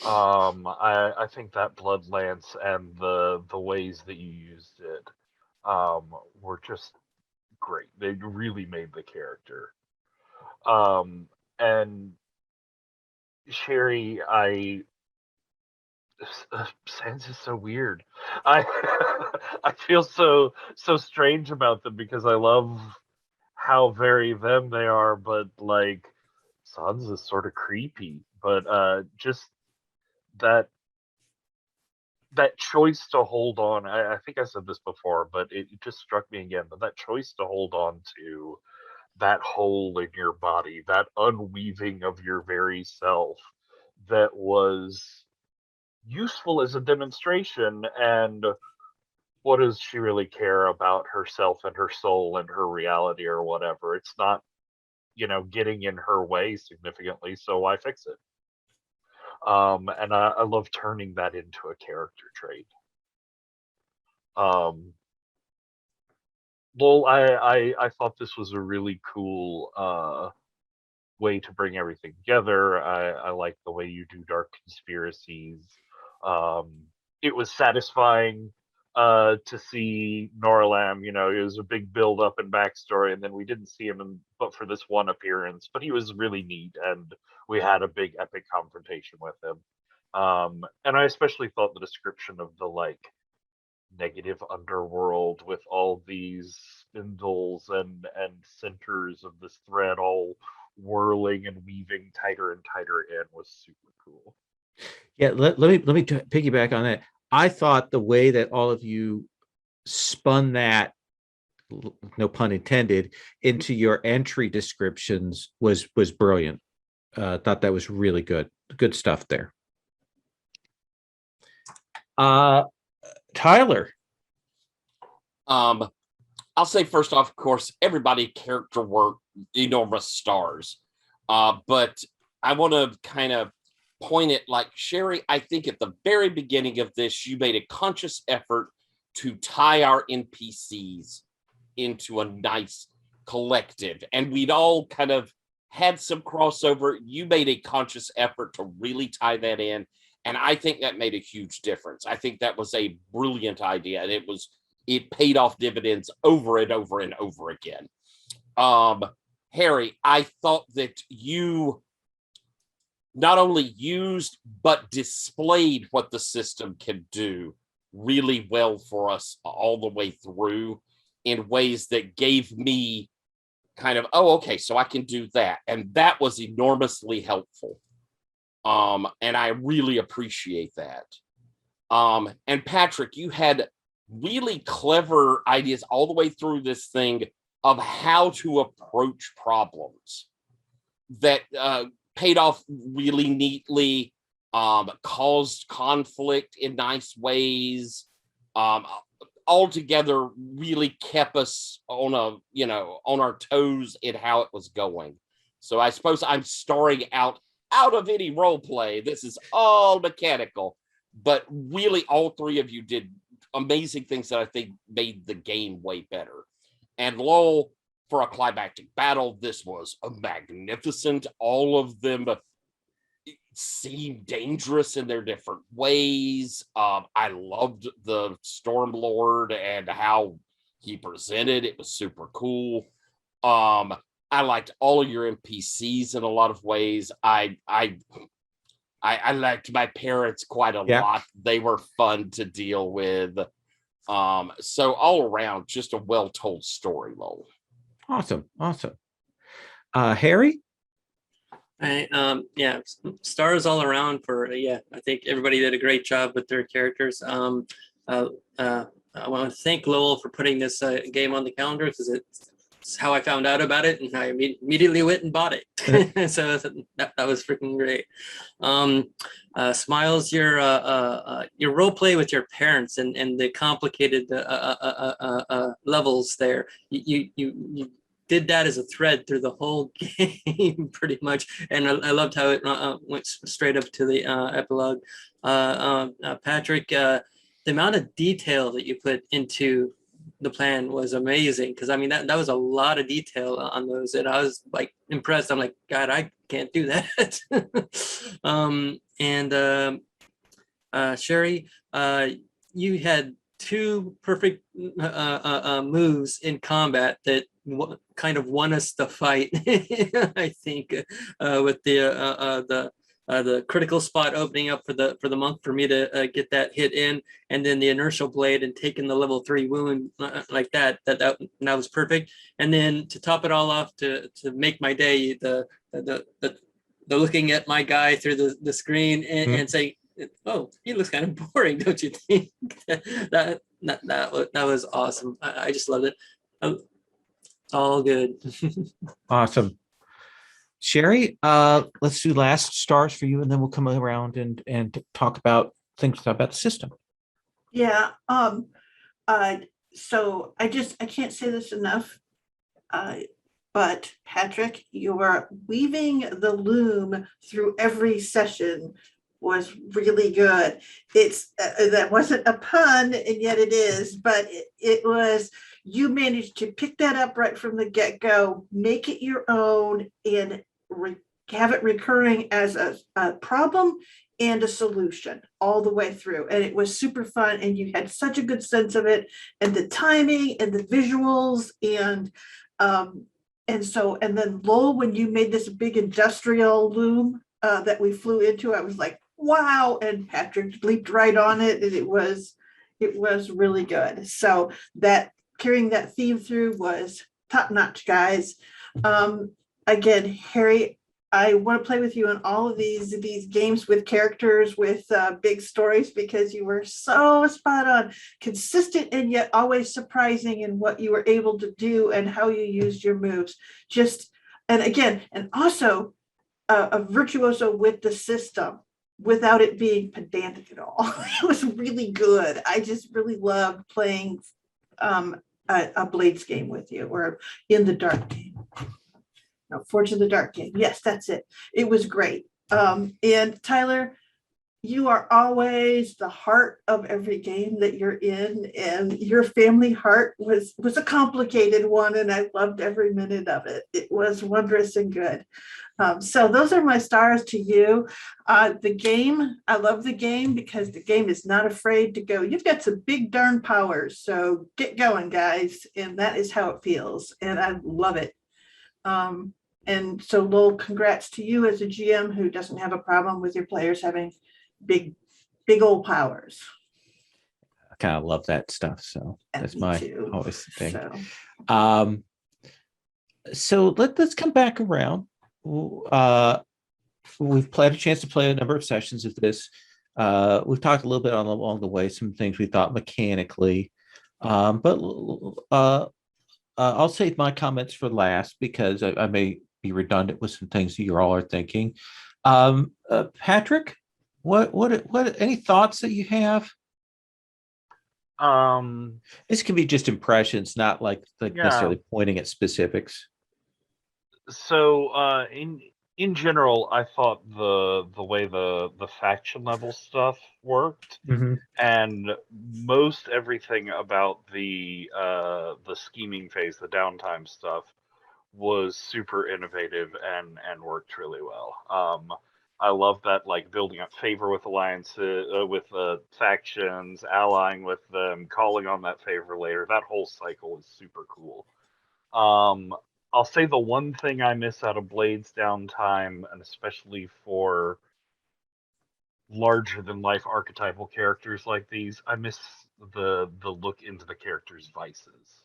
I think that blood lance and the ways that you used it were just great. They really made the character. And Sherry, Sans is so weird. I feel so strange about them because I love how very them they are, but like Sans is sort of creepy. But just that choice to hold on. I think I said this before, but it just struck me again. But that choice to hold on to that hole in your body, that unweaving of your very self, that was useful as a demonstration. And what does she really care about herself and her soul and her reality or whatever? It's not, getting in her way significantly, so why fix it? And I love turning that into a character trait. Lowell, I thought this was a really cool way to bring everything together. I like the way you do dark conspiracies. It was satisfying to see Norlam. It was a big build up and backstory, and then we didn't see him but for this one appearance. But he was really neat, and we had a big epic confrontation with him. And I especially thought the description of the negative underworld with all these spindles and centers of this thread all whirling and weaving tighter and tighter in was super cool. Yeah, let me piggyback on that. I thought the way that all of you spun that, no pun intended, into your entry descriptions was brilliant. Thought that was really good stuff there. Tyler. I'll say first off, of course, everybody character work, enormous stars. But I want to kind of point it like Sherry, I think at the very beginning of this, you made a conscious effort to tie our NPCs into a nice collective. And we'd all kind of had some crossover. You made a conscious effort to really tie that in. And I think that made a huge difference. I think that was a brilliant idea. And it paid off dividends over and over and over again. Harry, I thought that you not only used but displayed what the system can do really well for us all the way through in ways that gave me kind of, oh, okay, so I can do that. And that was enormously helpful. And I really appreciate that. And Patrick, you had really clever ideas all the way through this thing of how to approach problems that paid off really neatly, caused conflict in nice ways, altogether really kept us on our toes in how it was going. So I suppose I'm starring out of any role play. This is all mechanical, but really all three of you did amazing things that I think made the game way better. And Lowell, for a climactic battle, this was a magnificent. All of them seemed dangerous in their different ways. I loved the Stormlord and how he presented. It was super cool. I liked all of your NPCs in a lot of ways. I liked my parents quite a lot. They were fun to deal with. So all around, just a well-told story, Lowell. Awesome. Harry? Stars all around for I think everybody did a great job with their characters. I want to thank Lowell for putting this game on the calendar because it's how I found out about it, and I immediately went and bought it. So that was freaking great. Smiles, your role play with your parents and the complicated levels there. You did that as a thread through the whole game, pretty much. And I loved how it went straight up to the epilogue. Patrick, the amount of detail that you put into the plan was amazing, because I mean that was a lot of detail on those, and I was like impressed. I'm like, God, I can't do that. Sherry, you had two perfect moves in combat that kind of won us the fight. I think with the the critical spot opening up for the monk for me to get that hit in, and then the inertial blade and taking the level 3 wound like that was perfect. And then to top it all off, to make my day, the looking at my guy through the screen and saying, "Oh, he looks kind of boring, don't you think?" that was awesome. I just loved it. All good. Awesome. Sherry, let's do last stars for you, and then we'll come around and talk about things about the system. Yeah. So I can't say this enough. But Patrick, your weaving the loom through every session was really good. It's that wasn't a pun, and yet it is, but it was, you managed to pick that up right from the get-go, make it your own, and have it recurring as a problem and a solution all the way through. And it was super fun, and you had such a good sense of it, and the timing and the visuals, and then Lowell, when you made this big industrial loom that we flew into, I was like, wow, and Patrick leaped right on it, and it was really good. So that carrying that theme through was top notch, guys. Again, Harry, I want to play with you on all of these games with characters with big stories, because you were so spot on, consistent, and yet always surprising in what you were able to do and how you used your moves. And also a virtuoso with the system without it being pedantic at all. It was really good. I just really loved playing a Blades game with you, or in the Dark game. No, Forge in the Dark game. Yes, that's it. It was great. And Tyler, you are always the heart of every game that you're in, and your family heart was a complicated one, and I loved every minute of it. It was wondrous and good. So those are my stars to you. The game, I love the game because the game is not afraid to go, you've got some big darn powers, so get going, guys. And that is how it feels, and I love it. And so Lowell, congrats to you as a GM who doesn't have a problem with your players having big old powers. I kind of love that stuff. So that's my always thing. So let's come back around. We've had a chance to play a number of sessions of this. We've talked a little bit along the way, some things we thought mechanically, but I'll save my comments for last, because I may be redundant with some things that you all are thinking. Patrick, what any thoughts that you have? This can be just impressions, not like necessarily pointing at specifics. So in general, I thought the way the faction level stuff worked, and most everything about the scheming phase, the downtime stuff, was super innovative and worked really well. I love that, like, building up favor with alliances, with factions, allying with them, calling on that favor later. That whole cycle is super cool. I'll say the one thing I miss out of Blades downtime, and especially for larger than life archetypal characters like these, I miss the look into the characters' vices.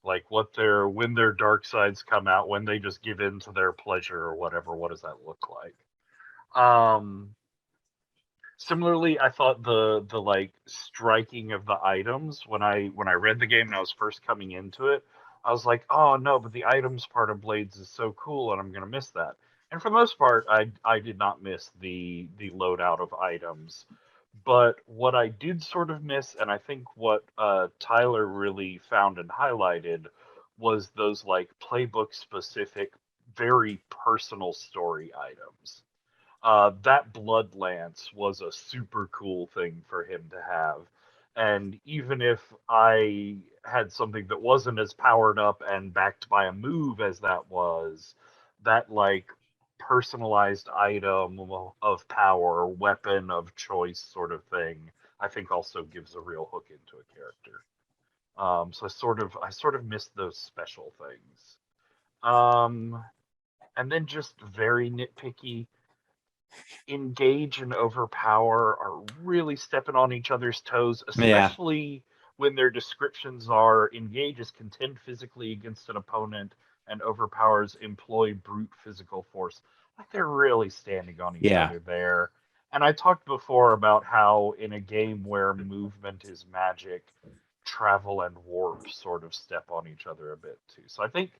Like when their dark sides come out, when they just give in to their pleasure or whatever. What does that look like? Similarly, I thought the like striking of the items, when I read the game and I was first coming into it, I was like, oh no, but the items part of Blades is so cool, and I'm gonna miss that. And for the most part, I did not miss the loadout of items. But what I did sort of miss, and I think what Tyler really found and highlighted, was those like playbook specific, very personal story items. That Blood Lance was a super cool thing for him to have. And even if I had something that wasn't as powered up and backed by a move as that was, that like personalized item of power, weapon of choice sort of thing, I think also gives a real hook into a character. So I sort of missed those special things. And then just very nitpicky, engage and overpower are really stepping on each other's toes, Yeah. especially when their descriptions are engages contend physically against an opponent and overpowers employ brute physical force. Like they're really standing on each Yeah. other there. And I talked before about how in a game where movement is magic, travel and warp sort of step on each other a bit too. So I think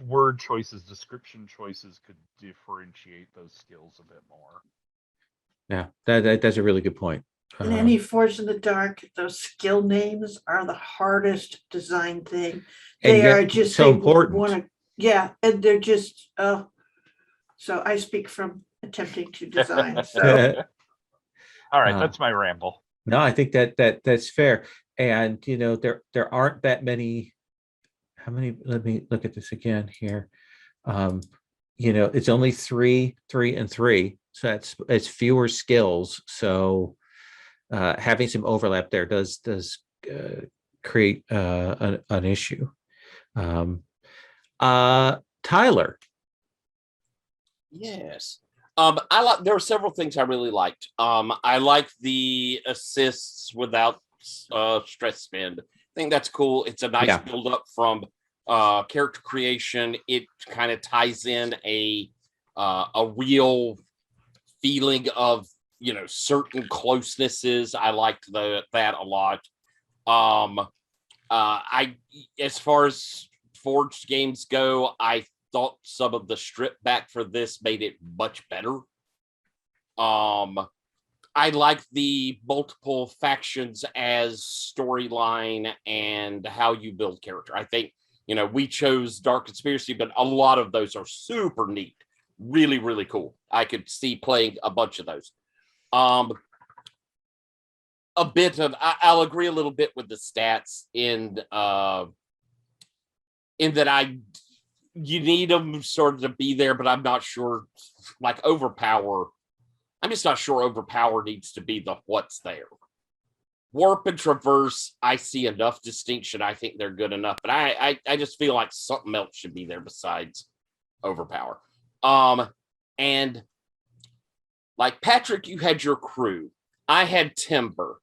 word choices, description choices could differentiate those skills a bit more. Yeah, that's a really good point. In any Forge in the Dark, those skill names are the hardest design thing. And They yet are just so they important. wanna- yeah, and they're just so I speak from attempting to design. So All right, Uh, that's my ramble. No, I think that's fair. And there aren't that many. How many? Let me look at this again here. It's only three, and three, so it's fewer skills. So having some overlap there does create an issue. Tyler. Yes. There were several things I really liked. I like the assists without stress spend. I think that's cool. It's a nice build up from character creation. It kind of ties in a real feeling of certain closenesses. I liked that a lot. As far as Forged games go, I thought some of the strip back for this made it much better. I like the multiple factions as storyline and how you build character. I think, we chose Dark Conspiracy, but a lot of those are super neat. Really, really cool. I could see playing a bunch of those. I'll agree a little bit with the stats in that you need them sort of to be there, but I'm not sure, like Overpower. I'm just not sure Overpower needs to be the what's there. Warp and Traverse, I see enough distinction. I think they're good enough, but I just feel like something else should be there besides Overpower. And like Patrick, you had your crew. I had Timber.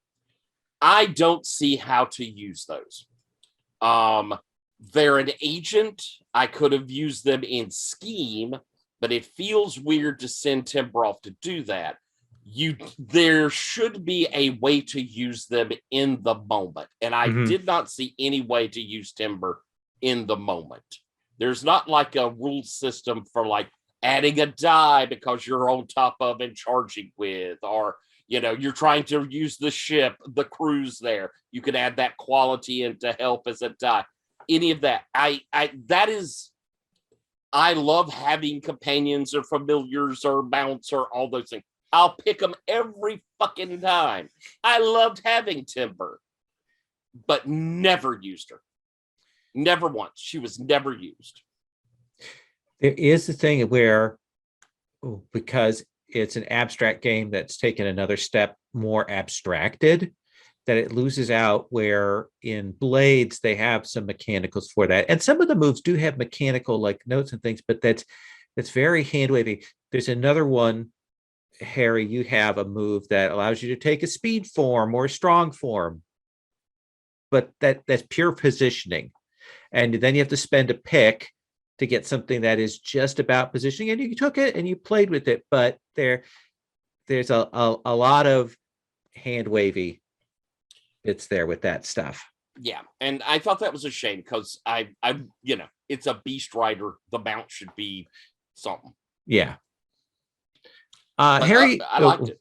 I don't see how to use those. They're an agent. I could have used them in Scheme, but it feels weird to send Timber off to do that. There should be a way to use them in the moment, and I did not see any way to use Timber in the moment. There's not like a rule system for like adding a die because you're on top of and charging with, or you're trying to use the ship, the cruise there. You could add that quality in to help as a die. Any of that. I love having companions or familiars or mounts or all those things. I'll pick them every fucking time. I loved having Timber, but never used her. Never once. She was never used. There is the thing where, because it's an abstract game that's taken another step more abstracted, that it loses out, where in Blades they have some mechanicals for that, and some of the moves do have mechanical like notes and things, but that's very hand wavy. There's another one, Harry, you have a move that allows you to take a speed form or a strong form, but that's pure positioning, and then you have to spend a pick to get something that is just about positioning, and you took it and you played with it, but there's a lot of hand wavy bits there with that stuff. Yeah, and I thought that was a shame because I it's a Beast Rider. The mount should be something. Yeah. Harry, I liked it.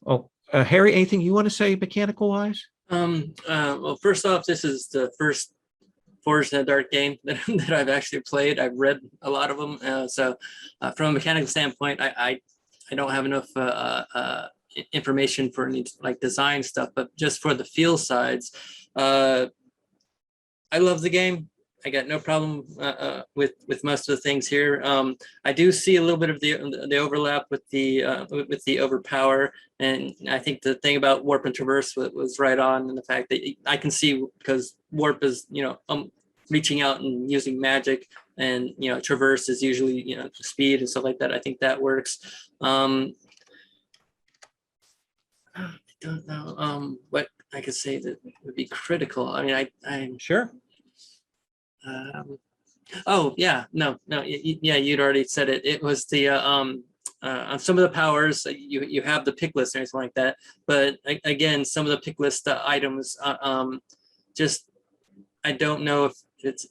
Harry, anything you want to say mechanical wise? Well, first off, this is the first Forged in the Dark game that I've actually played. I've read a lot of them, so from a mechanical standpoint, I don't have enough information for any like design stuff, but just for the feel sides, I love the game. I got no problem with most of the things here. I do see a little bit of the overlap with the Overpower, and I think the thing about Warp and Traverse was right on, and the fact that I can see, because Warp is reaching out and using magic, and Traverse is usually speed and stuff like that. I think that works. I don't know what I could say that would be critical. I mean, I Sure. oh yeah, no, yeah, you'd already said it. It was the on some of the powers you have the pick list and everything like that, but again, some of the pick list items just I don't know if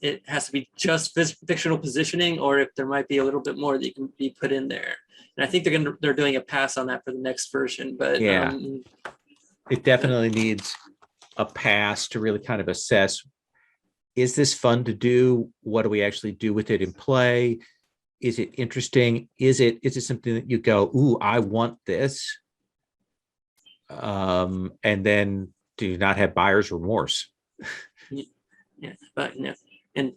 it has to be just fictional positioning or if there might be a little bit more that you can be put in there. And I think they're doing a pass on that for the next version, but Yeah. It definitely needs a pass to really kind of assess, is this fun to do? What do we actually do with it in play? Is it interesting? Is it something that you go, ooh, I want this? And then do you not have buyer's remorse? yeah, but no, and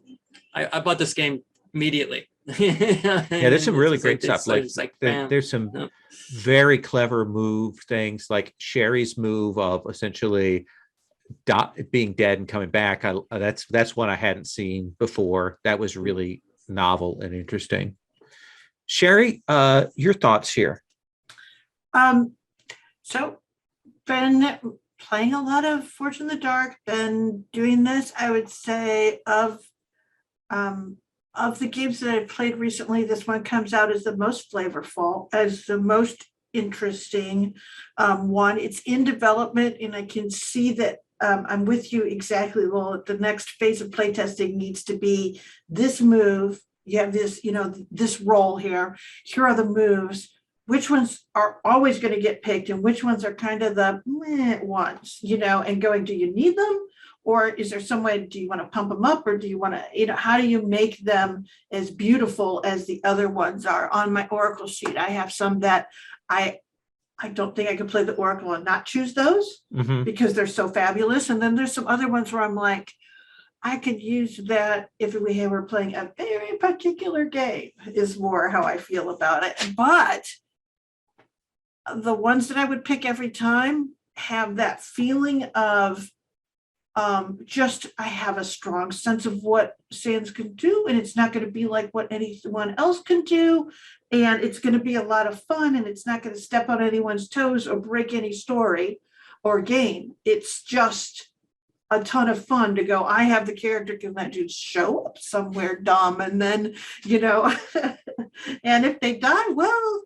I bought this game immediately. Yeah, there's some really great stuff. There's some no. very clever move things, like Sherry's move of essentially being dead and coming back. That's one I hadn't seen before. That was really novel and interesting. Sherry, your thoughts here? So been playing a lot of Forge in the Dark, been doing this. I would say of the games that I've played recently, this one comes out as the most flavorful, as the most interesting one. It's in development, and I can see that I'm with you exactly. Well, the next phase of playtesting needs to be this move. You have this, this role here. Here are the moves. Which ones are always going to get picked, and which ones are kind of the meh ones, and going, do you need them? Or is there some way, do you want to pump them up, or do you want to, how do you make them as beautiful as the other ones are? On my Oracle sheet, I have some that I don't think I could play the Oracle and not choose those because they're so fabulous. And then there's some other ones where I'm like, I could use that if we were playing a very particular game, is more how I feel about it. But the ones that I would pick every time have that feeling of I have a strong sense of what Sands can do, and it's not going to be like what anyone else can do, and it's going to be a lot of fun, and it's not going to step on anyone's toes or break any story or game. It's just a ton of fun to go, I have the character, can that dude show up somewhere dumb, and then and if they die, well,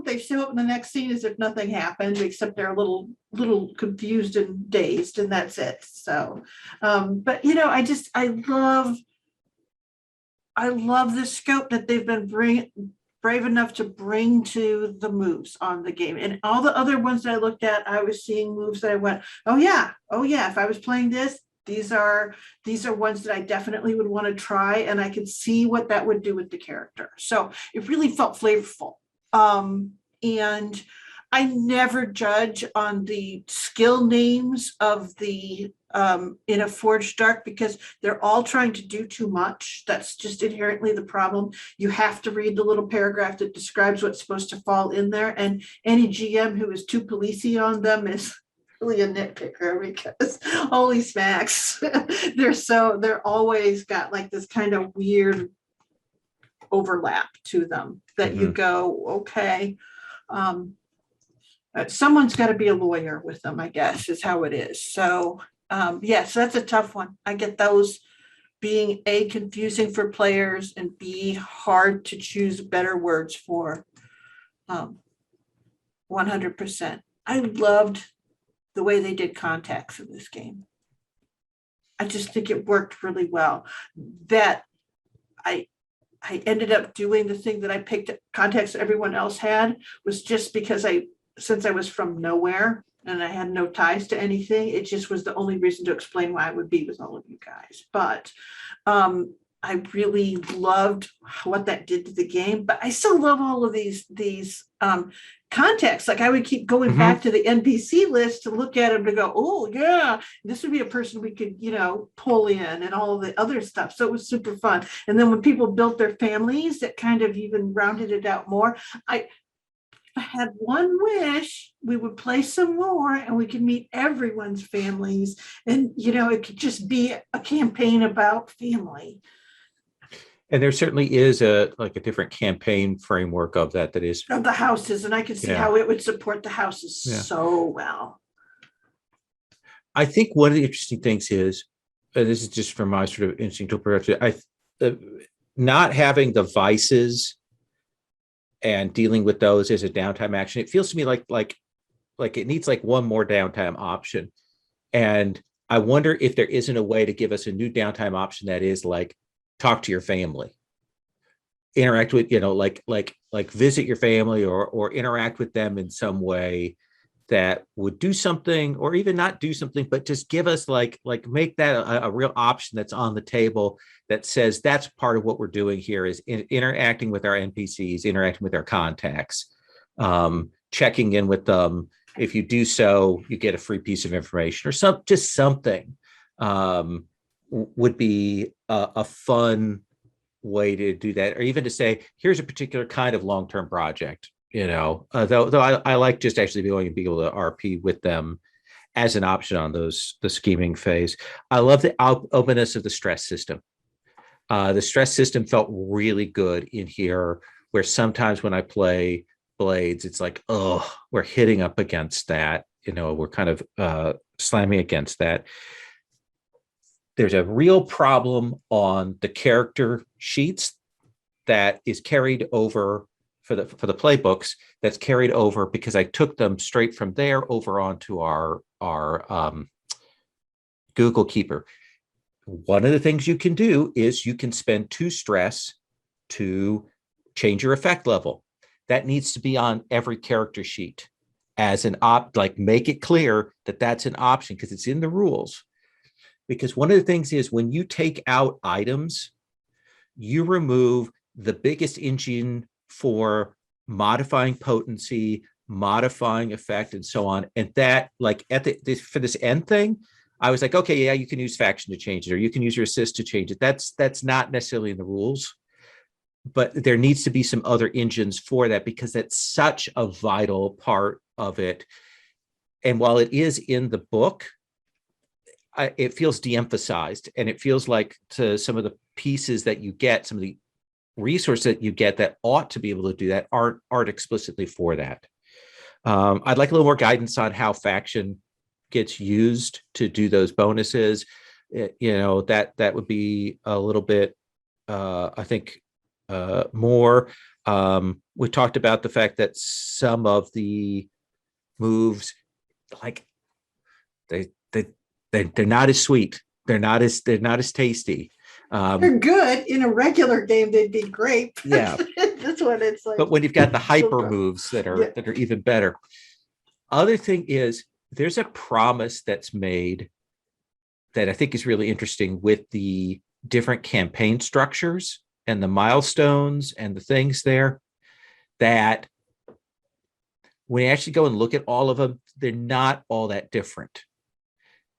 they show up in the next scene as if nothing happened, except they're a little confused and dazed, and that's it. So but I love the scope that they've been brave enough to bring to the moves on the game. And all the other ones that I looked at, I was seeing moves that I went, oh yeah, if I was playing this, these are ones that I definitely would want to try, and I could see what that would do with the character. So it really felt flavorful. And I never judge on the skill names of the in a Forged Dark, because they're all trying to do too much. That's just inherently the problem. You have to read the little paragraph that describes what's supposed to fall in there, and any GM who is too policey on them is really a nitpicker, because holy smacks, they're always got like this kind of weird overlap to them that you go, okay. Someone's got to be a lawyer with them, I guess, is how it is. So yes, that's a tough one. I get those being A, confusing for players, and B, hard to choose better words for. 100%. I loved the way they did contacts in this game. I just think it worked really well. That I ended up doing the thing that I picked contacts that everyone else had, was just because since I was from nowhere and I had no ties to anything, it just was the only reason to explain why I would be with all of you guys. But I really loved what that did to the game, but I still love all of these contexts. Like, I would keep going back to the NPC list to look at them to go, oh yeah, this would be a person we could, pull in, and all of the other stuff. So it was super fun. And then when people built their families, that kind of even rounded it out more. I had one wish, we would play some more and we could meet everyone's families, and it could just be a campaign about family. And there certainly is a different campaign framework of that is. Of the houses, and I can see Yeah. how it would support the houses Yeah. so well. I think one of the interesting things is, and this is just from my sort of instinctual perspective, not having the vices and dealing with those as a downtime action. It feels to me like it needs like one more downtime option. And I wonder if there isn't a way to give us a new downtime option that is like talk to your family, interact with, like visit your family or interact with them in some way that would do something, or even not do something, but just give us like make that a real option that's on the table that says that's part of what we're doing here is interacting with our NPCs, interacting with our contacts, checking in with them. If you do so, you get a free piece of information or something would be a fun way to do that, or even to say, here's a particular kind of long-term project. Though I like just actually being able to RP with them as an option on the scheming phase. I love the openness of the stress system. The stress system felt really good in here, where sometimes when I play Blades, it's like, oh, we're hitting up against that. We're kind of slamming against that. There's a real problem on the character sheets that is carried over for the playbooks, that's carried over because I took them straight from there over onto our Google Keeper. One of the things you can do is you can spend 2 stress to change your effect level. That needs to be on every character sheet as an make it clear that that's an option, because it's in the rules. Because one of the things is when you take out items, you remove the biggest engine for modifying potency, modifying effect, and so on. And that, like for this end thing, I was like, okay, yeah, you can use faction to change it, or you can use your assist to change it. That's not necessarily in the rules, but there needs to be some other engines for that, because that's such a vital part of it. And while it is in the book, it feels de-emphasized, and it feels like to some of the pieces that you get, some of the resources that you get that ought to be able to do that aren't explicitly for that. I'd like a little more guidance on how faction gets used to do those bonuses. That would be a little bit, I think, more. We talked about the fact that some of the moves, like they're not as sweet. They're not as tasty. They're good in a regular game. They'd be great. Yeah. This one, it's like. But when you've got the hyper so moves that are even better. Other thing is, there's a promise that's made that I think is really interesting with the different campaign structures and the milestones and the things there, that when you actually go and look at all of them, they're not all that different.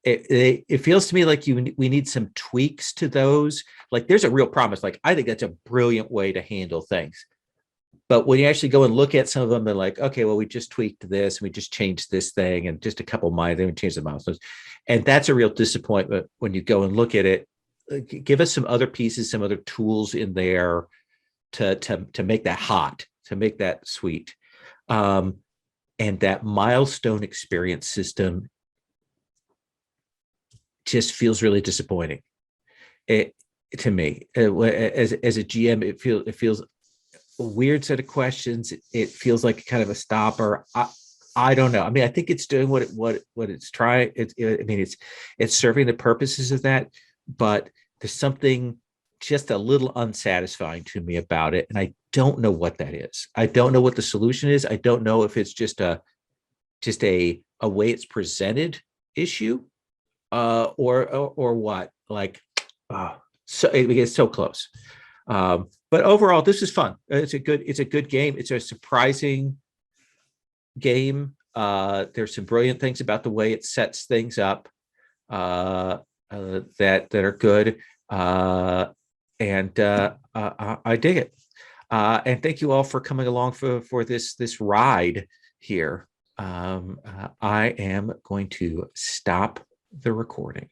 It feels to me like we need some tweaks to those. Like there's a real promise. Like I think that's a brilliant way to handle things. But when you actually go and look at some of them, they're like, okay, well, we just tweaked this, and we just changed this thing, and just a couple of minor, then we changed the milestones. And that's a real disappointment when you go and look at it. Give us some other pieces, some other tools in there to make that hot, to make that sweet. And that milestone experience system just feels really disappointing. To me, as a GM, it feels a weird set of questions. It feels like kind of a stopper. I don't know. I mean, I think it's doing what it's trying. It's serving the purposes of that, but there's something just a little unsatisfying to me about it, and I don't know what that is. I don't know what the solution is. I don't know if it's just a way it's presented issue, or what. Like, so it gets so close. But overall, this is fun. It's a good game. It's a surprising game. There's some brilliant things about the way it sets things up that are good. And I dig it. And thank you all for coming along for this ride here. I am going to stop the recording.